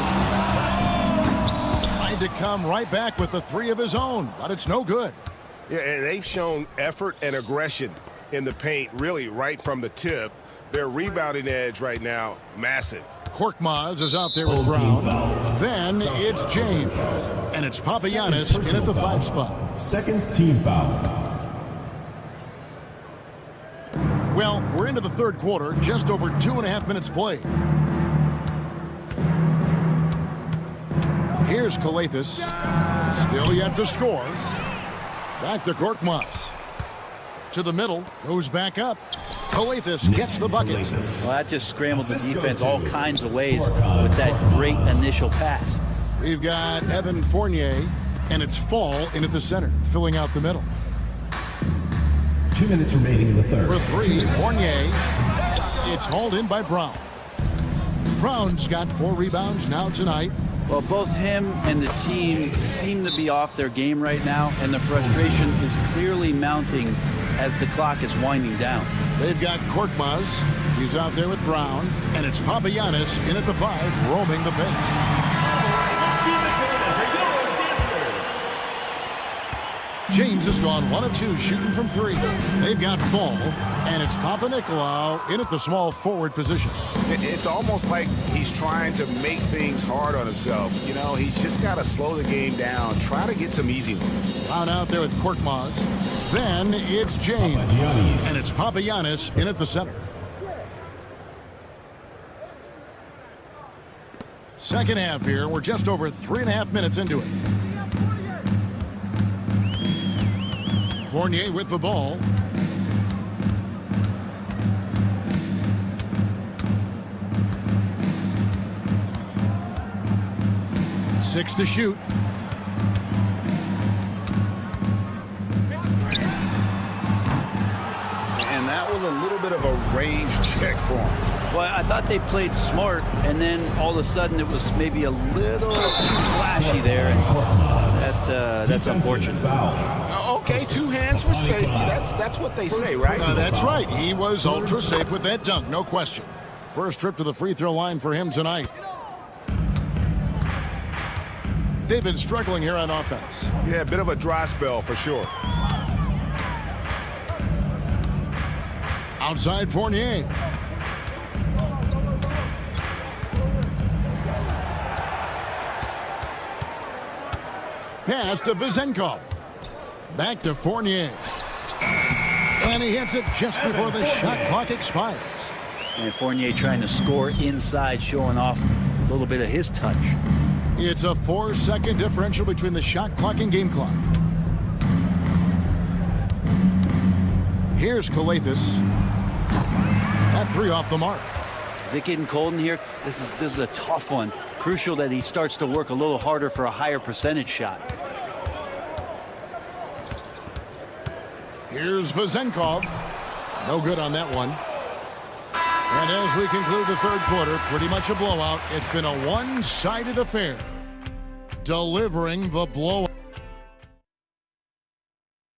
Tried to come right back with the three of his own, but it's no good. Yeah, and they've shown effort and aggression in the paint, really right from the tip. Their rebounding edge right now, massive. Korkmaz is out there with Brown. Then it's James. And it's Papagiannis in at the 5 spot. Second team foul. Well, we're into the third quarter, just over 2.5 minutes played. Here's Calathes. Still yet to score. Back to Korkmaz. To the middle, goes back up. Coletas gets the bucket. Well, that just scrambled the defense all kinds of ways with that great initial pass. We've got Evan Fournier, and it's Fall in at the center, filling out the middle. 2 minutes remaining in the third. For three, Fournier. It's hauled in by Brown. Brown's got 4 rebounds now tonight. Well, both him and the team seem to be off their game right now, and the frustration is clearly mounting as the clock is winding down. They've got Korkmaz. He's out there with Brown, and it's Papagiannis in at the 5, roaming the paint. James has gone 1 of 2 shooting from 3. They've got Fall, and it's Papanikolaou in at the small forward position. It's almost like he's trying to make things hard on himself. You know, he's just got to slow the game down, try to get some easy ones. Brown out there with Korkmaz. Then it's James, and it's Papagiannis in at the center. Second half here. We're just over 3.5 minutes into it. Fournier with the ball. Six to shoot. And that was a little bit of a range check for him. Well, I thought they played smart, and then all of a sudden it was maybe a little too flashy there, and that's unfortunate. Okay, 2 hands for safety. That's what they say, right? That's right. He was ultra safe with that dunk, no question. First trip to the free throw line for him tonight. They've been struggling here on offense. Yeah, a bit of a dry spell for sure. Outside Fournier. Pass to Vizenkov. Back to Fournier. And he hits it just before the shot clock expires. And Fournier trying to score inside, showing off a little bit of his touch. It's a 4-second differential between the shot clock and game clock. Here's Coletas. That 3 off the mark. Is it getting cold in here? This is a tough one. Crucial that he starts to work a little harder for a higher percentage shot. Here's Vizenkov. No good on that one. And as we conclude the third quarter, pretty much a blowout. It's been a one-sided affair. Delivering the blowout.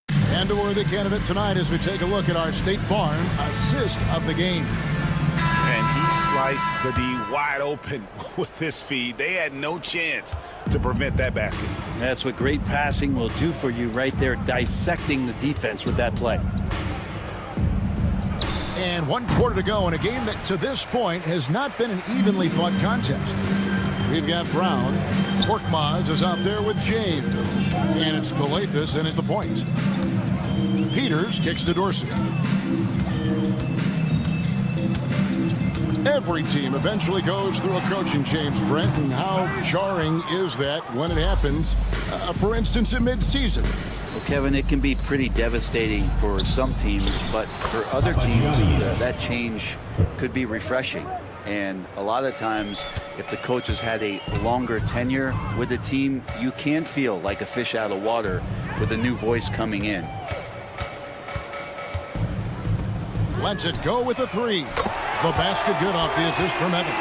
And a worthy candidate tonight as we take a look at our State Farm assist of the game. And he sliced the D wide open with this feed. They had no chance to prevent that basket. That's what great passing will do for you right there, dissecting the defense with that play. And 1 quarter to go in a game that to this point has not been an evenly fought contest. We've got Brown. Korkmaz is out there with James. And it's Coletas in at the point. Peters kicks to Dorsey. Every team eventually goes through a coaching change, Brent, and how jarring is that when it happens, for instance, in mid-season? Well, Kevin, it can be pretty devastating for some teams, but for other teams, that change could be refreshing. And a lot of times, if the coach has had a longer tenure with the team, you can feel like a fish out of water with a new voice coming in. Lets it go with a 3. The basket good off the assist from Evans.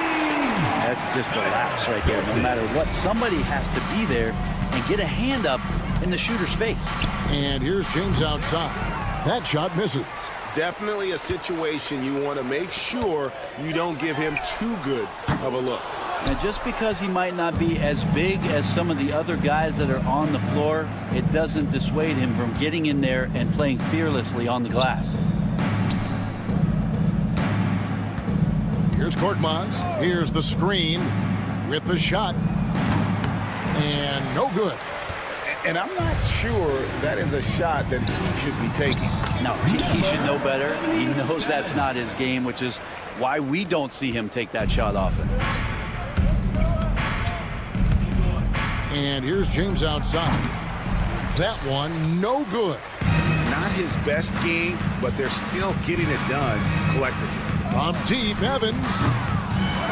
That's just a lapse right there. No matter what, somebody has to be there and get a hand up in the shooter's face. And here's James outside. That shot misses. Definitely a situation you want to make sure you don't give him too good of a look. And just because he might not be as big as some of the other guys that are on the floor, it doesn't dissuade him from getting in there and playing fearlessly on the glass. Here's Korkmaz. Here's the screen with the shot. And no good. And I'm not sure that is a shot that he should be taking. No, he should know better. He knows that's not his game, which is why we don't see him take that shot often. And here's James outside. That one, no good. Not his best game, but they're still getting it done collectively. From deep, Evans.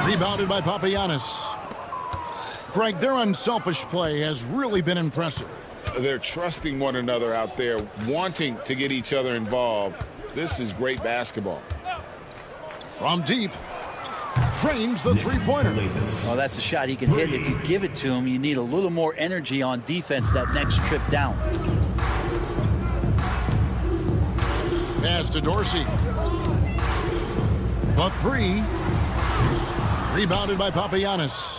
Rebounded by Papagiannis. Greg, their unselfish play has really been impressive. They're trusting one another out there, wanting to get each other involved. This is great basketball. From deep, drains the three-pointer. Well, that's a shot he can hit. If you give it to him, you need a little more energy on defense that next trip down. Pass to Dorsey. The three. Rebounded by Papagiannis.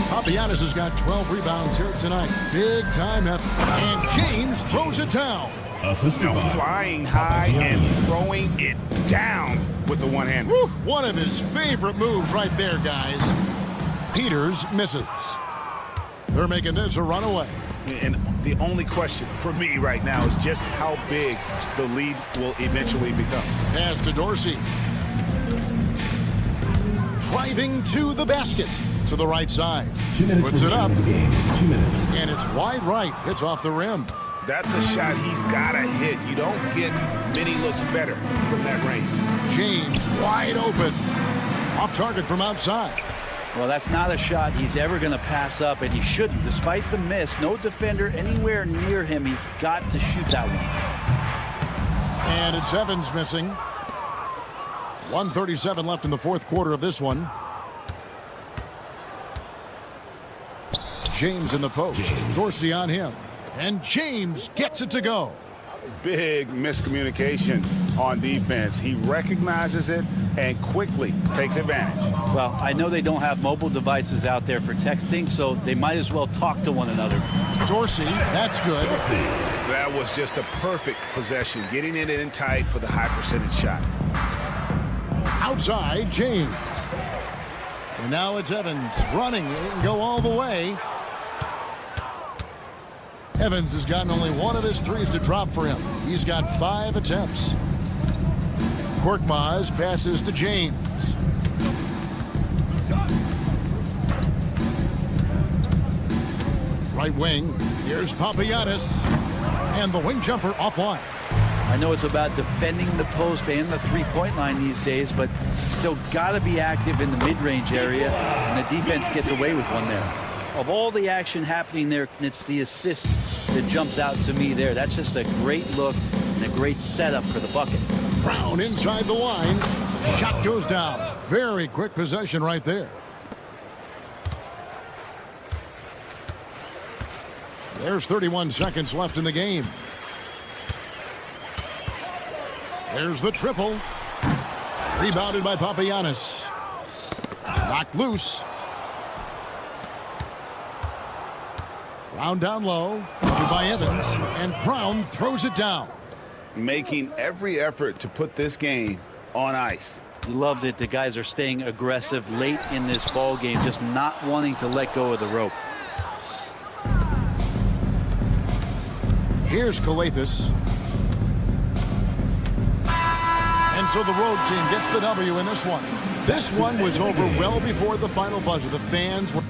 Papagiannis has got 12 rebounds here tonight. Big time effort. And James throws it down. Flying high and throwing it down with the one-hand. One of his favorite moves right there, guys. Peters misses. They're making this a runaway. And the only question for me right now is just how big the lead will eventually become. Pass to Dorsey. Driving to the basket. To the right side. Puts it up. 2 minutes. And it's wide right. It's off the rim. That's a shot he's got to hit. You don't get many looks better from that range. James wide open. Off target from outside. Well, that's not a shot he's ever going to pass up, and he shouldn't. Despite the miss, no defender anywhere near him. He's got to shoot that one. And it's Evans missing. 1:37 left in the fourth quarter of this one. James in the post. Dorsey on him. And James gets it to go. Big miscommunication on defense. He recognizes it and quickly takes advantage. Well, I know they don't have mobile devices out there for texting, so they might as well talk to one another. Dorsey, that's good. That was just a perfect possession, getting it in tight for the high percentage shot. Outside, James. And now it's Evans running. It can go all the way. Evans has gotten only one of his threes to drop for him. He's got 5 attempts. Korkmaz passes to James. Right wing. Here's Papagiannis. And the wing jumper offline. I know it's about defending the post and the three-point line these days, but still got to be active in the mid-range area, and the defense gets away with one there. Of all the action happening there, it's the assist that jumps out to me there. That's just a great look and a great setup for the bucket. Brown inside the line. Shot goes down. Very quick possession right there. There's 31 seconds left in the game. There's the triple. Rebounded by Papagiannis. Knocked loose. Brown down low. Covered by Evans. And Brown throws it down. Making every effort to put this game on ice. Love that the guys are staying aggressive late in this ball game, just not wanting to let go of the rope. Here's Kalathis. And so the road team gets the W in this one. This one was over well before the final buzzer. The fans were...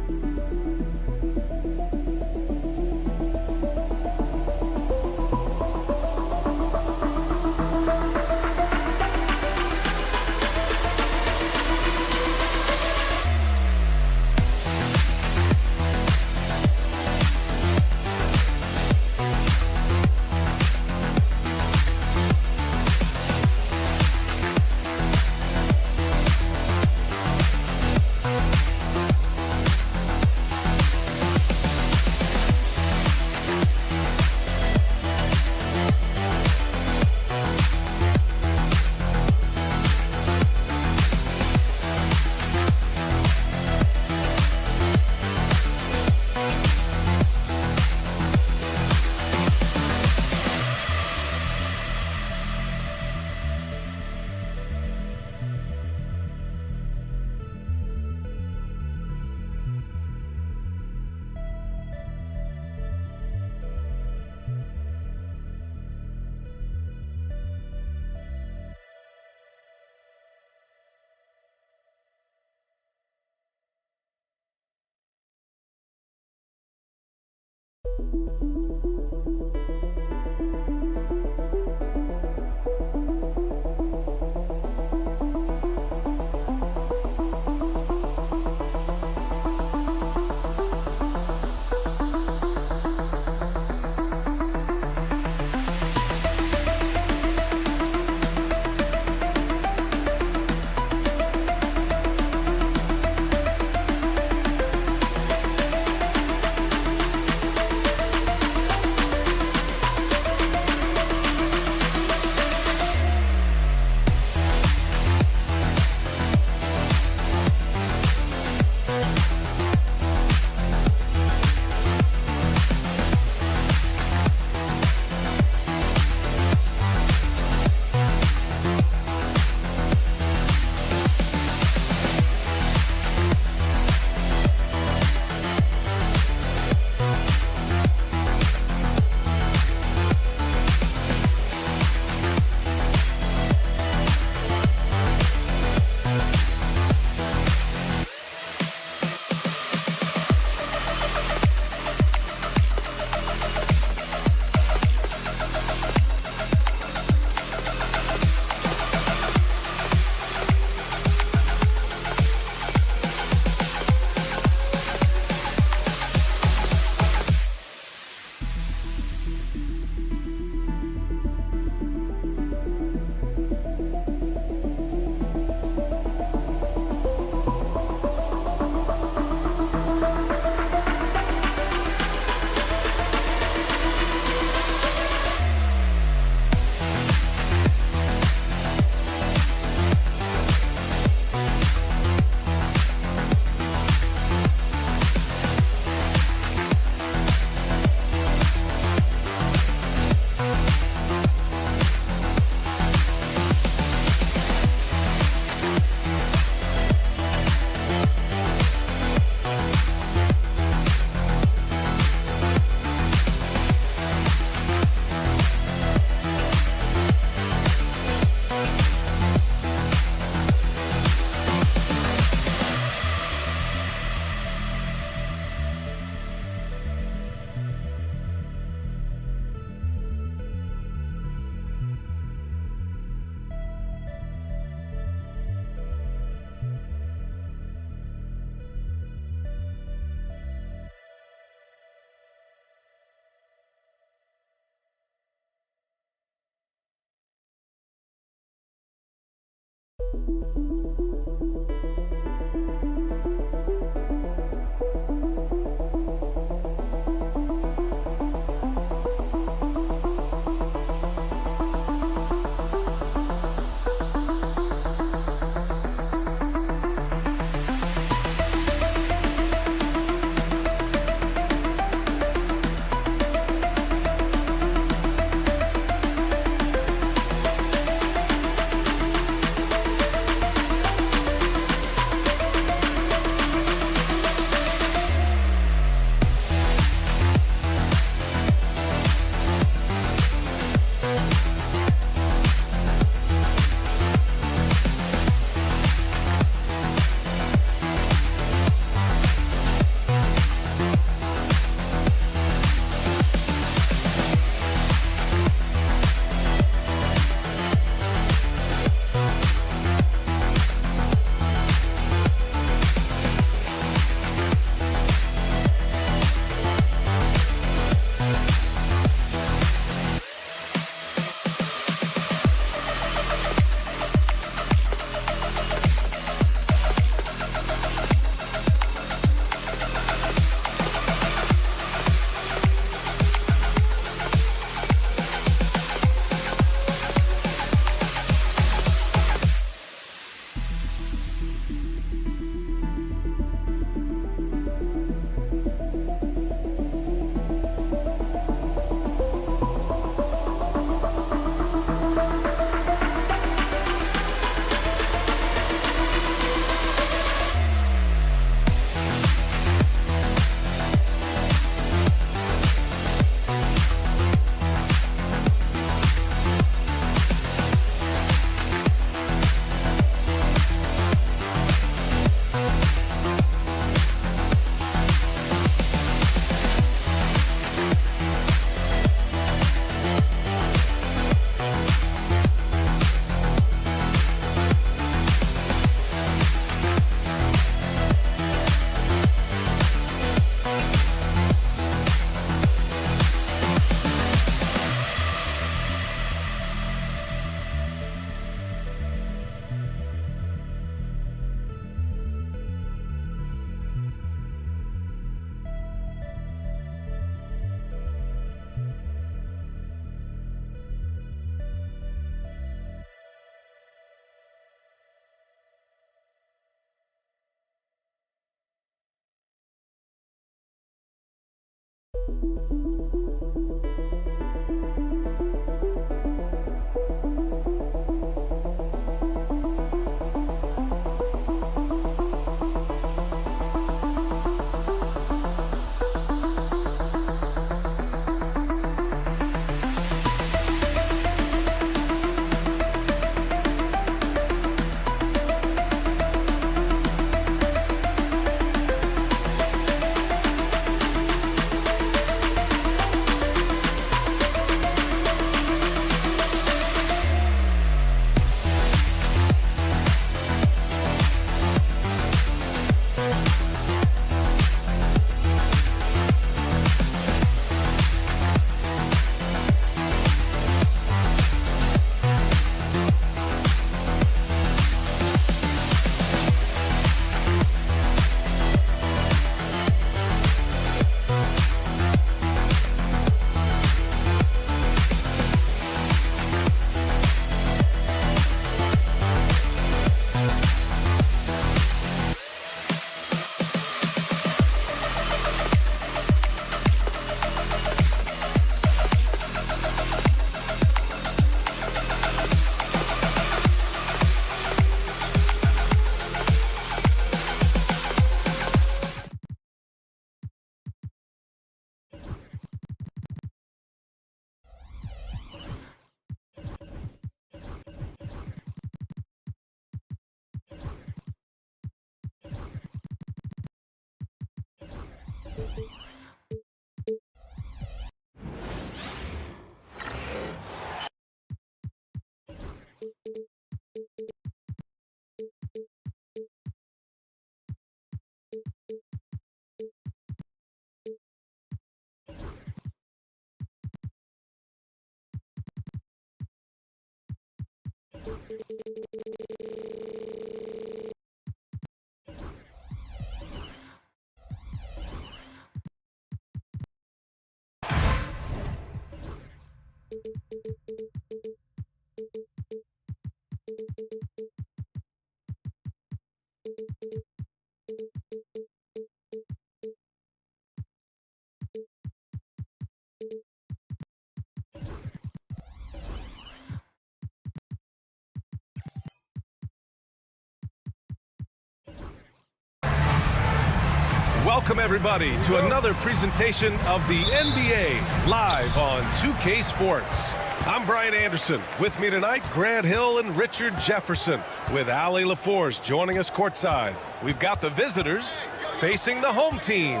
Welcome, everybody, to another presentation of the NBA live on 2K Sports. I'm Brian Anderson. With me tonight, Grant Hill and Richard Jefferson, with Ali LaForce joining us courtside. We've got the visitors facing the home team.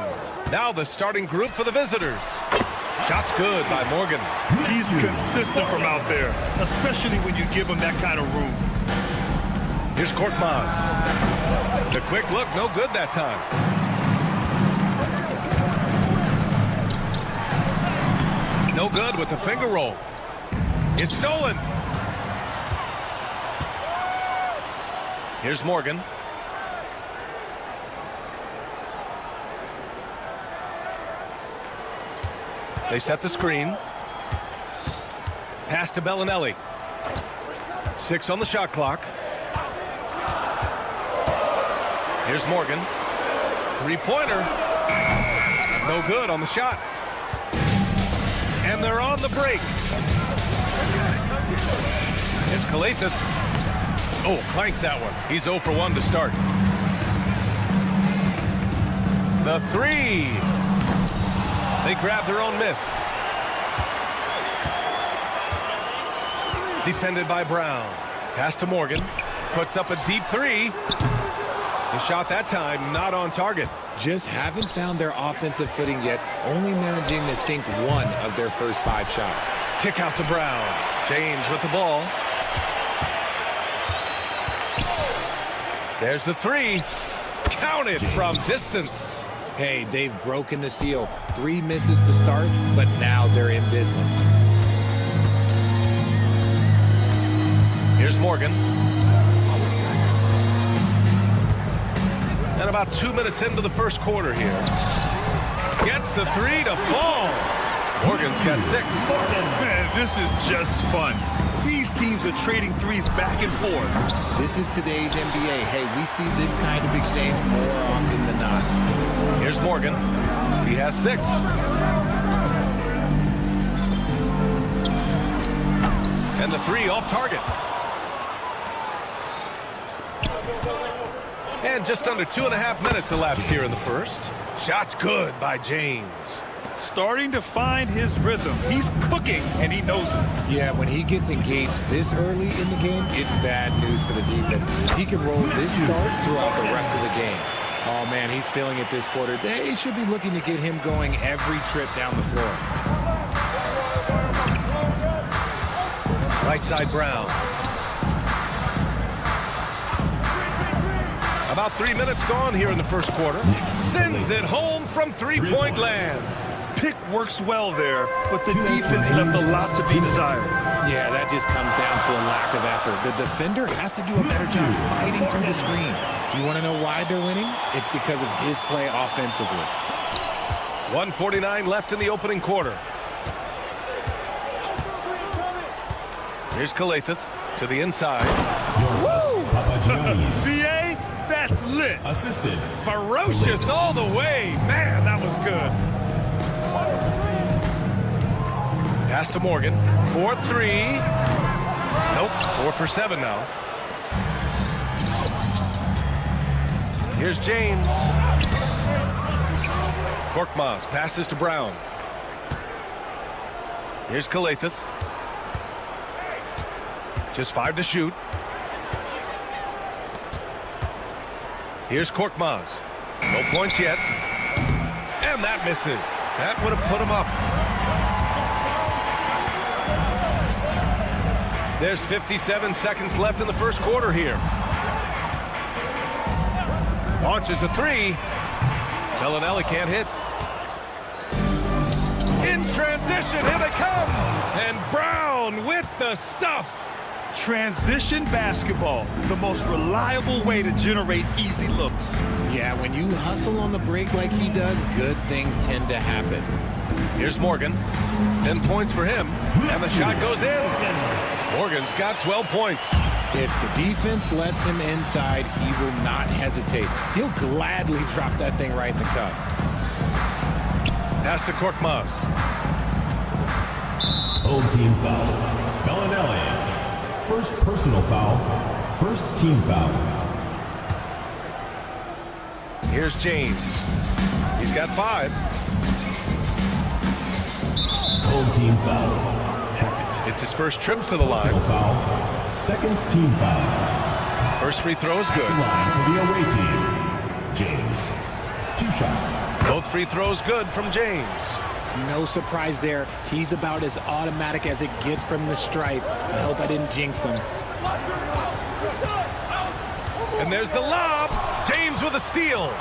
Now the starting group for the visitors. Shot's good by Morgan. He's consistent from out there, especially when you give him that kind of room. Here's Korkmaz. The quick look, no good that time. No good with the finger roll. It's stolen. Here's Morgan. They set the screen. Pass to Bellinelli. 6 on the shot clock. Here's Morgan. Three-pointer. No good on the shot. And they're on the break. Here's Kalathis. Oh, clanks that one. He's 0 for 1 to start. The three. They grab their own miss. Defended by Brown. Pass to Morgan. Puts up a deep three. The shot that time not on target. Just haven't found their offensive footing yet, only managing to sink 1 of their first 5 shots. Kick out to Brown. James with the ball. There's the three. Counted from distance. Hey, they've broken the seal. 3 misses to start, but now they're in business. Here's Morgan. And about 2 minutes into the first quarter here. Gets the three to fall. Morgan's got 6. Man, this is just fun. These teams are trading threes back and forth. This is today's NBA. Hey, we see this kind of exchange more often than not. Here's Morgan. He has 6. And the three off target. And just under 2.5 minutes elapsed here in the first. Shot's good by James. Starting to find his rhythm. He's cooking, and he knows it. Yeah, when he gets engaged this early in the game, it's bad news for the defense. If he can roll this start throughout the rest of the game, oh, man, he's feeling it this quarter. They should be looking to get him going every trip down the floor. Right side Brown. About 3 minutes gone here in the first quarter. Sends it home from three-point land. Pick works well there, but the defense left a lot to be desired. Yeah, that just comes down to a lack of effort. The defender has to do a better job fighting through the screen. You want to know why they're winning? It's because of his play offensively. 1:49 left in the opening quarter. Here's Calathis to the inside. BA, that's lit. Assisted. Ferocious all the way. Man, that was good. Pass to Morgan. 4-3. Nope, 4 for 7 now. Here's James. Korkmaz passes to Brown. Here's Calathis. Just 5 to shoot. Here's Korkmaz. No points yet. And that misses. That would have put him up. There's 57 seconds left in the first quarter here. Launches a three. Bellinelli can't hit. In transition, here they come. And Brown with the stuff. Transition basketball, the most reliable way to generate easy looks. Yeah, when you hustle on the break like he does, good things tend to happen. Here's Morgan. 10 points for him. And the shot goes in. Morgan's got 12 points. If the defense lets him inside, he will not hesitate. He'll gladly drop that thing right in the cup. Pass to Korkmaz. Home team foul. Bellinelli. First personal foul. First team foul. Here's James. He's got 5. Home team foul. It's his first trip to the line. Foul. Second team foul. First free throw is good. Line for the away team. James. 2 shots. Both free throws good from James. No surprise there. He's about as automatic as it gets from the stripe. I hope I didn't jinx him. And there's the lob. James with a steal.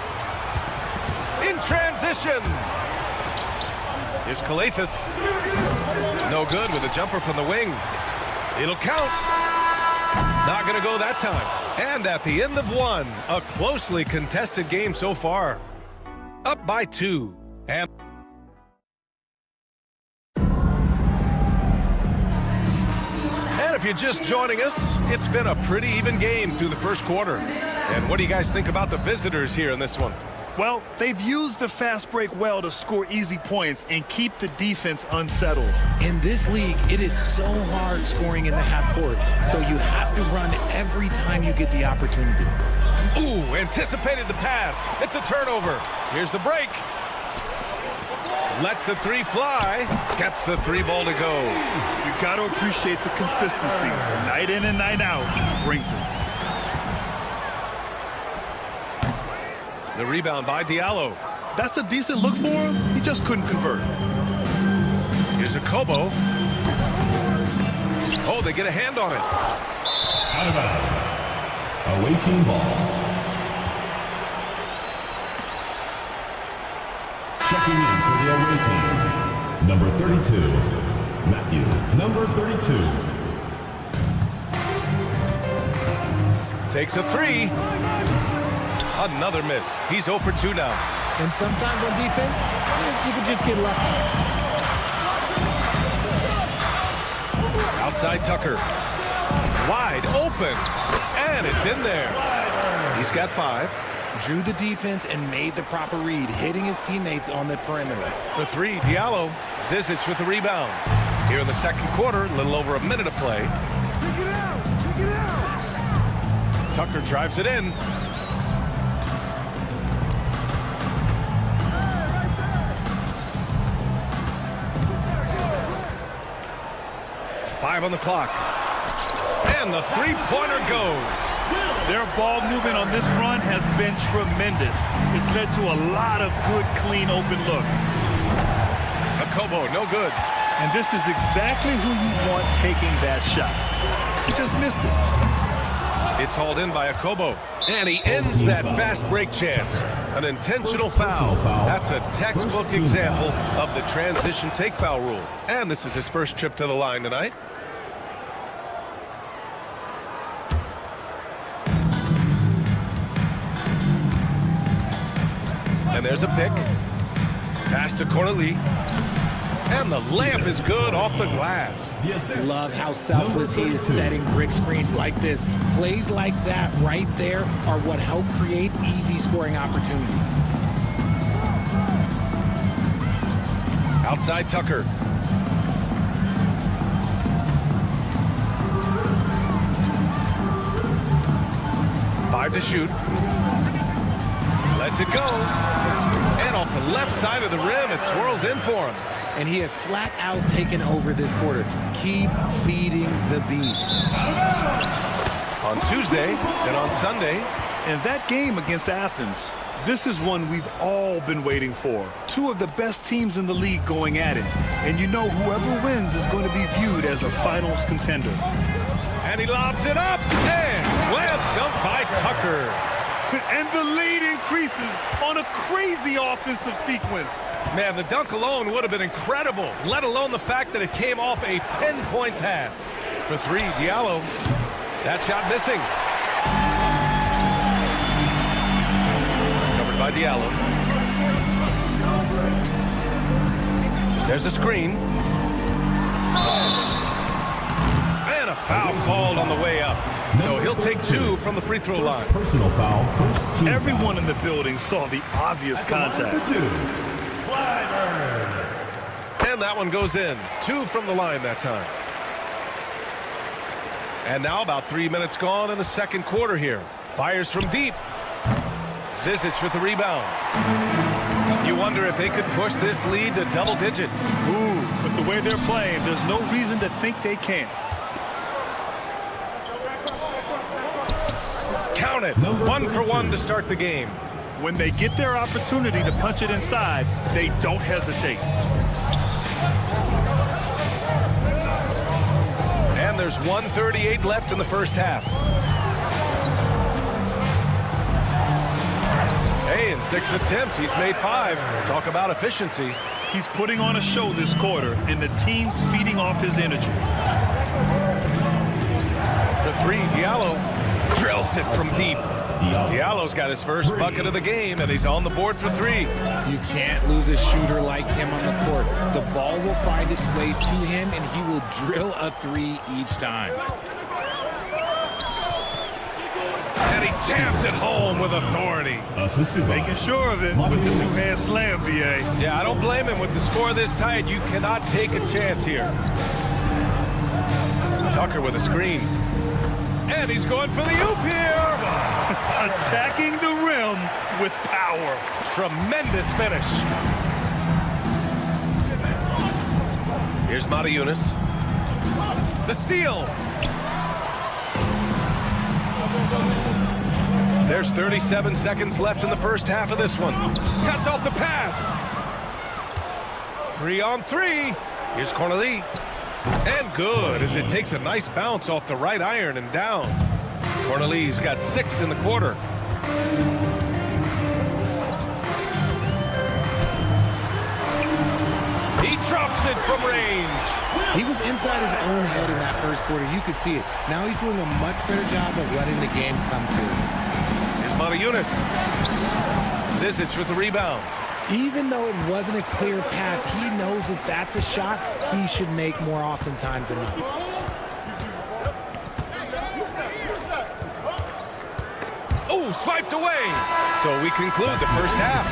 In transition. Here's Calathis. No good with a jumper from the wing. It'll count. Not going to go that time. And at the end of 1, a closely contested game so far. Up by 2. And if you're just joining us, it's been a pretty even game through the first quarter. And what do you guys think about the visitors here in this one? Well, they've used the fast break well to score easy points and keep the defense unsettled. In this league, it is so hard scoring in the half court, so you have to run every time you get the opportunity. Ooh, anticipated the pass. It's a turnover. Here's the break. Lets the 3 fly. Gets the 3 ball to go. You got to appreciate the consistency. Night in and night out, brings it. The rebound by Diallo. That's a decent look for him. He just couldn't convert. Here's a Kobo. Oh, they get a hand on it. Out of bounds. Away team ball. Checking in for the away team. Number 32. Matthew. Number 32. Takes a 3. Another miss. He's 0 for 2 now. And sometimes on defense, you can just get lucky. Outside Tucker. Wide open. And it's in there. He's got 5. Drew the defense and made the proper read, hitting his teammates on the perimeter. For 3, Diallo. Zizic with the rebound. Here in the second quarter, a little over a minute of play. Tucker drives it in. Five on the clock. And the three-pointer goes. Their ball movement on this run has been tremendous. It's led to a lot of good, clean, open looks. Akobo, no good. And this is exactly who you want taking that shot. He just missed it. It's hauled in by Akobo. And he ends that fast break chance. An intentional foul. That's a textbook example of the transition take foul rule. And this is his first trip to the line tonight. And there's a pick. Pass to Corneli. And the layup is good off the glass. Love how selfless he is setting brick screens like this. Plays like that right there are what help create easy scoring opportunities. Outside Tucker. Five to shoot. Lets it go. And off the left side of the rim, it swirls in for him. And he has flat out taken over this quarter. Keep feeding the beast. On Tuesday and on Sunday. And that game against Athens, this is one we've all been waiting for. Two of the best teams in the league going at it. And you know whoever wins is going to be viewed as a finals contender. And he lobs it up. And slam dunk by Tucker. And the lead increases on a crazy offensive sequence. Man, the dunk alone would have been incredible, let alone the fact that it came off a pinpoint pass. For three, Diallo. That shot missing. Covered by Diallo. There's a screen. And a foul called on the way up. So he'll take two from the free throw line. Personal foul, first team. Everyone in the building saw the obvious contact. And that one goes in. Two from the line that time. And now about 3 minutes gone in the second quarter here. Fires from deep. Zizic with the rebound. You wonder if they could push this lead to double digits. Ooh, but the way they're playing, there's no reason to think they can't. Count it. 1 for 1 to start the game. When they get their opportunity to punch it inside, they don't hesitate. And there's 1:38 left in the first half. Hey, in 6 attempts, he's made 5. Talk about efficiency. He's putting on a show this quarter, and the team's feeding off his energy. For 3, Diallo drills it from deep. Diallo's got his first bucket of the game, and he's on the board for 3. You can't lose a shooter like him on the court. The ball will find its way to him, and he will drill a 3 each time. And he jams it home with authority. Making sure of it with the two-hand slam, B.A. Yeah, I don't blame him. With the score this tight, you cannot take a chance here. Tucker with a screen. And he's going for the oop here. Attacking the rim with power. Tremendous finish. Here's Matajunas. The steal. There's 37 seconds left in the first half of this one. Cuts off the pass. 3 on 3. Here's Corneli. And good, as it takes a nice bounce off the right iron and down. Corneli's got 6 in the quarter. He drops it from range. He was inside his own head in that first quarter. You could see it. Now he's doing a much better job of letting the game come to him. Here's Matajunas. Zizic with the rebound. Even though it wasn't a clear path, he knows that that's a shot he should make more oftentimes than not. Oh, swiped away. So we conclude the first half.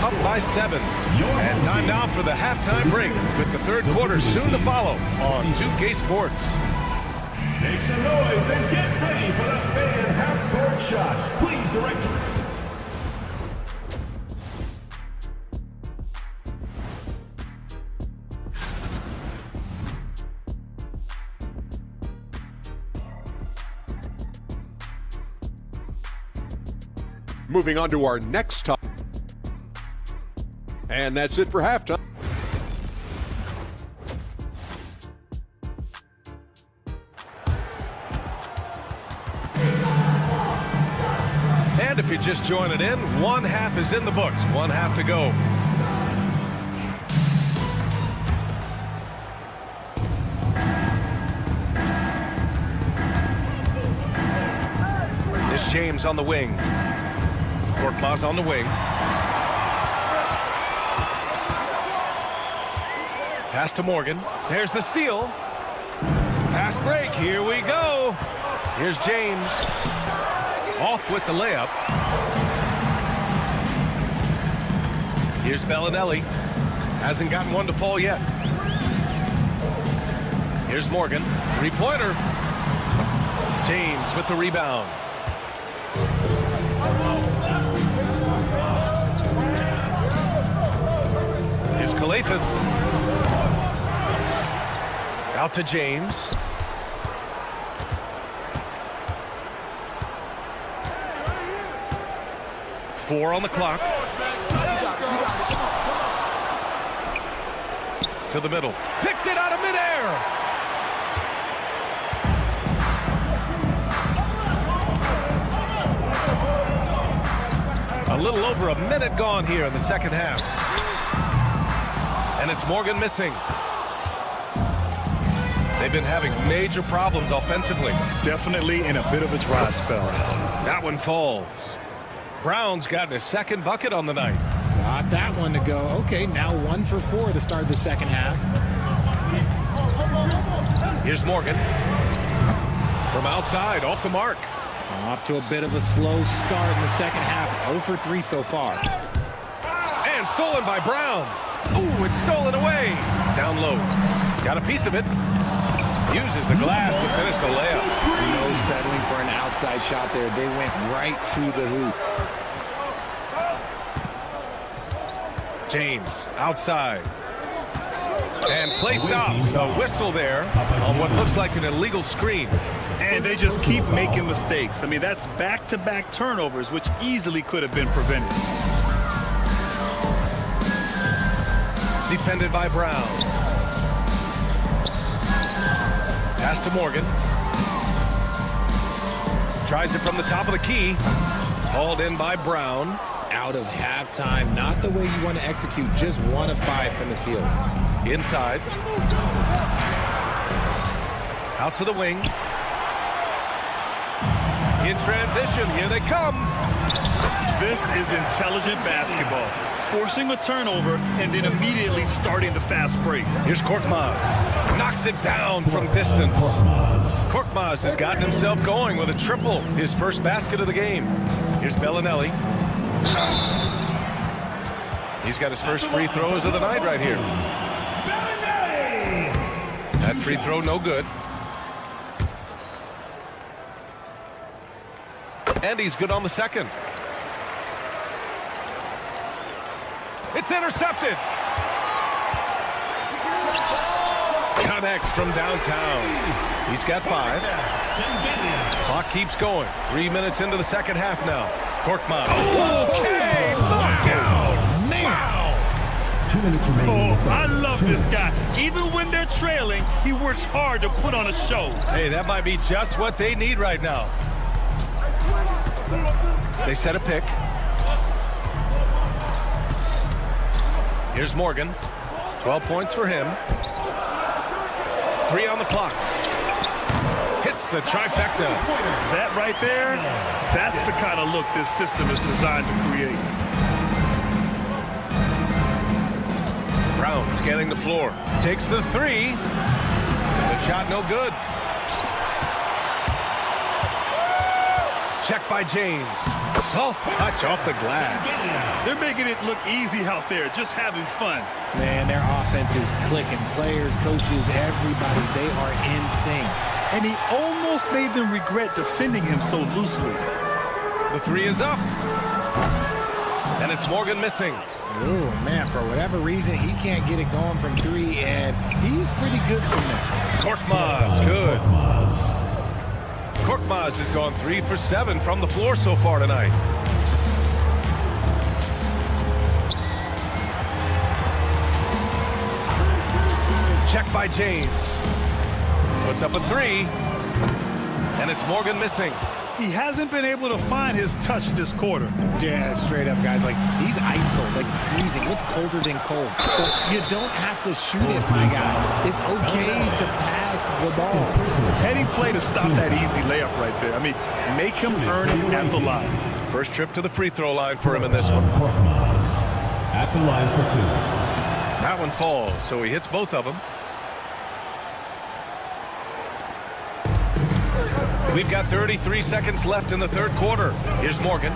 Up by 7. And time now for the halftime break with the third quarter soon to follow on 2K Sports. Make some noise and get ready for the fan half-court shot. Please, director. Moving on to our next topic. And that's it for halftime. And if you're just joining in, one half is in the books. One half to go. It's James on the wing. Korkmaz on the wing. Pass to Morgan. There's the steal. Fast break. Here we go. Here's James. Off with the layup. Here's Bellinelli. Hasn't gotten one to fall yet. Here's Morgan. Three-pointer. James with the rebound. Here's Kalathis. Out to James. Four on the clock. To the middle. Picked it out of midair. A little over a minute gone here in the second half. And it's Morgan missing. They've been having major problems offensively. Definitely in a bit of a dry spell. That one falls. Brown's gotten his second bucket on the night. Got that one to go. Okay, now 1 for 4 to start the second half. Here's Morgan. From outside, off the mark. Off to a bit of a slow start in the second half. 0 for 3 so far. And stolen by Brown. Ooh, it's stolen away. Down low. Got a piece of it. Uses the glass to finish the layup. No settling for an outside shot there. They went right to the hoop. James outside. And play stops. A whistle there on what looks like an illegal screen. And they just keep making mistakes. I mean, that's back-to-back turnovers, which easily could have been prevented. Defended by Brown. Pass to Morgan. Tries it from the top of the key. Hauled in by Brown. Out of halftime. Not the way you want to execute. Just 1 of 5 from the field. Inside. Out to the wing. In transition. Here they come. This is intelligent basketball. Forcing a turnover and then immediately starting the fast break. Here's Korkmaz. Knocks it down from distance. Korkmaz has gotten himself going with a triple. His first basket of the game. Here's Bellinelli. He's got his first free throws of the night right here. That free throw no good. And he's good on the second. It's intercepted. Connects from downtown. He's got 5. Clock keeps going. 3 minutes into the second half now. Korkmaz. Okay, look out. Wow. 2 minutes remaining. Oh, I love this guy. Even when they're trailing, he works hard to put on a show. Hey, that might be just what they need right now. They set a pick. Here's Morgan. 12 points for him. 3 on the clock. Hits the trifecta. That right there, that's the kind of look this system is designed to create. Brown scanning the floor. Takes the 3. The shot no good. Check by James. Soft touch off the glass. They're making it look easy out there, just having fun. Man, their offense is clicking. Players, coaches, everybody, they are in sync. And he almost made them regret defending him so loosely. The three is up. And it's Morgan missing. Oh, man, for whatever reason, he can't get it going from three, and he's pretty good from there. Korkmaz, good. Korkmaz has gone 3 for 7 from the floor so far tonight. Check by James. Puts up a three. And it's Morgan missing. He hasn't been able to find his touch this quarter. Yeah, straight up, guys. Like, he's ice cold, like freezing. What's colder than cold? But you don't have to shoot it, my guy. It's okay to pass the ball. Heady play to stop that easy layup right there. I mean, make him earn it at the line. First trip to the free throw line for him in this one. At the line for 2. That one falls, so he hits both of them. We've got 33 seconds left in the third quarter. Here's Morgan.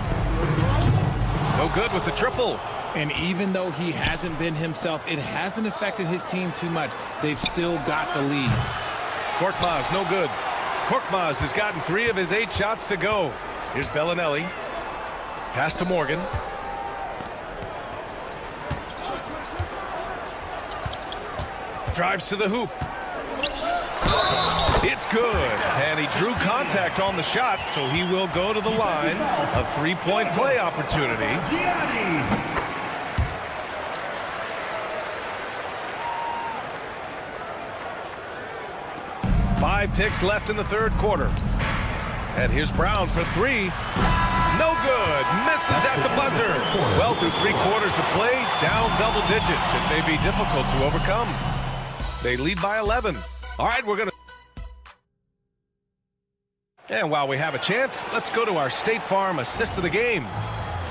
No good with the triple. And even though he hasn't been himself, it hasn't affected his team too much. They've still got the lead. Korkmaz, no good. Korkmaz has gotten 3 of his 8 shots to go. Here's Bellinelli. Pass to Morgan. Drives to the hoop. It's good. And he drew contact on the shot, so he will go to the line. A 3-point play opportunity. 5 ticks left in the third quarter. And here's Brown for 3. No good. Misses at the buzzer. Well, through 3 quarters of play, down double digits. It may be difficult to overcome. They lead by 11. All right, we're going to... And while we have a chance, let's go to our State Farm assist of the game.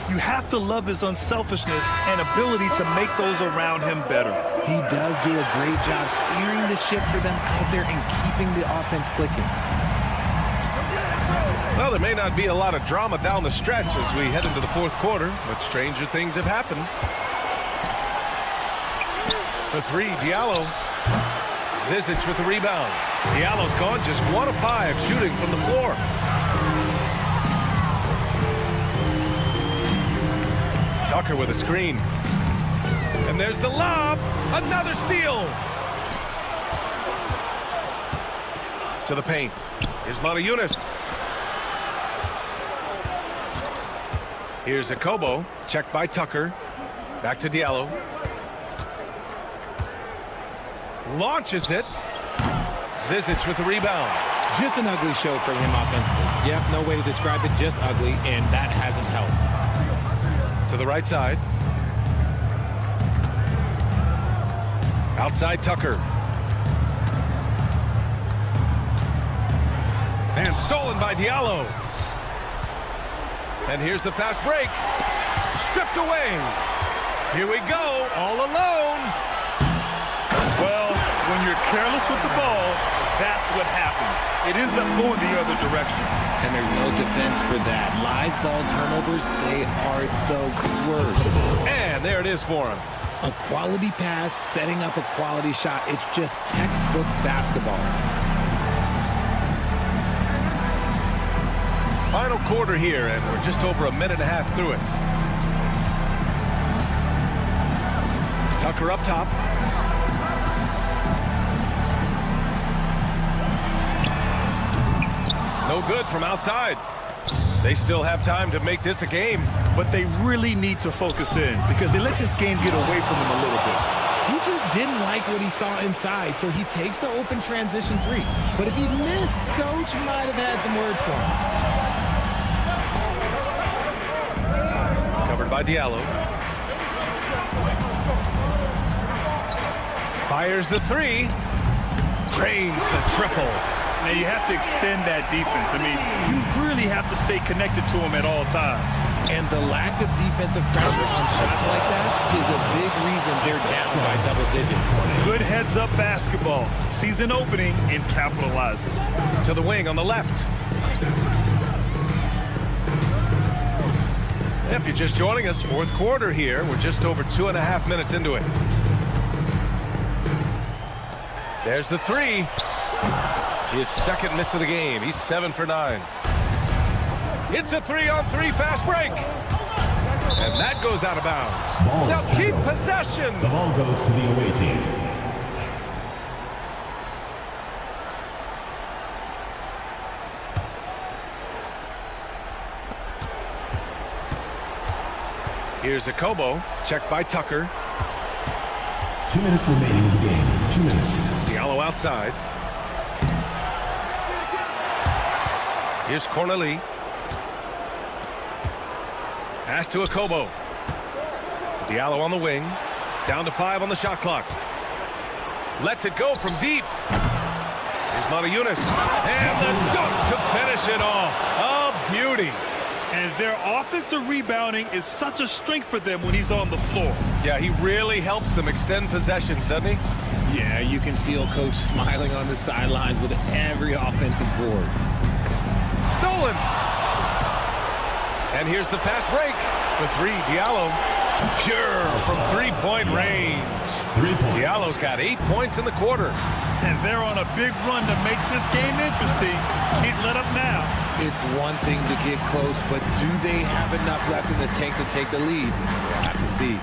You have to love his unselfishness and ability to make those around him better. He does do a great job steering the ship for them out there and keeping the offense clicking. Well, there may not be a lot of drama down the stretch as we head into the fourth quarter, but stranger things have happened. For 3, Diallo. Zizic with the rebound. Diallo's gone just 1 of 5 shooting from the floor. Tucker with a screen. And there's the lob. Another steal. To the paint. Here's Montejunas. Here's Akobo. Checked by Tucker. Back to Diallo. Launches it. Zizic with the rebound. Just an ugly show from him offensively. Yep, no way to describe it, just ugly, and that hasn't helped. To the right side. Outside Tucker. And stolen by Diallo. And here's the fast break. Stripped away. Here we go, all alone. Well, when you're careless with the ball, that's what happens. It ends up going the other direction. And there's no defense for that. Live ball turnovers, they are the worst. And there it is for him. A quality pass, setting up a quality shot. It's just textbook basketball. Final quarter here, and we're just over a minute and a half through it. Tucker up top. No good from outside. They still have time to make this a game. But they really need to focus in because they let this game get away from them a little bit. He just didn't like what he saw inside, so he takes the open transition 3. But if he missed, Coach might have had some words for him. Covered by Diallo. Fires the 3. Drains the triple. Now you have to extend that defense. I mean, you really have to stay connected to him at all times. And the lack of defensive pressure on shots like that is a big reason they're down by double digits. Good heads-up basketball. Sees an opening and capitalizes. To the wing on the left. If you're just joining us, fourth quarter here. We're just over 2.5 minutes into it. There's the three. His second miss of the game. He's 7 for 9. It's a 3-on-3 fast break. And that goes out of bounds. Now keep possession. The ball goes to the away team. Here's a Kobo. Checked by Tucker. 2 minutes remaining in the game. 2 minutes. Diallo outside. Here's Corneli. Pass to a Kobo. Diallo on the wing. Down to 5 on the shot clock. Lets it go from deep. Here's Matajunas. And the dunk to finish it off. A beauty. And their offensive rebounding is such a strength for them when he's on the floor. Yeah, he really helps them extend possessions, doesn't he? Yeah, you can feel Coach smiling on the sidelines with every offensive board. Stolen. And here's the fast break. For 3, Diallo. Pure from 3-point range. 3 points. Diallo's got 8 points in the quarter. And they're on a big run to make this game interesting. Can't let up now. It's one thing to get close, but do they have enough left in the tank to take the lead? We'll have to see.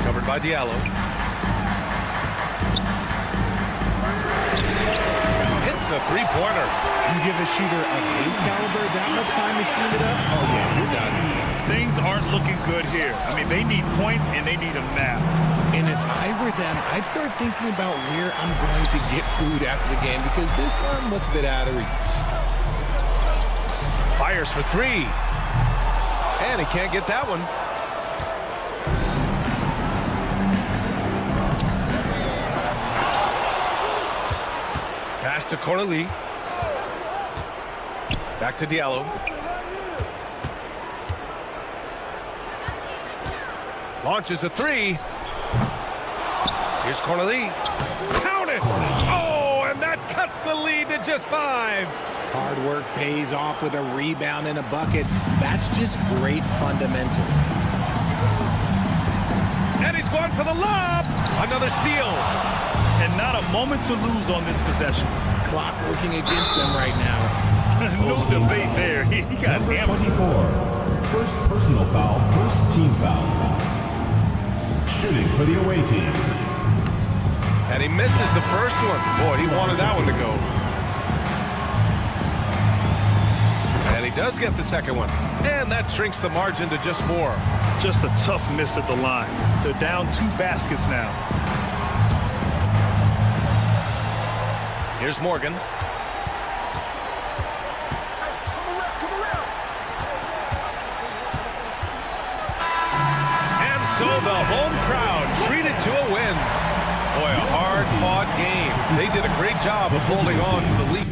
Covered by Diallo. Hits a 3-pointer. You give a shooter of his caliber that much time to seal it up? Oh, yeah, you're done. Things aren't looking good here. I mean, they need points, and they need them now. And if I were them, I'd start thinking about where I'm going to get food after the game because this one looks a bit out of reach. Fires for 3. And he can't get that one. Pass to Corneli. Back to Diallo. Launches a 3. Here's Corneli. Count it! Oh, and that cuts the lead to just 5. Hard work pays off with a rebound and a bucket. That's just great fundamental. And he's going for the lob. Another steal. And not a moment to lose on this possession. Clock working against them right now. No debate there. He got Number hammered. 24. First personal foul, first team foul. Shooting for the away team. And he misses the first one. Boy, he wanted that one to go. And he does get the second one. And that shrinks the margin to just 4. Just a tough miss at the line. They're down 2 baskets now. Here's Morgan. And so the home crowd treated to a win. Boy, a hard-fought game. They did a great job of holding on to the lead.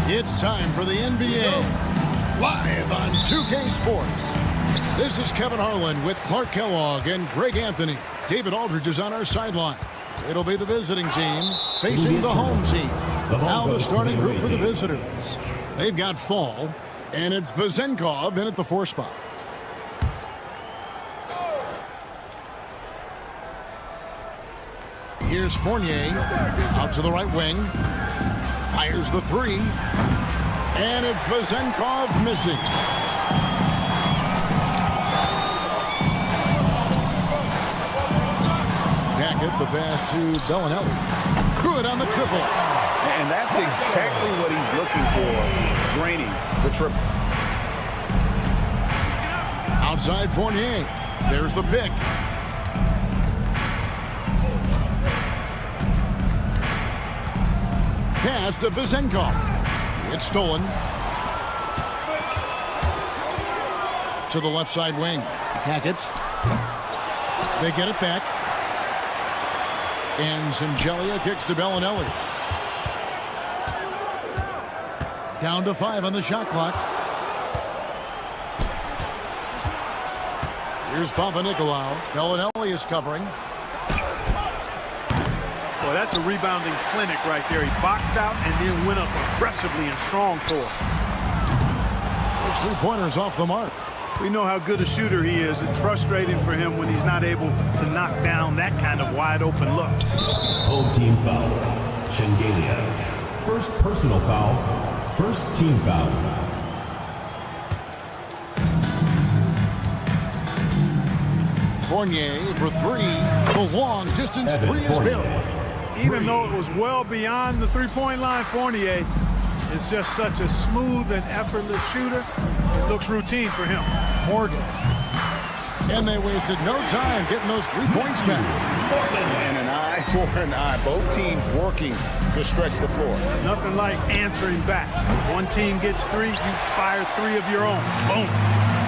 It's time for the NBA, live on 2K Sports. This is Kevin Harlan with Clark Kellogg and Greg Anthony. David Aldridge is on our sideline. It'll be the visiting team facing the home team. Now the starting group for the visitors. They've got Fall, and it's Vezenkov in at the 4 spot. Here's Fournier out to the right wing. Fires the 3. And it's Vezenkov missing. Hackett, the pass to Bellinelli. Good on the triple. And that's exactly what he's looking for, draining the triple. Outside Fournier. There's the pick. Pass to Vezenkov. It's stolen. To the left side wing. Hackett. They get it back. And Singelia kicks to Bellinelli. Down to 5 on the shot clock. Here's Papanikolaou. Bellinelli is covering. Well, that's a rebounding clinic right there. He boxed out and then went up aggressively and strong for it. Those 3-pointers off the mark. We know how good a shooter he is. It's frustrating for him when he's not able to knock down that kind of wide open look. Home team foul. Shengelia. First personal foul. First team foul. Fournier for 3. The long distance 3 is buried. Even though it was well beyond the three-point line, Fournier is just such a smooth and effortless shooter. It looks routine for him. Morgan. And they wasted no time getting those 3 points back. And an eye for an eye. Both teams working to stretch the floor. Nothing like answering back. One team gets 3, you fire 3 of your own. Boom.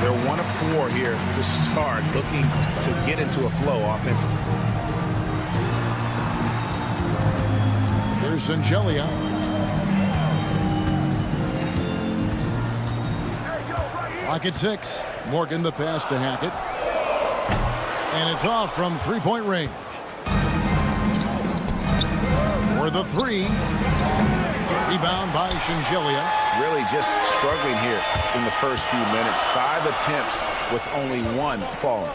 They're 1 of 4 here to start, looking to get into a flow offensively. There's Singelia. Clock at 6. Morgan the pass to Hackett. And it's off from three-point range. For the 3. Rebound by Shingelia. Really just struggling here in the first few minutes. 5 attempts with only 1 falling.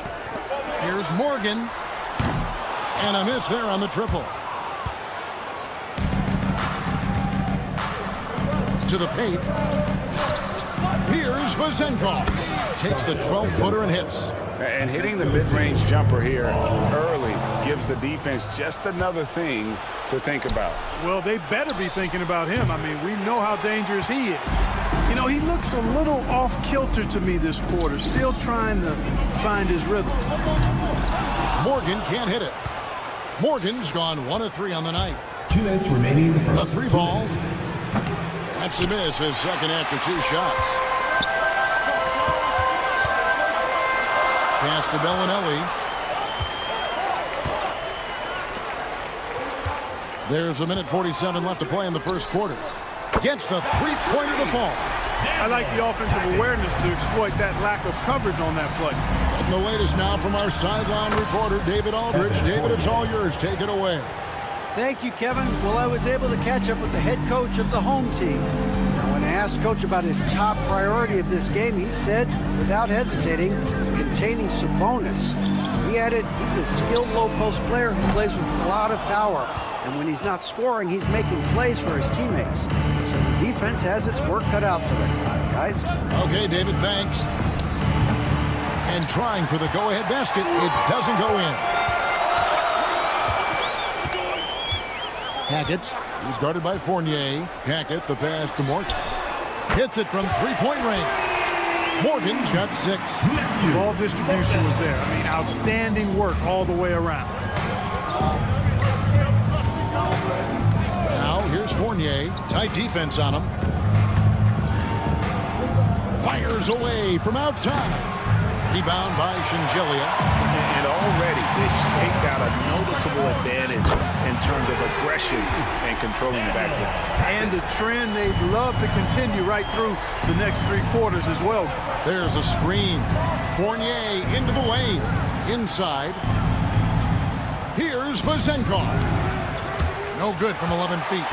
Here's Morgan. And a miss there on the triple. To the paint. Here's Vazenkov. Takes the 12-footer and hits. And hitting the mid-range jumper here early gives the defense just another thing to think about. Well, they better be thinking about him. I mean, we know how dangerous he is. You know, he looks a little off-kilter to me this quarter, still trying to find his rhythm. Morgan can't hit it. Morgan's gone 1 of 3 on the night. 2 minutes remaining in the first. A 3-ball. That's a miss, his second after 2 shots. Pass to Bellinelli. There's 1:47 left to play in the first quarter. Gets the three-pointer to fall. I like the offensive awareness to exploit that lack of coverage on that play. And the latest now from our sideline reporter, David Aldridge. David, it's all yours. Take it away. Thank you, Kevin. Well, I was able to catch up with the head coach of the home team. Now, when I asked Coach about his top priority of this game, he said, without hesitating, containing Sabonis. He added, he's a skilled low-post player who plays with a lot of power. And when he's not scoring, he's making plays for his teammates. So the defense has its work cut out for them, guys. Okay, David, thanks. And trying for the go-ahead basket, it doesn't go in. Hackett, he's guarded by Fournier. Hackett, the pass to Morgan. Hits it from three-point range. Morgan's got 6. Ball distribution was there. I mean, outstanding work all the way around. Now, here's Fournier. Tight defense on him. Fires away from outside. Rebound by Shingelia. And already they've staked out a noticeable advantage in terms of aggression and controlling the backcourt. And a trend they'd love to continue right through the next 3 quarters as well. There's a screen. Fournier into the lane. Inside. Here's Vazenkov. No good from 11 feet.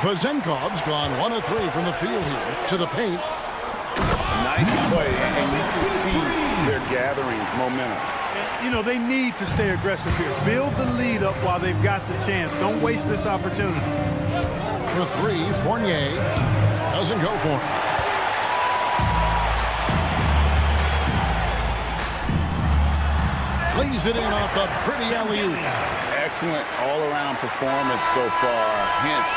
Vazenkov's gone 1 of 3 from the field here. To the paint. Nice play, and you can see they're gathering momentum. You know, they need to stay aggressive here. Build the lead up while they've got the chance. Don't waste this opportunity. For 3, Fournier doesn't go for it. Plays it in off the pretty alley-oop. Excellent all-around performance so far, hence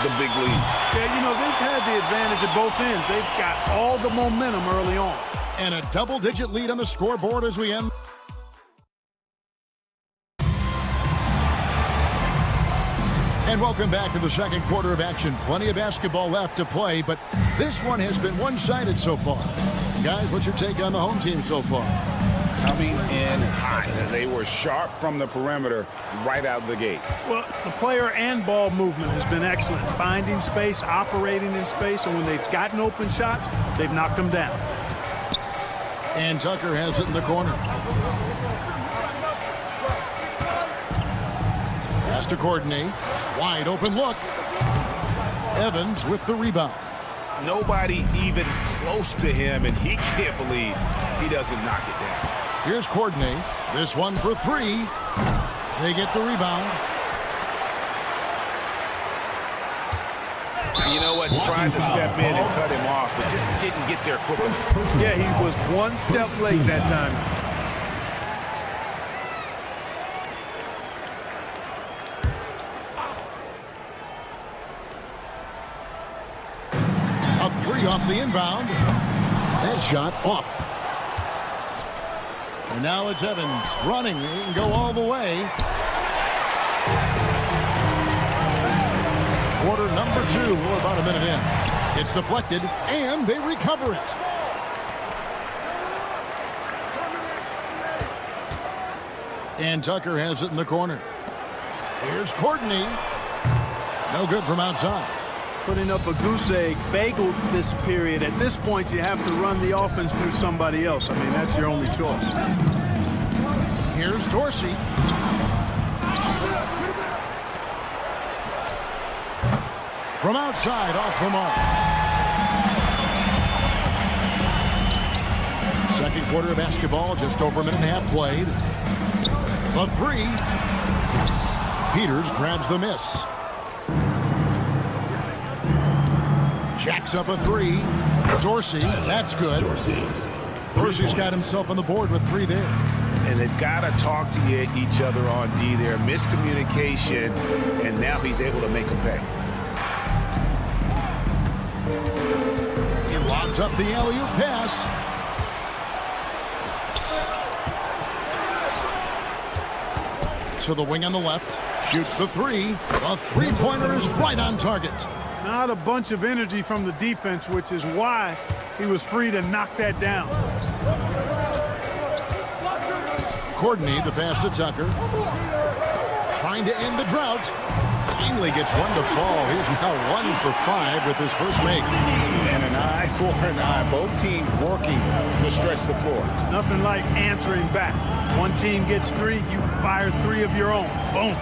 the big lead. Yeah, you know, they've had the advantage at both ends. They've got all the momentum early on. And a double-digit lead on the scoreboard as we end. And welcome back to the second quarter of action. Plenty of basketball left to play, but this one has been one-sided so far. Guys, what's your take on the home team so far? Coming in hot. They were sharp from the perimeter right out of the gate. Well, the player and ball movement has been excellent. Finding space, operating in space, and when they've gotten open shots, they've knocked them down. And Tucker has it in the corner. Pass to Courtney. Wide open look. Evans with the rebound. Nobody even close to him, and he can't believe he doesn't knock it down. Here's Courtney. This one for 3. They get the rebound. You know what? Tried to step in and cut him off, but just didn't get there quick enough. Yeah, he was 1 step late that time. A 3 off the inbound. That shot off. And now it's Evans running. He can go all the way. Quarter number 2. We're about a minute in. It's deflected, and they recover it. And Tucker has it in the corner. Here's Courtney. No good from outside. putting up a goose egg, bageled this period. At this point, you have to run the offense through somebody else. I mean, that's your only choice. Here's Dorsey. From outside, off the mark. Second quarter of basketball, just over a minute and a half played. The three. Peters grabs the miss. Jacks up a three. Dorsey, that's good. Dorsey's got himself on the board with 3 there. And they've got to talk to each other on D there. Miscommunication, and now he's able to make a pay. He lobs up the alley-oop pass. To the wing on the left. Shoots the three. The three-pointer is right on target. Not a bunch of energy from the defense, which is why he was free to knock that down. Courtney, the pass to Tucker. Trying to end the drought. Finally gets one to fall. He's now 1 for 5 with his first make. And an eye for an eye. Both teams working to stretch the floor. Nothing like answering back. One team gets 3, you fire 3 of your own. Boom.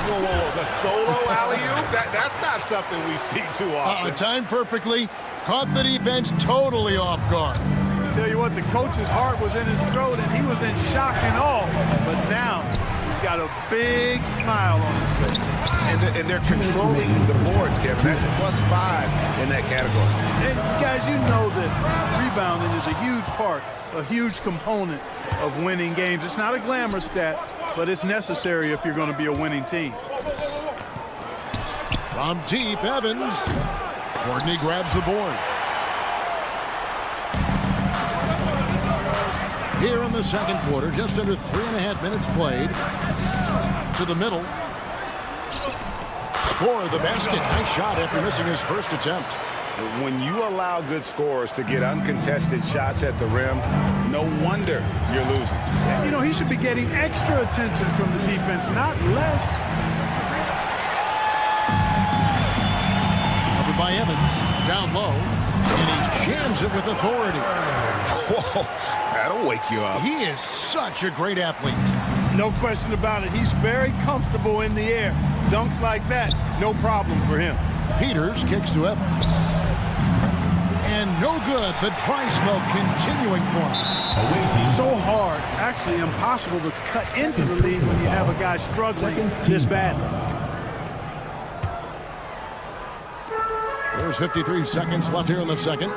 Whoa, the solo alley-oop? That's not something we see too often. Timed perfectly. Caught the defense totally off guard. I tell you what, the coach's heart was in his throat, and he was in shock and awe. But now he's got a big smile on his face. And they're controlling the boards, Kevin. That's +5 in that category. And guys, you know that rebounding is a huge part, a huge component of winning games. It's not a glamour stat, but it's necessary if you're going to be a winning team. From deep, Evans. Courtney grabs the board. Here in the second quarter, just under 3.5 minutes played. To the middle. Score the basket. Nice shot after missing his first attempt. When you allow good scorers to get uncontested shots at the rim, no wonder you're losing. You know, he should be getting extra attention from the defense, not less. Covered by Evans. Down low. And he jams it with authority. Whoa, that'll wake you up. He is such a great athlete. No question about it. He's very comfortable in the air. Dunks like that, no problem for him. Peters kicks to Evans. And no good. The dry smoke continuing for him. So hard, actually impossible to cut into the lead when you have a guy struggling this badly. There's 53 seconds left here in the second.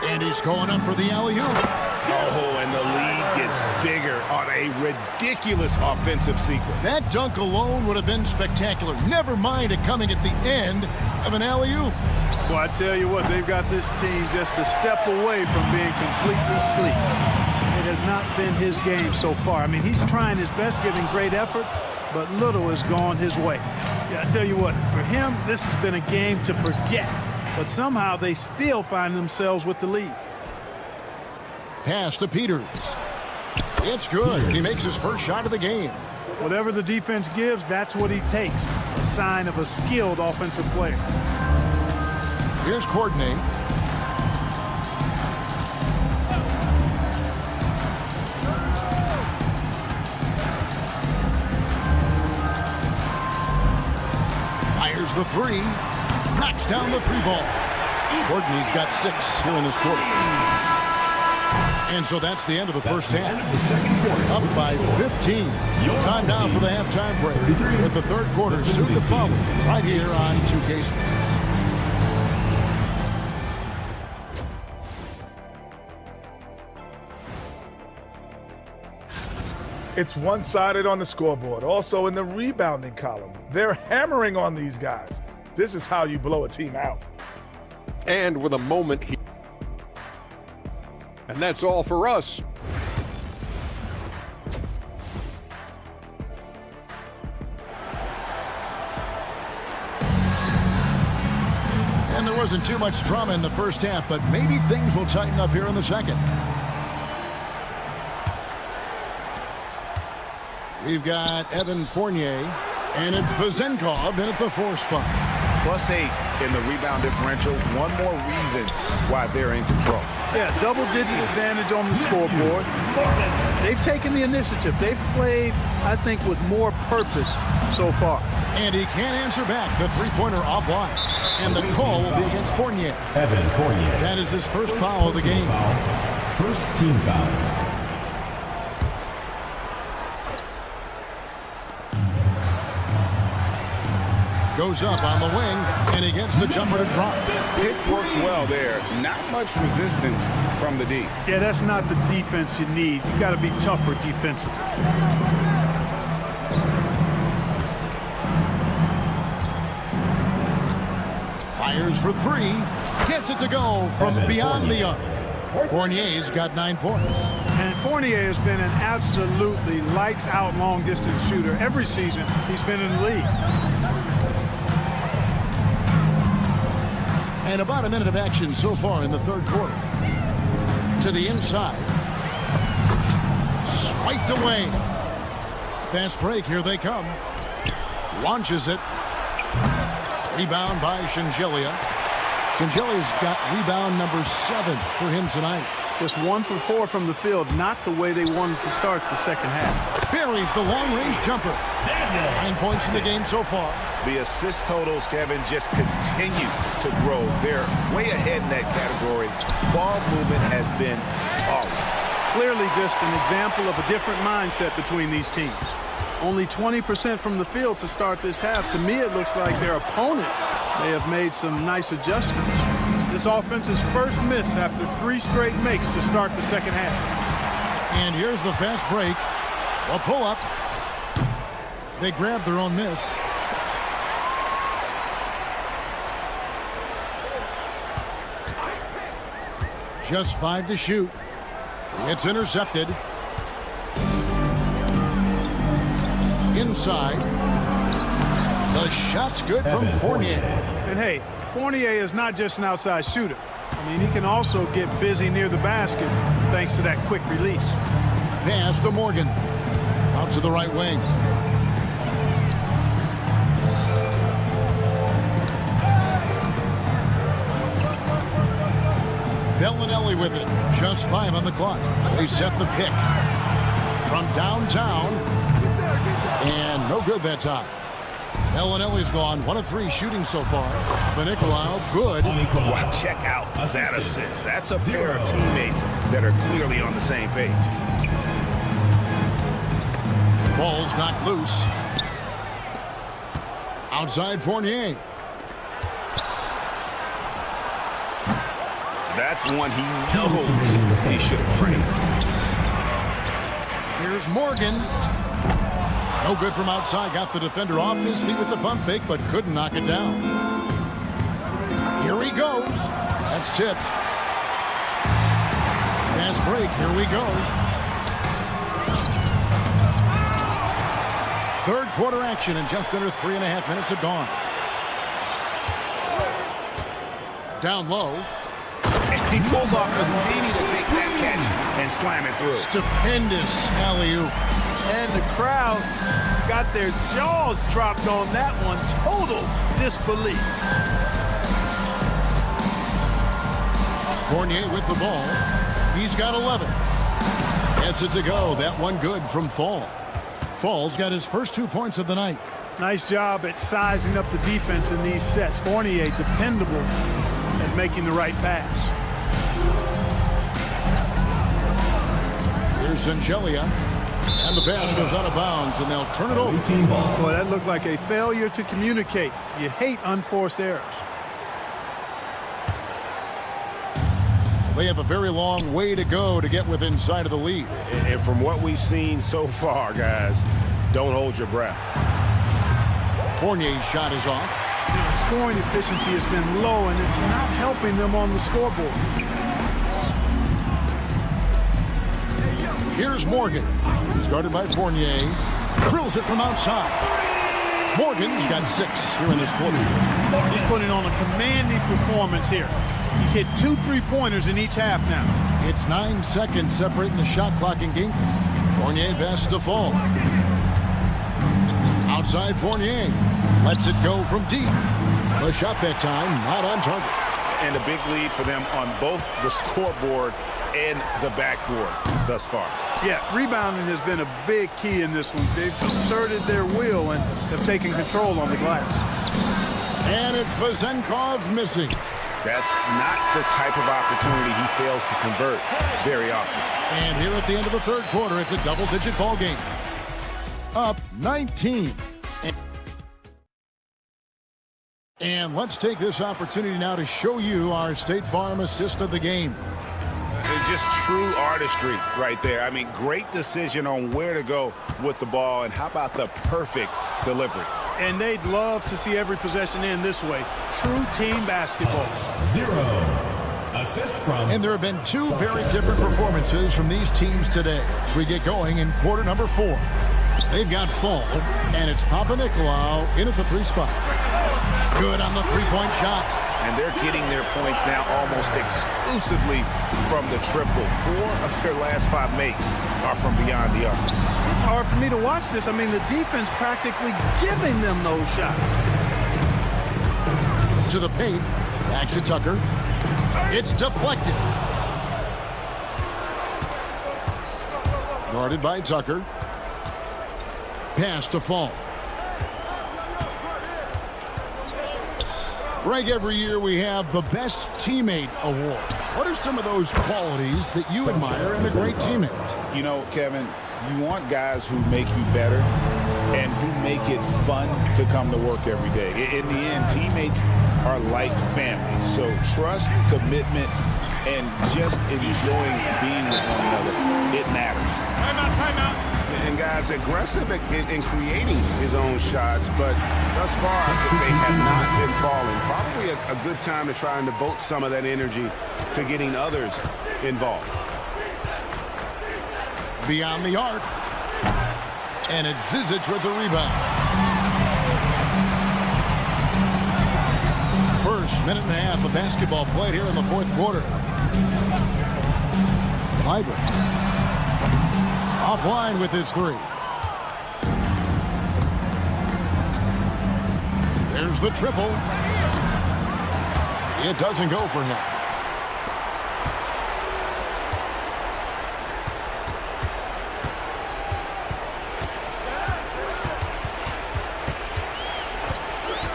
And he's going up for the alley-oop. Oh, and the lead gets bigger on a ridiculous offensive sequence. That dunk alone would have been spectacular. Never mind it coming at the end of an alley-oop. Well, I tell you what, they've got this team just a step away from being completely asleep. It has not been his game so far. I mean, he's trying his best, giving great effort, but little has gone his way. Yeah, I tell you what, for him, this has been a game to forget. But somehow they still find themselves with the lead. Pass to Peters. It's good. He makes his first shot of the game. Whatever the defense gives, that's what he takes. A sign of a skilled offensive player. Here's Courtney. Fires the three. Knocks down the 3-ball. Courtney's got 6 here in this quarter. And so that's the end of the first half. Up by 15. Time now for the halftime break. With the third quarter soon to follow right here on 2K Sports. It's one-sided on the scoreboard. Also in the rebounding column. They're hammering on these guys. This is how you blow a team out. And with a moment here. And that's all for us. And there wasn't too much drama in the first half, but maybe things will tighten up here in the second. We've got Evan Fournier And it's Vezenkov in at the 4 spot. +8 in the rebound differential. One more reason why they're in control. Yeah, double-digit advantage on the scoreboard. They've taken the initiative. They've played, I think, with more purpose so far. And he can't answer back. The three-pointer offline. And the call will be against Fournier. Evan Fournier. That is his first foul of the game. First team foul. Goes up on the wing, and he gets the jumper to drop. It works well there. Not much resistance from the D. Yeah, that's not the defense you need. You got to be tougher defensively. Fires for 3. Gets it to go from beyond the arc. Fournier's got 9 points. And Fournier has been an absolutely lights-out long-distance shooter every season he's been in the league. And about a minute of action so far in the third quarter. To the inside. Swiped away. Fast break, here they come. Launches it. Rebound by Shengelia. Shengelia's got rebound number 7 for him tonight. Just 1 for 4 from the field, not the way they wanted to start the second half. Buries the long-range jumper. 9 points in the game so far. The assist totals, Kevin, just continue to grow. They're way ahead in that category. Ball movement has been flawless. Clearly just an example of a different mindset between these teams. Only 20% from the field to start this half. To me, it looks like their opponent may have made some nice adjustments. This offense's first miss after 3 straight makes to start the second half. And here's the fast break. A pull-up. They grab their own miss. Just 5 to shoot. It's intercepted. Inside. The shot's good from Fournier. And hey, Fournier is not just an outside shooter. I mean, he can also get busy near the basket thanks to that quick release. Pass to Morgan. Out to the right wing. Bellinelli with it. Just 5 on the clock. They set the pick. From downtown. And no good that time. Bellinelli's gone 1 of 3 shooting so far. The Nicolau, good. Well, check out that assist. That's a pair of teammates that are clearly on the same page. Ball's knocked loose. Outside Fournier. That's one he knows he should have praised. Here's Morgan. No good from outside. Got the defender off his feet with the pump fake, but couldn't knock it down. Here he goes. That's tipped. Fast break. Here we go. Third quarter action, and just under 3.5 minutes have gone. Down low. He pulls off the meaning to make that catch and slam it through. Stupendous alley-oop. And the crowd got their jaws dropped on that one. Total disbelief. Fournier with the ball. He's got 11. Gets it to go. That one good from Fall. Fall's got his first 2 points of the night. Nice job at sizing up the defense in these sets. Fournier dependable at making the right pass. Here's Shengelia. And the pass goes out of bounds, and they'll turn it over. Boy, that looked like a failure to communicate. You hate unforced errors. They have a very long way to go to get within sight of the lead. And from what we've seen so far, guys, don't hold your breath. Fournier's shot is off. The scoring efficiency has been low, and it's not helping them on the scoreboard. Here's Morgan. He's guarded by Fournier. Drills it from outside. Morgan's got 6 here in this quarter. He's putting on a commanding performance here. He's hit 2 3-pointers in each half now. It's 9 seconds separating the shot clock and game. Fournier pass to Fall. Outside Fournier. Lets it go from deep. The shot that time not on target. And a big lead for them on both the scoreboard and the backboard thus far. Yeah, rebounding has been a big key in this one. They've asserted their will and have taken control on the glass. And it's Vezenkov missing. That's not the type of opportunity he fails to convert very often. And here at the end of the third quarter, it's a double-digit ball game. Up 19. And let's take this opportunity now to show you our State Farm assist of the game. It's just true artistry right there. I mean, great decision on where to go with the ball, and how about the perfect delivery? And they'd love to see every possession end this way. True team basketball. 0. Assist from... And there have been two very different performances from these teams today. We get going in quarter number 4. They've got Fall, and it's Papa Nicolau in at the 3 spot. Good on the 3-point shot. And they're getting their points now almost exclusively from the triple. 4 of their last 5 makes are from beyond the arc. It's hard for me to watch this. I mean, the defense practically giving them those shots. To the paint. Back to Tucker. It's deflected. Guarded by Tucker. Pass to Fall. Greg, every year we have the Best Teammate Award. What are some of those qualities that you admire in a great teammate? You know, Kevin, you want guys who make you better and who make it fun to come to work every day. In the end, teammates are like family. So trust, commitment, and just enjoying being with one another, it matters. Timeout. And guys, aggressive in creating his own shots, but thus far they have not been falling. Probably a good time to try and devote some of that energy to getting others involved. Beyond the arc. And it's Zizic with the rebound. First minute and a half of basketball played here in the fourth quarter. Clyburn. Offline with his 3. There's the triple. It doesn't go for him.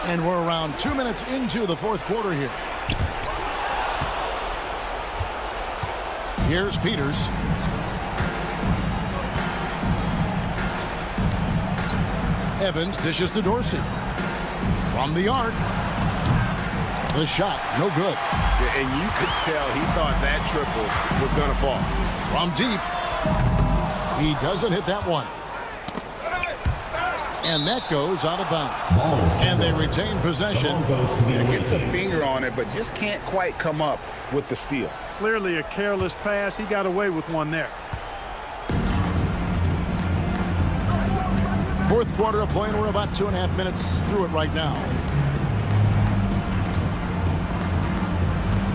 And we're around 2 minutes into the fourth quarter here. Here's Peters. Evans dishes to Dorsey. From the arc. The shot, no good. Yeah, and you could tell he thought that triple was going to fall. From deep. He doesn't hit that one. And that goes out of bounds. And they retain possession. Gets a finger on it, but just can't quite come up with the steal. Clearly a careless pass. He got away with one there. Fourth quarter of play, and we're about 2.5 minutes through it right now.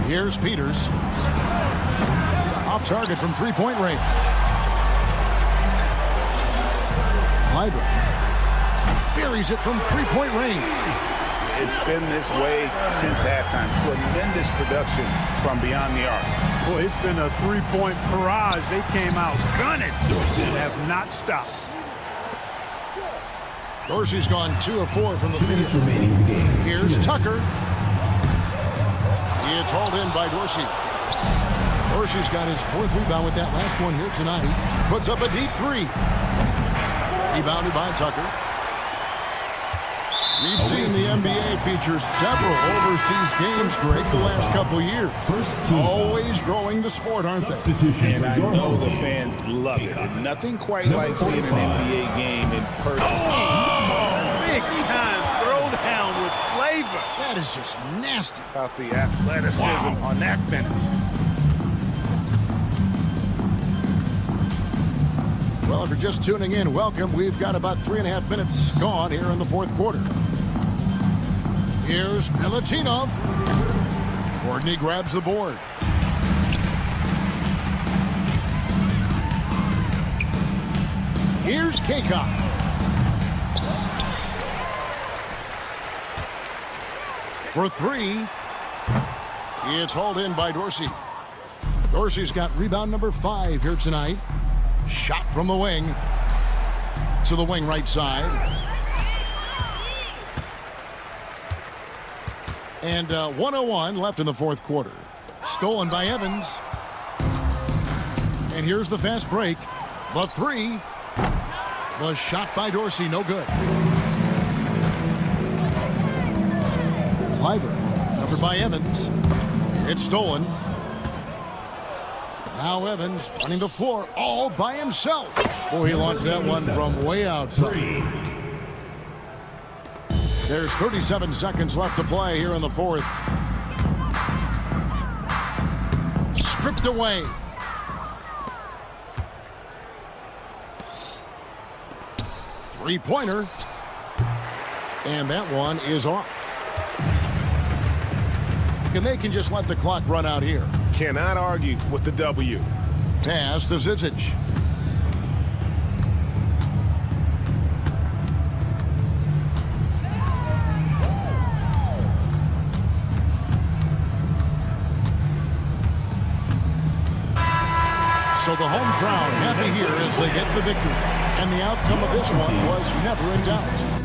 Here's Peters. Off target from 3-point range. Clyburn buries it from 3-point range. It's been this way since halftime. Tremendous production from beyond the arc. Boy, it's been a 3-point barrage. They came out gunning and have not stopped. Dorsey's gone 2 of 4 from the field. Here's Tucker. It's hauled in by Dorsey. Dorsey's got his 4th rebound with that last one here tonight. Puts up a deep 3. Rebounded by Tucker. We've seen the NBA feature several overseas games, Greg, the last couple years. Always growing the sport, aren't they? And I know the fans love it. And nothing quite like seeing an NBA game in person. Big time throwdown with flavor. That is just nasty. About the athleticism on that finish. Well, if you're just tuning in, welcome. We've got about 3.5 minutes gone here in the fourth quarter. Here's Milutinov. Courtney grabs the board. Here's Kaycock. for three. It's hauled in by Dorsey. Dorsey's got rebound number 5 here tonight. Shot from the wing to the wing right side. And 1:01 left in the fourth quarter. Stolen by Evans. And here's the fast break. The three. The shot by Dorsey, no good. Clyburn, covered by Evans. It's stolen. Now Evans running the floor all by himself. Oh, he launched that one from way outside. There's 37 seconds left to play here in the fourth. Stripped away. Three-pointer. And that one is off. And they can just let the clock run out here. Cannot argue with the W. Pass to Zizic. So the home crowd happy here as they get the victory. And the outcome of this one was never in doubt.